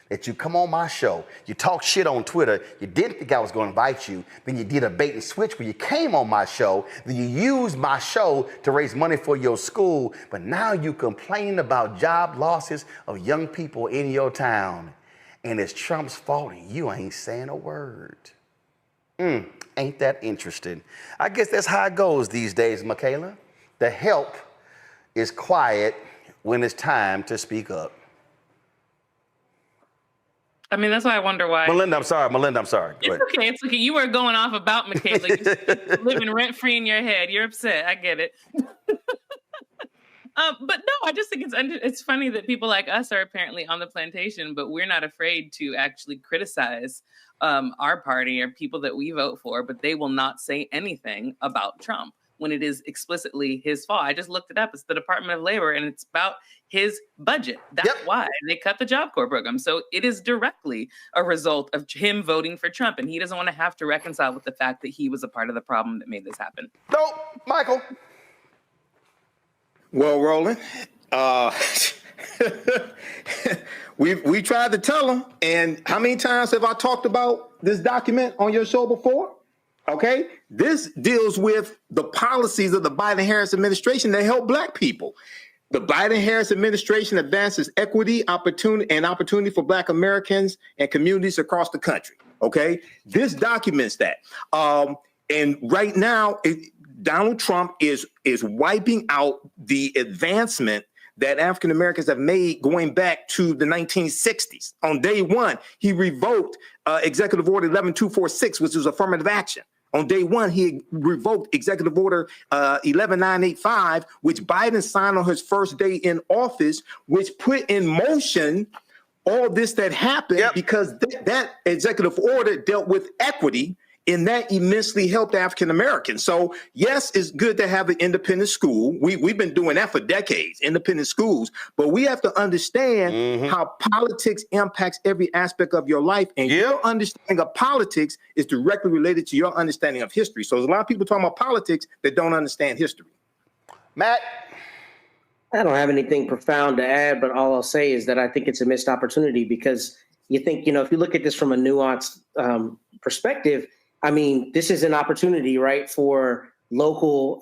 that you come on my show, you talk shit on Twitter, you didn't think I was going to invite you, then you did a bait and switch where you came on my show, then you used my show to raise money for your school, but now you complain about job losses of young people in your town, and it's Trump's fault and you ain't saying a word. Ain't that interesting? I guess that's how it goes these days, Michaela. The help is quiet when it's time to speak up. I mean, that's why I wonder why. Melinda, I'm sorry. It's okay. It's okay. You were going off about Michaela. You're living rent-free in your head. You're upset. I get it. But no, I just think it's funny that people like us are apparently on the plantation, but we're not afraid to actually criticize our party or people that we vote for, but they will not say anything about Trump when it is explicitly his fault. I just looked it up. It's the Department of Labor, and it's about his budget. That's why they cut the Job Corps program. So it is directly a result of him voting for Trump, and he doesn't want to have to reconcile with the fact that he was a part of the problem that made this happen. No, Michael. Well, Roland, we tried to tell him, and how many times have I talked about this document on your show before? Okay, this deals with the policies of the Biden-Harris administration that help black people. The Biden-Harris administration advances equity, opportunity for black Americans and communities across the country. Okay, this documents that. And right now, Donald Trump is wiping out the advancement that African Americans have made going back to the 1960s. On day one, he revoked Executive Order 11246, which was affirmative action. On day one, he revoked Executive Order 11985, which Biden signed on his first day in office, which put in motion all this that happened because that executive order dealt with equity and that immensely helped African Americans. So yes, it's good to have an independent school. We've been doing that for decades, independent schools, but we have to understand how politics impacts every aspect of your life, and your understanding of politics is directly related to your understanding of history. So there's a lot of people talking about politics that don't understand history. Matt? I don't have anything profound to add, but all I'll say is that I think it's a missed opportunity because you think, if you look at this from a nuanced perspective, I mean, this is an opportunity, right, for local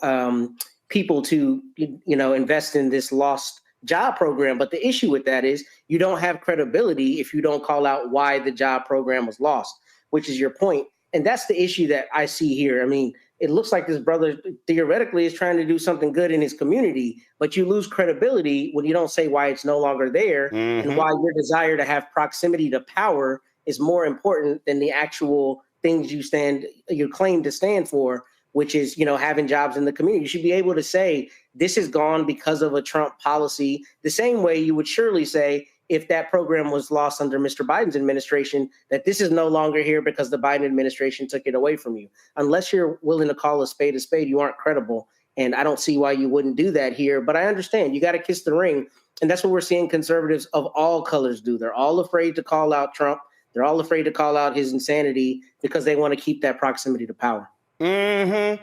people to, invest in this lost job program. But the issue with that is you don't have credibility if you don't call out why the job program was lost, which is your point. And that's the issue that I see here. I mean, it looks like this brother theoretically is trying to do something good in his community, but you lose credibility when you don't say why it's no longer there and why your desire to have proximity to power is more important than the actual things you claim to stand for, which is, having jobs in the community. You should be able to say this is gone because of a Trump policy, the same way you would surely say if that program was lost under Mr. Biden's administration, that this is no longer here because the Biden administration took it away from you. Unless you're willing to call a spade, you aren't credible. And I don't see why you wouldn't do that here. But I understand you got to kiss the ring. And that's what we're seeing conservatives of all colors do. They're all afraid to call out Trump. They're all afraid to call out his insanity because they want to keep that proximity to power. And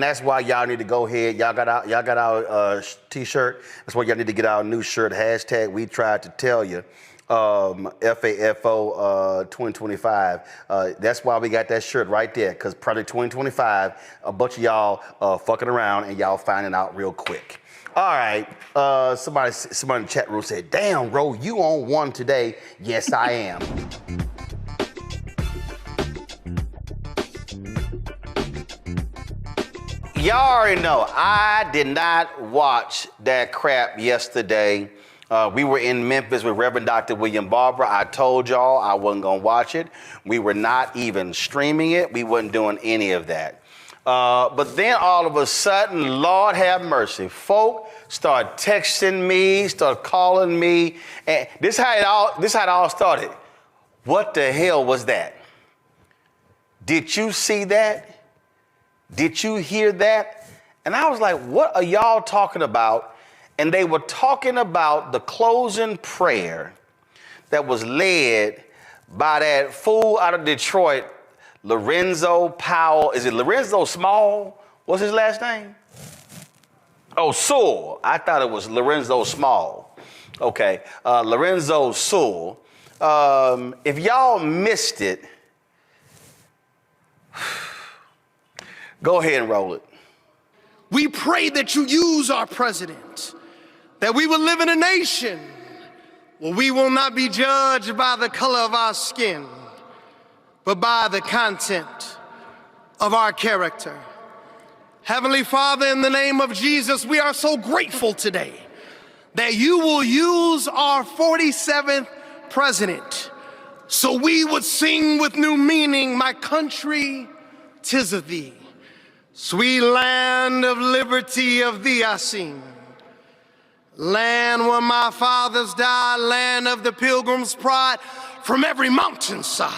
that's why y'all need to go ahead. Y'all got our t-shirt. That's why y'all need to get our new shirt. Hashtag we tried to tell you. FAFO 2025. That's why we got that shirt right there, because probably 2025, a bunch of y'all fucking around and y'all finding out real quick. All right. Somebody in the chat room said, damn, Ro, you on one today. Yes, I am. Y'all already know, I did not watch that crap yesterday. We were in Memphis with Reverend Dr. William Barber. I told y'all I wasn't going to watch it. We were not even streaming it. We wasn't doing any of that. But then all of a sudden, Lord have mercy, folk start texting me, start calling me. And this how it all started. What the hell was that? Did you see that? Did you hear that? And I was like, what are y'all talking about? And they were talking about the closing prayer that was led by that fool out of Detroit, Lorenzo Powell. Is it Lorenzo Small? What's his last name? Oh, Sewell. I thought it was Lorenzo Small. Okay, Lorenzo Sewell. If y'all missed it, go ahead and roll it. We pray that you use our president, that we will live in a nation where we will not be judged by the color of our skin, but by the content of our character. Heavenly Father, in the name of Jesus, we are so grateful today that you will use our 47th president so we would sing with new meaning, my country, 'tis of thee. Sweet land of liberty, of thee I sing. Land where my fathers died, land of the pilgrim's pride, from every mountainside.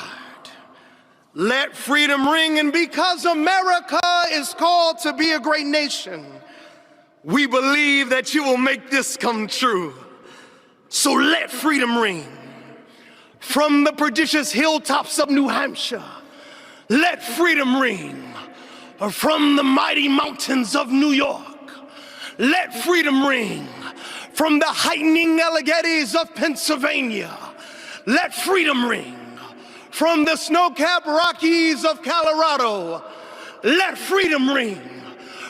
Let freedom ring, and because America is called to be a great nation, we believe that you will make this come true. So let freedom ring. From the prodigious hilltops of New Hampshire, let freedom ring. From the mighty mountains of New York, let freedom ring. From the heightening Alleghenies of Pennsylvania, let freedom ring. From the snow-capped Rockies of Colorado, let freedom ring.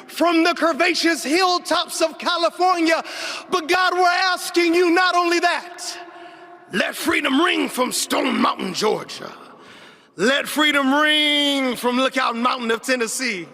From the curvaceous hilltops of California, but God, we're asking you not only that, let freedom ring from Stone Mountain, Georgia. Let freedom ring from Lookout Mountain of Tennessee.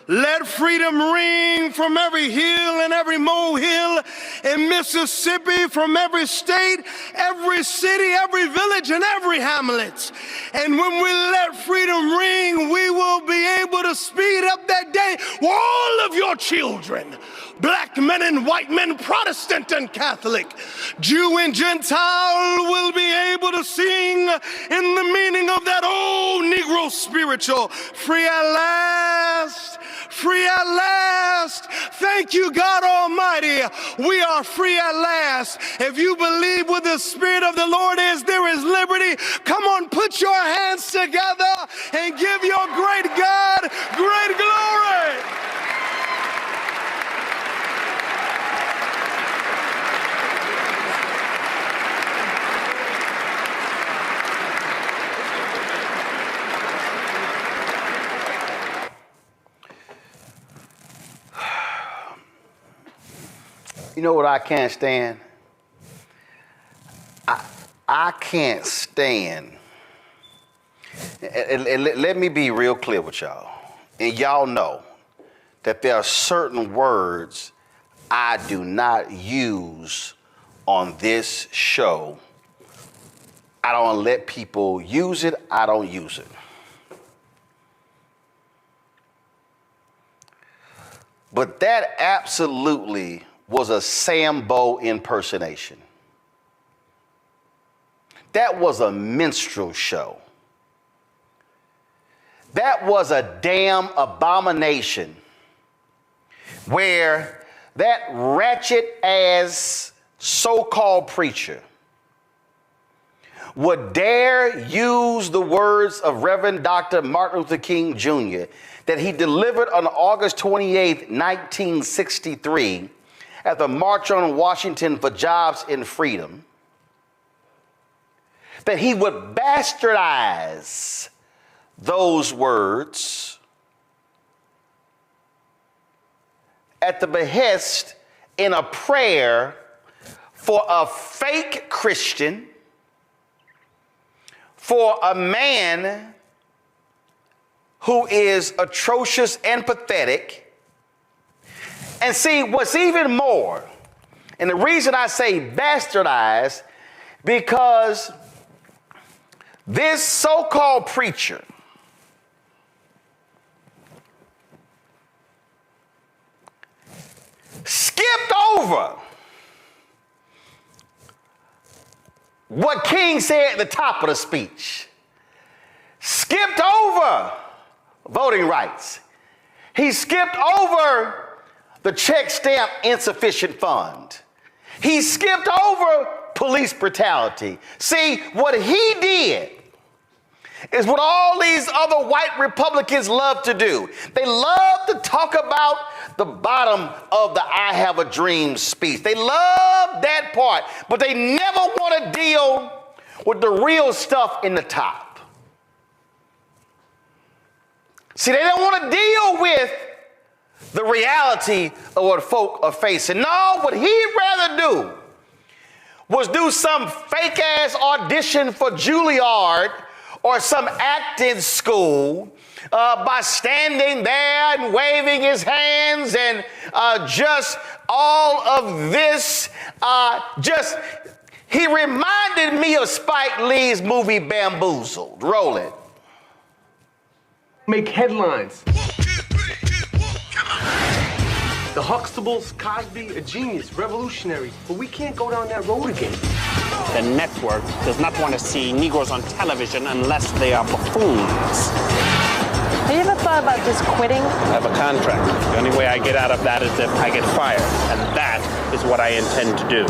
Let freedom ring from every hill and every molehill in Mississippi, from every state, every city, every village, and every hamlet. And when we let freedom ring, we will be able to speed up that day where all of your children, black men and white men, Protestant and Catholic, Jew and Gentile, will be able to sing in the meaning of that old Negro spiritual, free at last, free at last. Thank you, God Almighty. We are free at last. If you believe where the Spirit of the Lord is, there is liberty. Come on, put your hands together and give your great God great glory. You know what I can't stand? I can't stand, and let me be real clear with y'all, and y'all know that there are certain words I do not use on this show. I don't let people use it, I don't use it. But that absolutely was a Sambo impersonation. That was a minstrel show. That was a damn abomination where that ratchet ass so-called preacher would dare use the words of Reverend Dr. Martin Luther King Jr. that he delivered on August 28, 1963 at the March on Washington for Jobs and Freedom, that he would bastardize those words at the behest in a prayer for a fake Christian, for a man who is atrocious and pathetic. And see, what's even more, and the reason I say bastardized, because this so-called preacher skipped over what King said at the top of the speech. Skipped over voting rights. He skipped over the check stamp insufficient fund. He skipped over police brutality. See, what he did is what all these other white Republicans love to do. They love to talk about the bottom of the I Have a Dream speech. They love that part, but they never want to deal with the real stuff in the top. See, they don't want to deal with the reality of what folk are facing. No, what he'd rather do was do some fake ass audition for Juilliard or some acting school by standing there and waving his hands and just all of this. He reminded me of Spike Lee's movie Bamboozled. Roll it. Make headlines. The Huxtables, Cosby, a genius, revolutionary, but we can't go down that road again. The network does not want to see Negroes on television unless they are buffoons. Have you ever thought about just quitting? I have a contract. The only way I get out of that is if I get fired, and that is what I intend to do.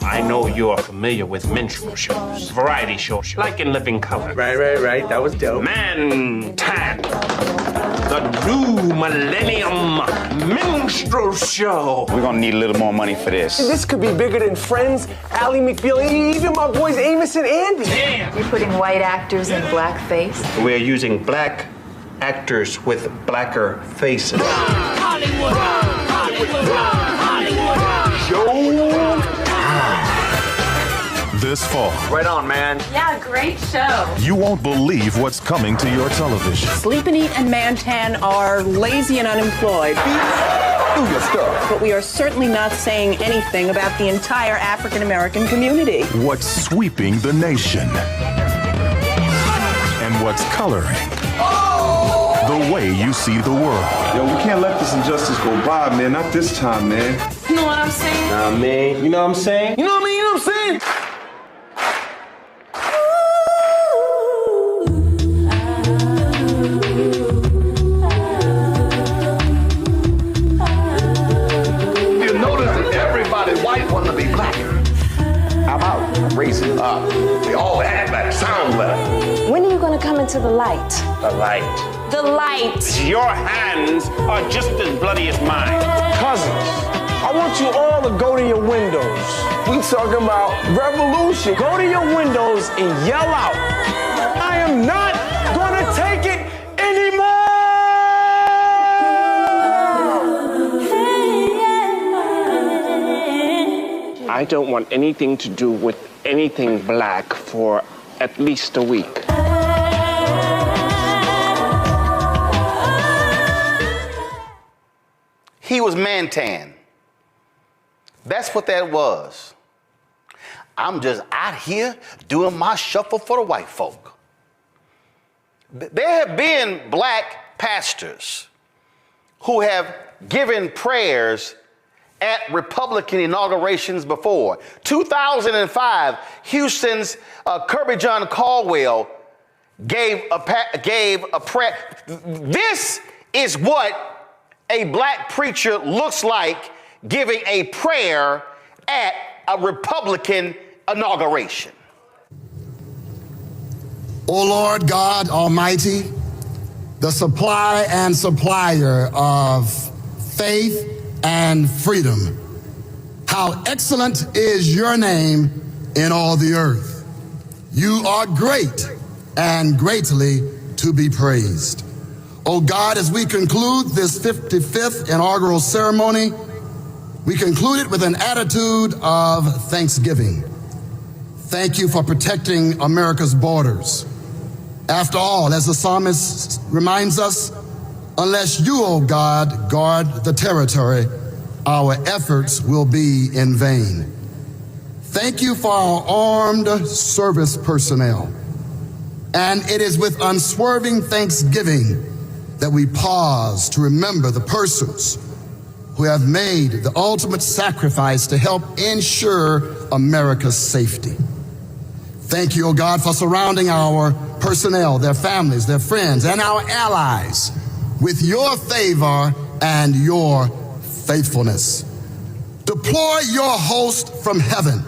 I know you're familiar with minstrel shows, variety shows, like in Living Color. Right. That was dope. Man Tan, the new millennium minstrel show. We're gonna need a little more money for this. This could be bigger than Friends, Ally McBeal, even my boys Amos and Andy. Damn. You're putting white actors in blackface? We're using black actors with blacker faces. Hollywood! Hollywood! Hollywood! Show this fall. Right on, man. Yeah, great show. You won't believe what's coming to your television. Sleep and Eat and Mantan are lazy and unemployed. Do your stuff. But we are certainly not saying anything about the entire African American community. What's sweeping the nation? And what's coloring the way you see the world. Yo, we can't let this injustice go by, man. Not this time, man. You know what I'm saying? Nah, man. You know what I'm saying? You know what I mean? You know what I'm saying? You notice that everybody white want to be black. How about raising up? They all act better, sound better. When are you going to come into the light? The light. The light. Your hands are just as bloody as mine. Cousins, I want you all to go to your windows. We talking about revolution. Go to your windows and yell out, I am not gonna take it anymore! I don't want anything to do with anything black for at least a week. He was Mantan. That's what that was. I'm just out here doing my shuffle for the white folk. There have been black pastors who have given prayers at Republican inaugurations before. 2005, Houston's Kirby John Caldwell gave a prayer. This is what a black preacher looks like giving a prayer at a Republican inauguration. O Lord God Almighty, the supply and supplier of faith and freedom, how excellent is your name in all the earth. You are great and greatly to be praised. Oh God, as we conclude this 55th inaugural ceremony, we conclude it with an attitude of thanksgiving. Thank you for protecting America's borders. After all, as the psalmist reminds us, unless you, O God, guard the territory, our efforts will be in vain. Thank you for our armed service personnel. And it is with unswerving thanksgiving that we pause to remember the persons who have made the ultimate sacrifice to help ensure America's safety. Thank you, O God, for surrounding our personnel, their families, their friends, and our allies with your favor and your faithfulness. Deploy your host from heaven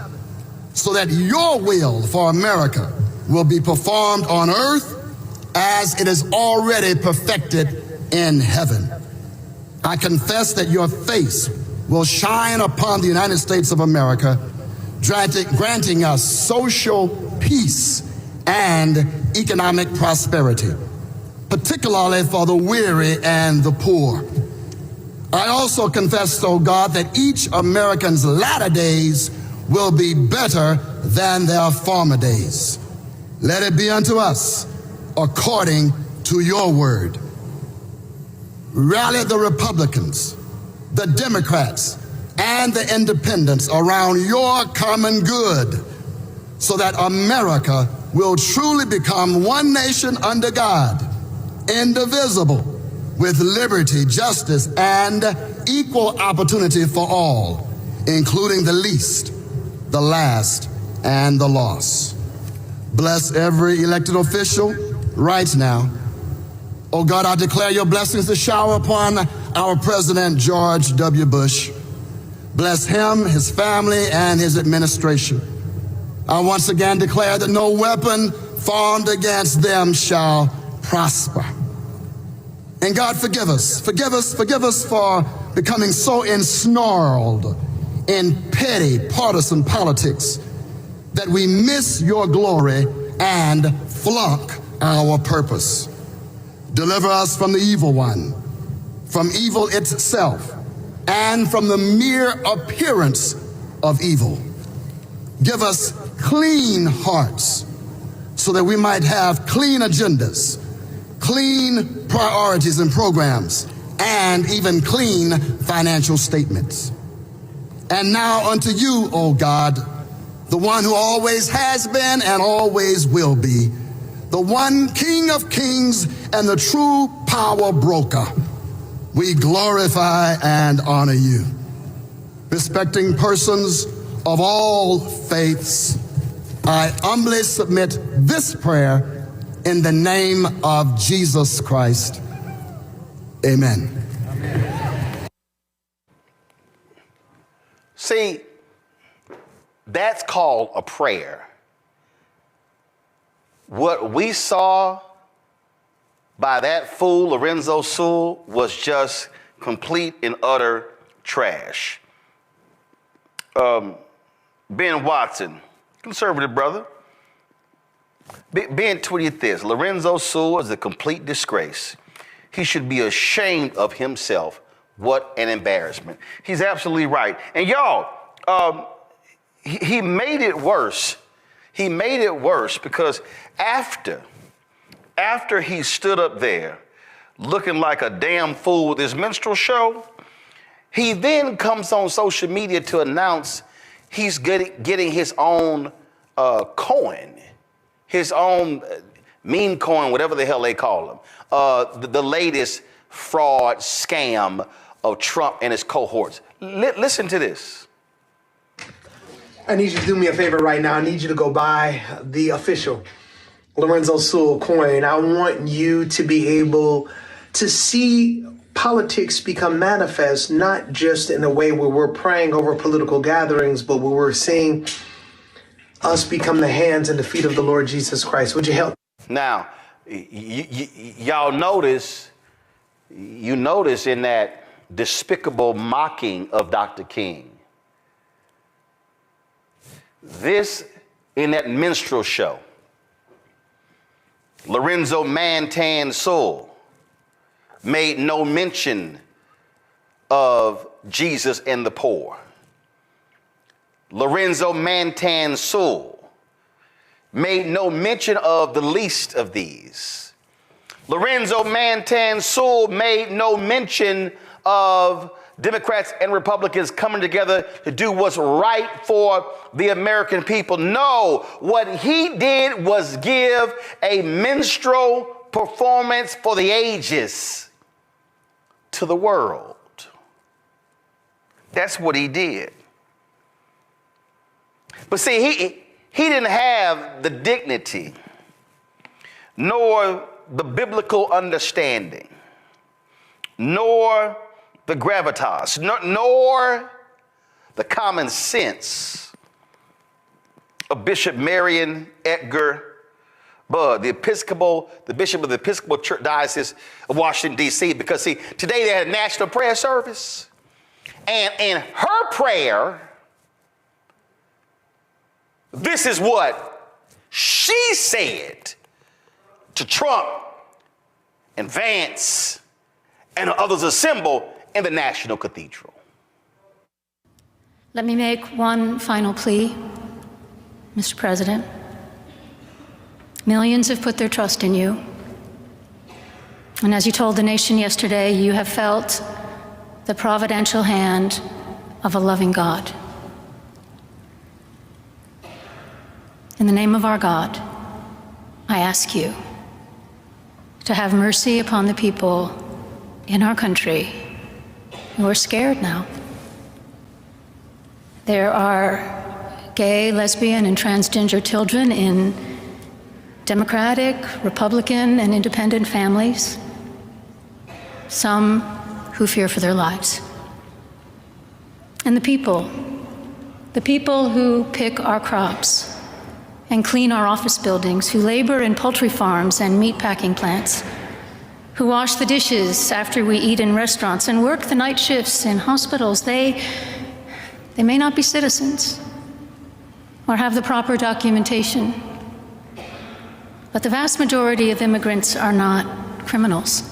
so that your will for America will be performed on earth as it is already perfected in heaven. I confess that your face will shine upon the United States of America, granting us social peace and economic prosperity, particularly for the weary and the poor. I also confess, O God, that each American's latter days will be better than their former days. Let it be unto us according to your word. Rally the Republicans, the Democrats, and the independents around your common good so that America will truly become one nation under God, indivisible, with liberty, justice, and equal opportunity for all, including the least, the last, and the lost. Bless every elected official right now. Oh God, I declare your blessings to shower upon our President George W. Bush. Bless him, his family, and his administration. I once again declare that no weapon formed against them shall prosper. And God, forgive us for becoming so ensnarled in petty partisan politics that we miss your glory and flunk our purpose. Deliver us from the evil one, from evil itself, and from the mere appearance of evil. Give us clean hearts so that we might have clean agendas, clean priorities and programs, and even clean financial statements. And now unto you, O God, the one who always has been and always will be, the one King of kings and the true power broker, we glorify and honor you. Respecting persons of all faiths, I humbly submit this prayer in the name of Jesus Christ. Amen. See, that's called a prayer. What we saw by that fool, Lorenzo Sewell, was just complete and utter trash. Ben Watson, conservative brother, Ben tweeted this: Lorenzo Sewell is a complete disgrace. He should be ashamed of himself. What an embarrassment. He's absolutely right. And y'all, he made it worse. He made it worse because after he stood up there looking like a damn fool with his minstrel show, he then comes on social media to announce he's getting his own coin, his own meme coin, whatever the hell they call them, the latest fraud scam of Trump and his cohorts. Listen to this. I need you to do me a favor right now. I need you to go buy the official Lorenzo Sewell coin. I want you to be able to see politics become manifest, not just in a way where we're praying over political gatherings, but where we're seeing us become the hands and the feet of the Lord Jesus Christ. Would you help? Now, y'all notice in that despicable mocking of Dr. King, this in that minstrel show, Lorenzo Martin Sewell made no mention of Jesus and the poor. Lorenzo Martin Sewell made no mention of the least of these. Lorenzo Martin Sewell made no mention of Democrats and Republicans coming together to do what's right for the American people. No, what he did was give a minstrel performance for the ages to the world. That's what he did. But see, he didn't have the dignity nor the biblical understanding nor the gravitas, nor the common sense of Bishop Marion Edgar Budd, the bishop of the Episcopal Church Diocese of Washington, D.C., because see, today they had a national prayer service, and in her prayer, this is what she said to Trump and Vance and others assembled in the National Cathedral. Let me make one final plea, Mr. President. Millions have put their trust in you. And as you told the nation yesterday, you have felt the providential hand of a loving God. In the name of our God, I ask you to have mercy upon the people in our country who are scared now. There are gay, lesbian, and transgender children in Democratic, Republican, and independent families, some who fear for their lives. And the people who pick our crops and clean our office buildings, who labor in poultry farms and meat packing plants, who wash the dishes after we eat in restaurants and work the night shifts in hospitals, they may not be citizens or have the proper documentation, but the vast majority of immigrants are not criminals.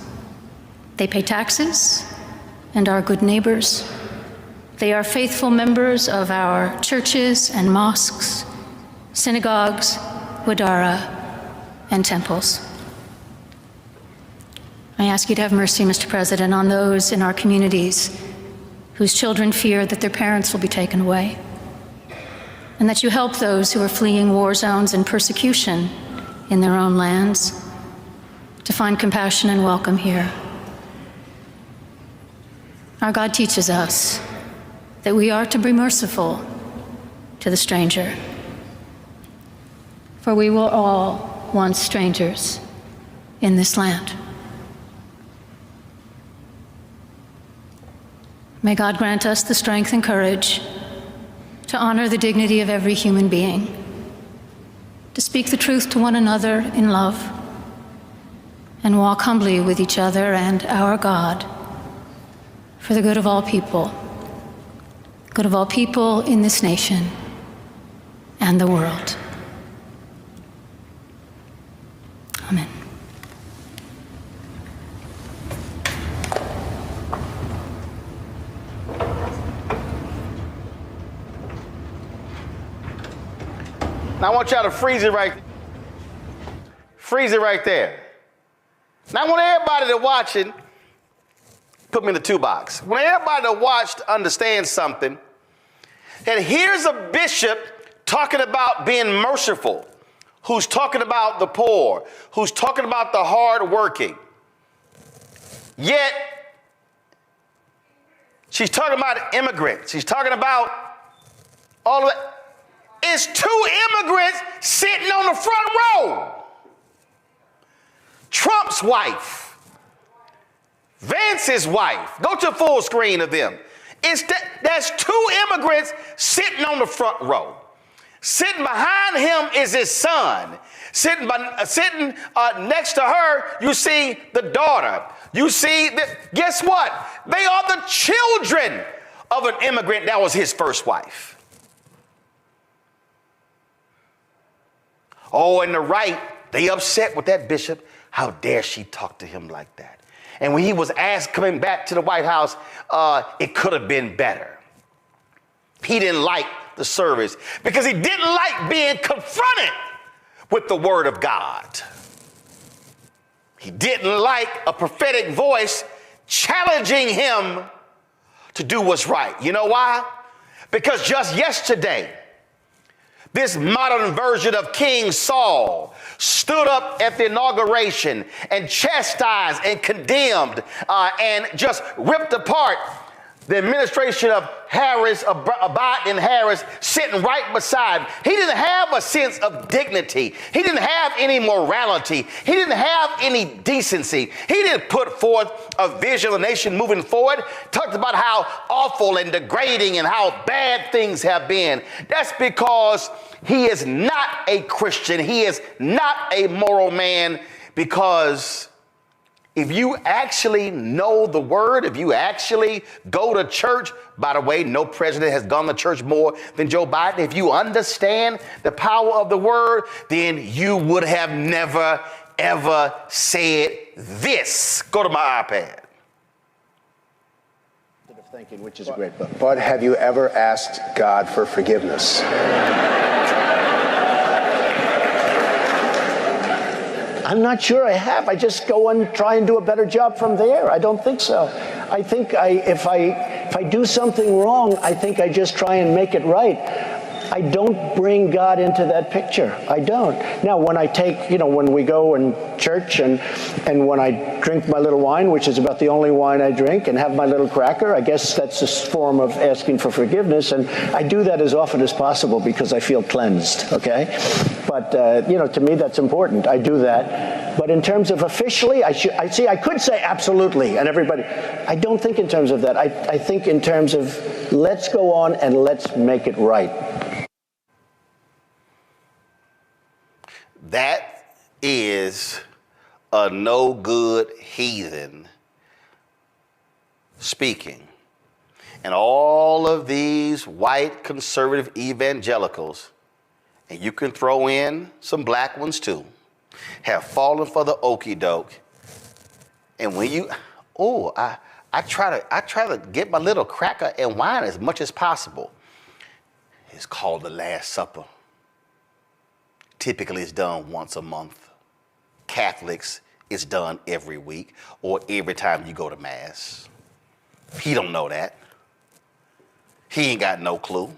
They pay taxes and are good neighbors. They are faithful members of our churches and mosques, synagogues, wadara, and temples. I ask you to have mercy, Mr. President, on those in our communities whose children fear that their parents will be taken away, and that you help those who are fleeing war zones and persecution in their own lands to find compassion and welcome here. Our God teaches us that we are to be merciful to the stranger, for we were all once strangers in this land. May God grant us the strength and courage to honor the dignity of every human being, to speak the truth to one another in love, and walk humbly with each other and our God for the good of all people in this nation and the world. Amen. Now I want y'all to freeze it right there. Now I want everybody to watching, put me in the 2 box. When everybody to watch to understand something, that here's a bishop talking about being merciful, who's talking about the poor, who's talking about the hardworking. Yet, she's talking about immigrants. She's talking about all of that. It's 2 immigrants sitting on the front row. Trump's wife, Vance's wife. Go to full screen of them. That's 2 immigrants sitting on the front row. Sitting behind him is his son. Sitting next to her, you see the daughter. You see, guess what? They are the children of an immigrant that was his first wife. Oh, and the right, they upset with that bishop. How dare she talk to him like that? And when he was asked coming back to the White House, it could have been better. He didn't like the service because he didn't like being confronted with the word of God. He didn't like a prophetic voice challenging him to do what's right. You know why? Because just yesterday, this modern version of King Saul stood up at the inauguration and chastised and condemned and just ripped apart the administration of Harris, of Biden and Harris, sitting right beside him. He didn't have a sense of dignity. He didn't have any morality. He didn't have any decency. He didn't put forth a vision of the nation moving forward. Talked about how awful and degrading and how bad things have been. That's because he is not a Christian. He is not a moral man, because if you actually know the word, if you actually go to church, by the way, no president has gone to church more than Joe Biden. If you understand the power of the word, then you would have never, ever said this. Go to my iPad. Thinking, which is a great book. But have you ever asked God for forgiveness? I'm not sure I have. I just go and try and do a better job from there. I don't think so. I think if I do something wrong, I think I just try and make it right. I don't bring God into that picture. I don't. Now, when I take, when we go in church and when I drink my little wine, which is about the only wine I drink, and have my little cracker, I guess that's a form of asking for forgiveness. And I do that as often as possible because I feel cleansed, okay? But, to me, that's important. I do that. But in terms of officially, I could say absolutely, and everybody, I don't think in terms of that. I think in terms of let's go on and let's make it right. That is a no good heathen speaking. And all of these white conservative evangelicals, and you can throw in some black ones too, have fallen for the okie doke. And when I try to get my little cracker and wine as much as possible. It's called the Last Supper. typically is done once a month. Catholics, it's done every week or every time you go to Mass. He don't know that. He ain't got no clue.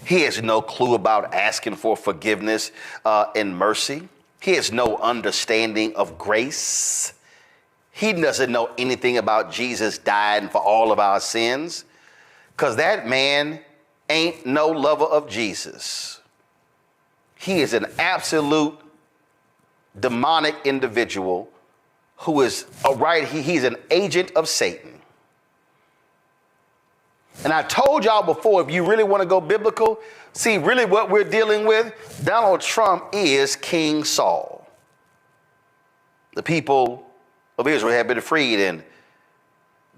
He has no clue about asking for forgiveness and mercy. He has no understanding of grace. He doesn't know anything about Jesus dying for all of our sins, because that man ain't no lover of Jesus. He is an absolute demonic individual who is he's an agent of Satan. And I told y'all before, if you really want to go biblical, see, really what we're dealing with, Donald Trump is King Saul. The people of Israel have been freed, and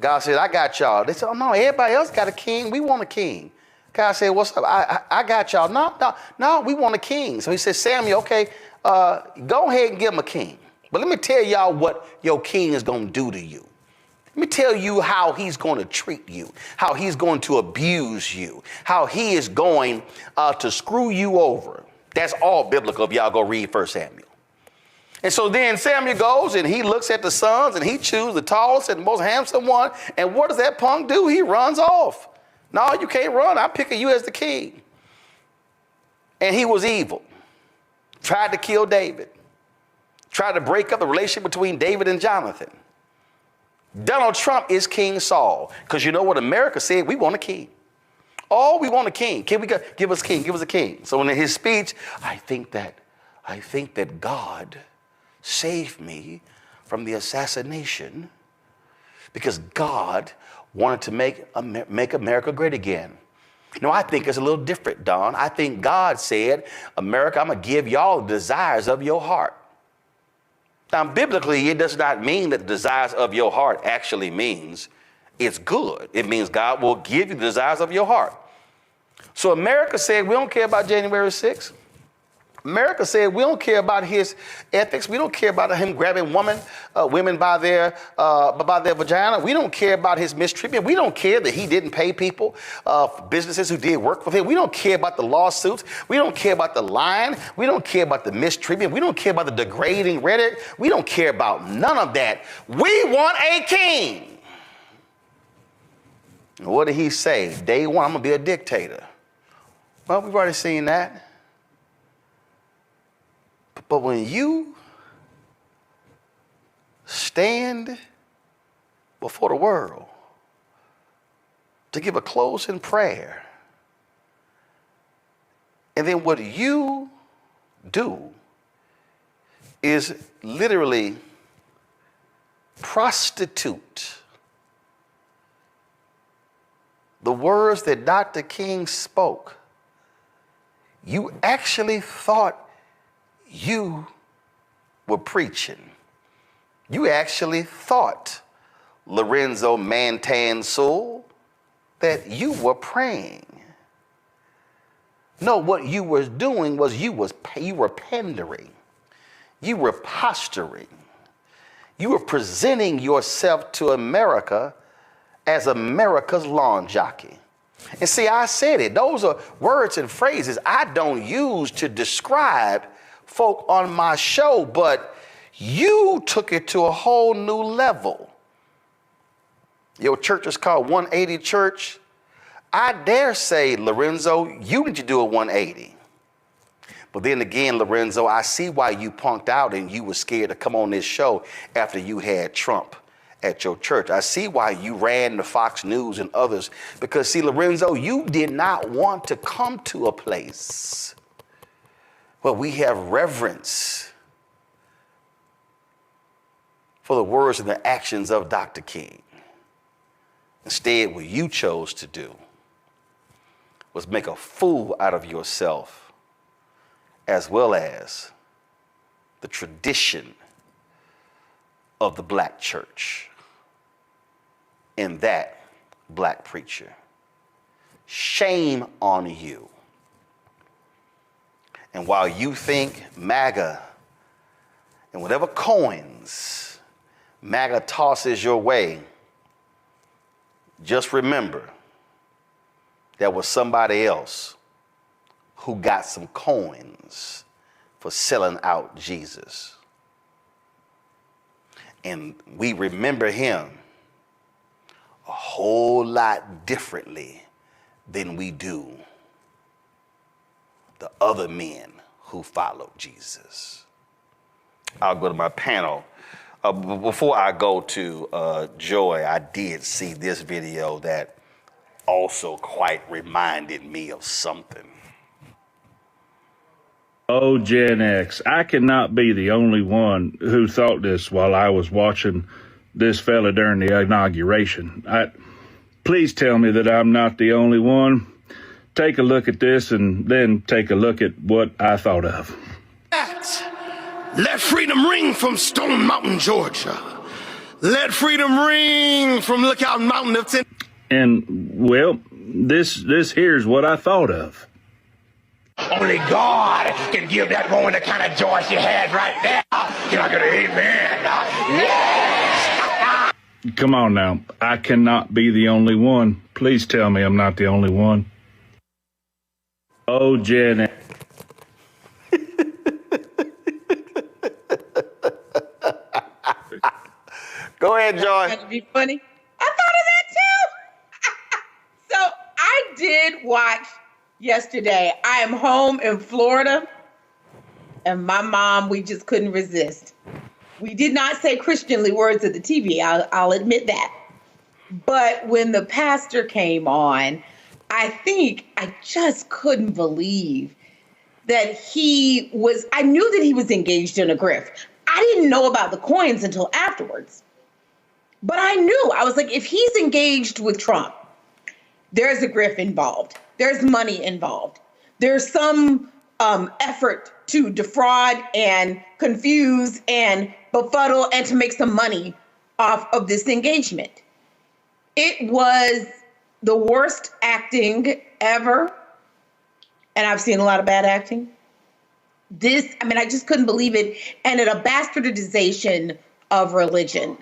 God said, I got y'all. They said, oh, no, everybody else got a king. We want a king. God said, what's up? I got y'all. No, we want a king. So he said, Samuel, okay, go ahead and give him a king. But let me tell y'all what your king is going to do to you. Let me tell you how he's going to treat you, how he's going to abuse you, how he is going to screw you over. That's all biblical if y'all go read 1 Samuel. And so then Samuel goes and he looks at the sons and he chooses the tallest and most handsome one. And what does that punk do? He runs off. No, you can't run. I'm picking you as the king. And he was evil. Tried to kill David. Tried to break up the relationship between David and Jonathan. Donald Trump is King Saul, because you know what America said? We want a king. Oh, we want a king. Can we give us a king? Give us a king. So in his speech, I think that God saved me from the assassination because God wanted to make America great again. No, I think it's a little different, Don. I think God said, America, I'm going to give y'all the desires of your heart. Now, biblically, it does not mean that the desires of your heart actually means it's good. It means God will give you the desires of your heart. So America said, we don't care about January 6th. America said, we don't care about his ethics. We don't care about him grabbing women by their vagina. We don't care about his mistreatment. We don't care that he didn't pay people, businesses who did work for him. We don't care about the lawsuits. We don't care about the lying. We don't care about the mistreatment. We don't care about the degrading rhetoric. We don't care about none of that. We want a king. And what did he say? Day one, I'm going to be a dictator. Well, we've already seen that. But when you stand before the world to give a closing prayer, and then what you do is literally prostitute the words that Dr. King spoke, you actually thought you were preaching. You actually thought, Lorenzo Mantansul, that you were praying. No, what you were doing was you were pandering. You were posturing. You were presenting yourself to America as America's lawn jockey. And see, I said it. Those are words and phrases I don't use to describe folk on my show, but you took it to a whole new level. Your church is called 180 Church. I dare say, Lorenzo, you need to do a 180. But then again, Lorenzo, I see why you punked out and you were scared to come on this show after you had Trump at your church. I see why you ran to Fox News and others, because see, Lorenzo, you did not want to come to a place where we have reverence for the words and the actions of Dr. King. Instead, what you chose to do was make a fool out of yourself, as well as the tradition of the black church and that black preacher. Shame on you. And while you think MAGA and whatever coins MAGA tosses your way, just remember there was somebody else who got some coins for selling out Jesus. And we remember him a whole lot differently than we do the other men who followed Jesus. I'll go to my panel. Before I go to Joy, I did see this video that also quite reminded me of something. Oh, Gen X, I cannot be the only one who thought this while I was watching this fella during the inauguration. Please tell me that I'm not the only one. Take a look at this and then take a look at what I thought of. Let freedom ring from Stone Mountain, Georgia. Let freedom ring from Lookout Mountain of Tennessee. And, well, this here's what I thought of. Only God can give that woman the kind of joy she had right there. Can I get an amen? Yes! Come on now. I cannot be the only one. Please tell me I'm not the only one. Oh, Gen X. Go ahead, Joy. That'd be funny. I thought of that too. So I did watch yesterday. I am home in Florida, and my mom, we just couldn't resist. We did not say Christianly words at the TV, I'll admit that. But when the pastor came on, I just couldn't believe that I knew that he was engaged in a grift. I didn't know about the coins until afterwards. But I knew, I was like, if he's engaged with Trump, there's a grift involved. There's money involved. There's some effort to defraud and confuse and befuddle and to make some money off of this engagement. It was the worst acting ever. And I've seen a lot of bad acting. I just couldn't believe it. And a bastardization of religion.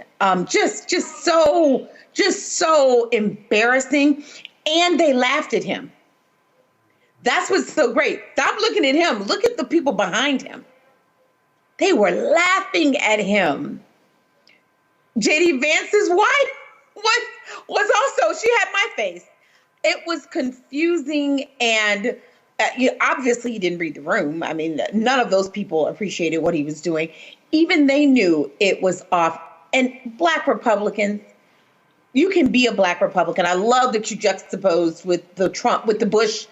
Just so embarrassing. And they laughed at him. That's what's so great. Stop looking at him. Look at the people behind him. They were laughing at him. J.D. Vance's wife was also, she had my face. It was confusing and obviously he didn't read the room. I mean, none of those people appreciated what he was doing. Even they knew it was off. And Black Republicans, you can be a Black Republican. I love that you juxtaposed with the Bush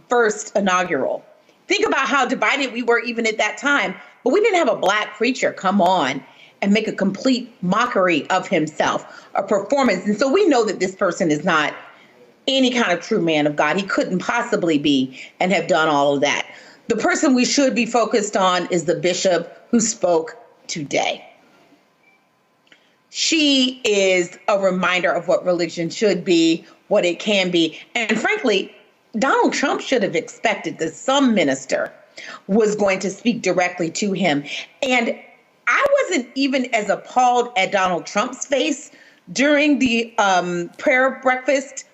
first inaugural. Think about how divided we were even at that time. But we didn't have a Black preacher come on and make a complete mockery of himself, a performance. And so we know that this person is not any kind of true man of God. He couldn't possibly be and have done all of that. The person we should be focused on is the bishop who spoke today. She is a reminder of what religion should be, what it can be. And frankly, Donald Trump should have expected that some minister was going to speak directly to him. And I wasn't even as appalled at Donald Trump's face during the prayer breakfast,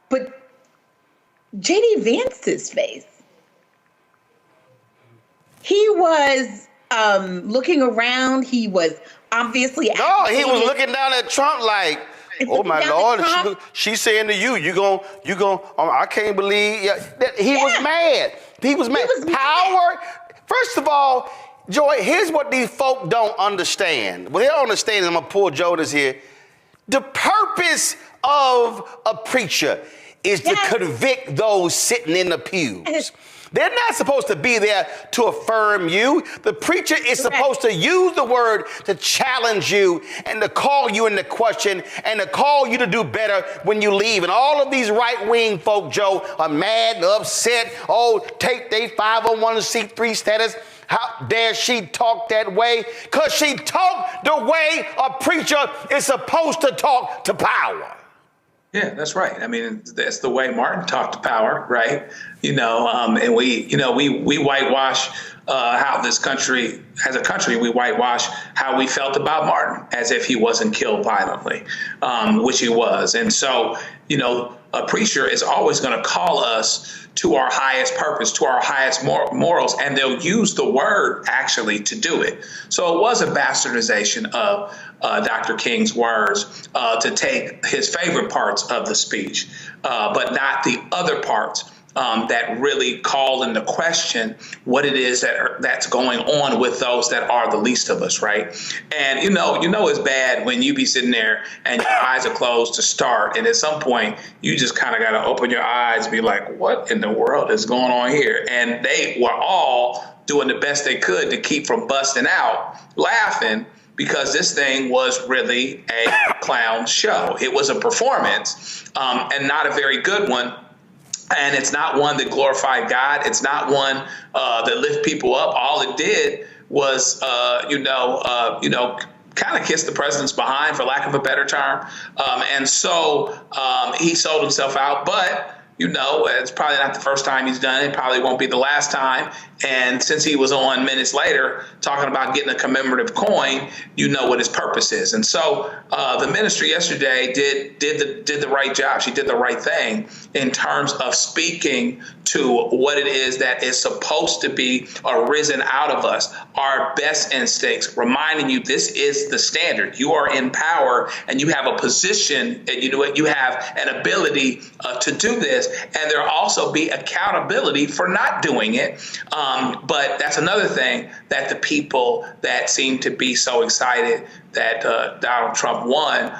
but J.D. Vance's face. He was looking around. He was obviously... No, he was looking down at Trump like, oh my Lord, she's saying to you, you gon', I can't believe. He was mad. He was mad. Power. First of all, Joy, here's what these folk don't understand. Well, they don't understand, I'm going to pull Jonas here. The purpose of a preacher is to convict those sitting in the pews. They're not supposed to be there to affirm you. The preacher is supposed to use the word to challenge you and to call you into question and to call you to do better when you leave. And all of these right-wing folk, Joe, are mad and upset. Oh, take their 501c3 status. How dare she talk that way? Because she talked the way a preacher is supposed to talk to power. Yeah, that's right. I mean, that's the way Martin talked to power, right? And we whitewash how this country, as a country, we whitewash how we felt about Martin as if he wasn't killed violently, which he was. And so, a preacher is always going to call us to our highest purpose, to our highest morals, and they'll use the word actually to do it. So it was a bastardization of Dr. King's words to take his favorite parts of the speech, but not the other parts that really call into question what it is that's going on with those that are the least of us, right? And you know it's bad when you be sitting there and your eyes are closed to start, and at some point you just kind of got to open your eyes and be like, what in the world is going on here? And they were all doing the best they could to keep from busting out laughing, because this thing was really a clown show. It was a performance, and not a very good one. And it's not one that glorified God. It's not one that lift people up. All it did was, kind of kiss the president's behind, for lack of a better term. And so he sold himself out. But, it's probably not the first time he's done it. Probably won't be the last time. And since he was on minutes later talking about getting a commemorative coin, you know what his purpose is. And so the ministry yesterday did the right job. She did the right thing in terms of speaking to what it is that is supposed to be arisen out of us, our best instincts, reminding you this is the standard. You are in power and you have a position, and you have an ability to do this. And there'll also be accountability for not doing it. But that's another thing that the people that seem to be so excited that Donald Trump won,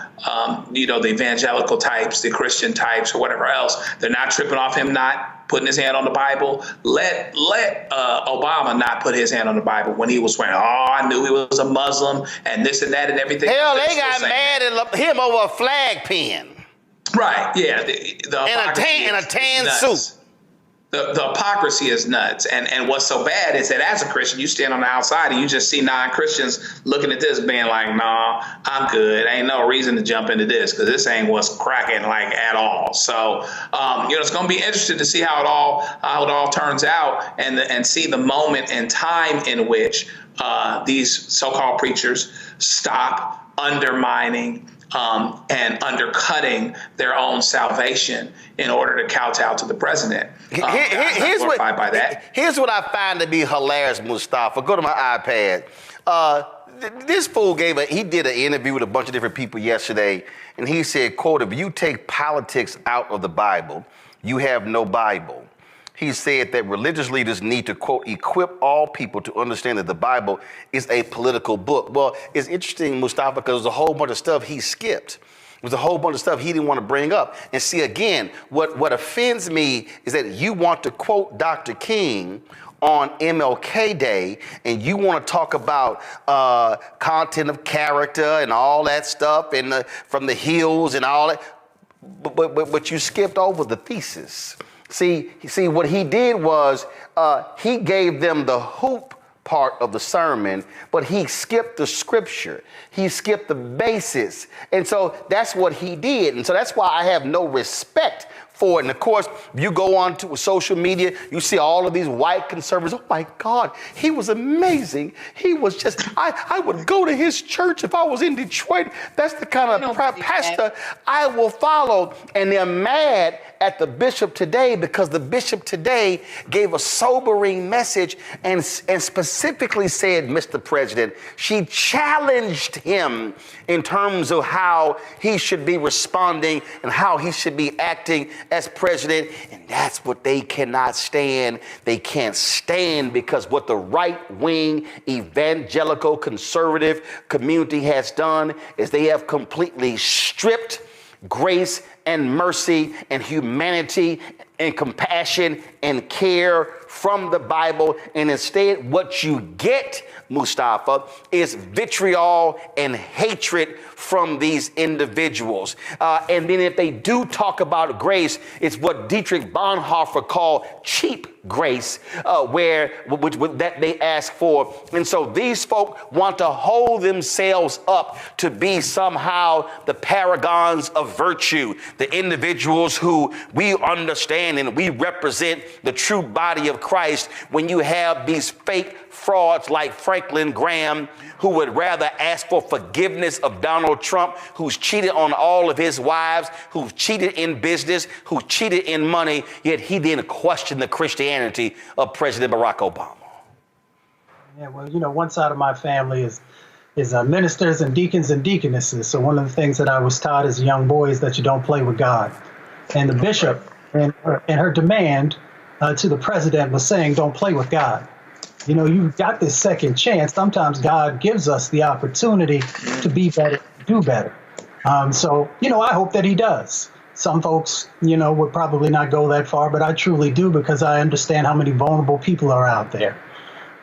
the evangelical types, the Christian types, or whatever else, they're not tripping off him not putting his hand on the Bible. Let Obama not put his hand on the Bible when he was swearing, I knew he was a Muslim and this and that and everything. Hell, they got mad at him over a flag pin. Right, yeah. And a tan suit. The hypocrisy is nuts. And what's so bad is that as a Christian, you stand on the outside and you just see non-Christians looking at this being like, nah, I'm good. Ain't no reason to jump into this because this ain't what's cracking like at all. So, it's going to be interesting to see how it all turns out and see the moment and time in which these so-called preachers stop undermining and undercutting their own salvation in order to kowtow to the president. Here's what I find to be hilarious, Mustafa. Go to my iPad. This fool he did an interview with a bunch of different people yesterday, and he said, quote, if you take politics out of the Bible, you have no Bible. He said that religious leaders need to, quote, equip all people to understand that the Bible is a political book. Well, it's interesting, Mustafa, because there's a whole bunch of stuff he skipped. There's a whole bunch of stuff he didn't want to bring up. And see, again, what offends me is that you want to quote Dr. King on MLK Day, and you want to talk about content of character and all that stuff, and from the hills and all that, but you skipped over the thesis. See, what he did was he gave them the hoop part of the sermon, but he skipped the scripture. He skipped the basis. And so that's what he did. And so that's why I have no respect for it. And of course, you go on to social media, you see all of these white conservatives. Oh my God, he was amazing. He was just, I would go to his church if I was in Detroit. That's the kind of pastor I will follow. And they're mad at the bishop today because the bishop today gave a sobering message and specifically said, Mr. President, she challenged him in terms of how he should be responding and how he should be acting as president. And that's what they cannot stand. They can't stand because what the right-wing evangelical conservative community has done is they have completely stripped grace and mercy and humanity and compassion and care from the Bible. And instead, what you get, Mustafa, is vitriol and hatred from these individuals. And then if they do talk about grace, it's what Dietrich Bonhoeffer called cheap grace, that they ask for. And so these folk want to hold themselves up to be somehow the paragons of virtue, the individuals who we understand and we represent the true body of Christ, when you have these fake frauds like Franklin Graham, who would rather ask for forgiveness of Donald Donald Trump, who's cheated on all of his wives, who's cheated in business, who cheated in money, yet he didn't question the Christianity of President Barack Obama. Yeah, well, one side of my family is ministers and deacons and deaconesses. So one of the things that I was taught as a young boy is that you don't play with God. And the bishop, and her demand to the president was saying, don't play with God. You've got this second chance. Sometimes God gives us the opportunity to be better, do better. So I hope that he does. Some folks, would probably not go that far, but I truly do, because I understand how many vulnerable people are out there.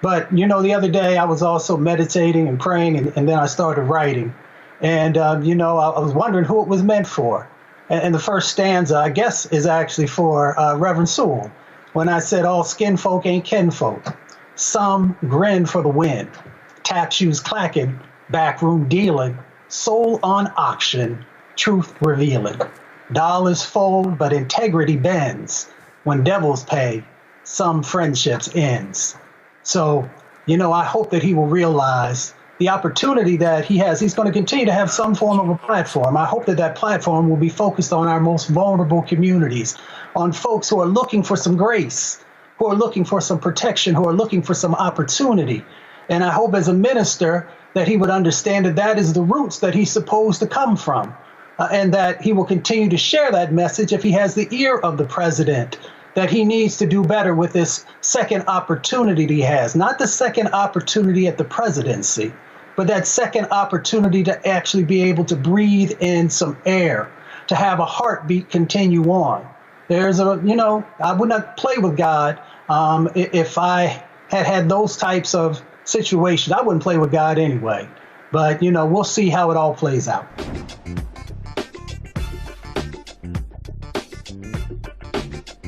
But, the other day I was also meditating and praying, and then I started writing. And, I was wondering who it was meant for. And the first stanza, I guess, is actually for Reverend Sewell, when I said all skin folk ain't kinfolk. Some grin for the win. Tap shoes clacking, backroom dealing, soul on auction, truth revealing. Dollars fold, but integrity bends. When devils pay, some friendships ends. So, I hope that he will realize the opportunity that he has. He's going to continue to have some form of a platform. I hope that that platform will be focused on our most vulnerable communities, on folks who are looking for some grace, who are looking for some protection, who are looking for some opportunity. And I hope as a minister that he would understand that that is the roots that he's supposed to come from, and that he will continue to share that message if he has the ear of the president, that he needs to do better with this second opportunity he has, not the second opportunity at the presidency, but that second opportunity to actually be able to breathe in some air, to have a heartbeat continue on. There's I would not play with God if I had those types of situations. I wouldn't play with God anyway. But, we'll see how it all plays out.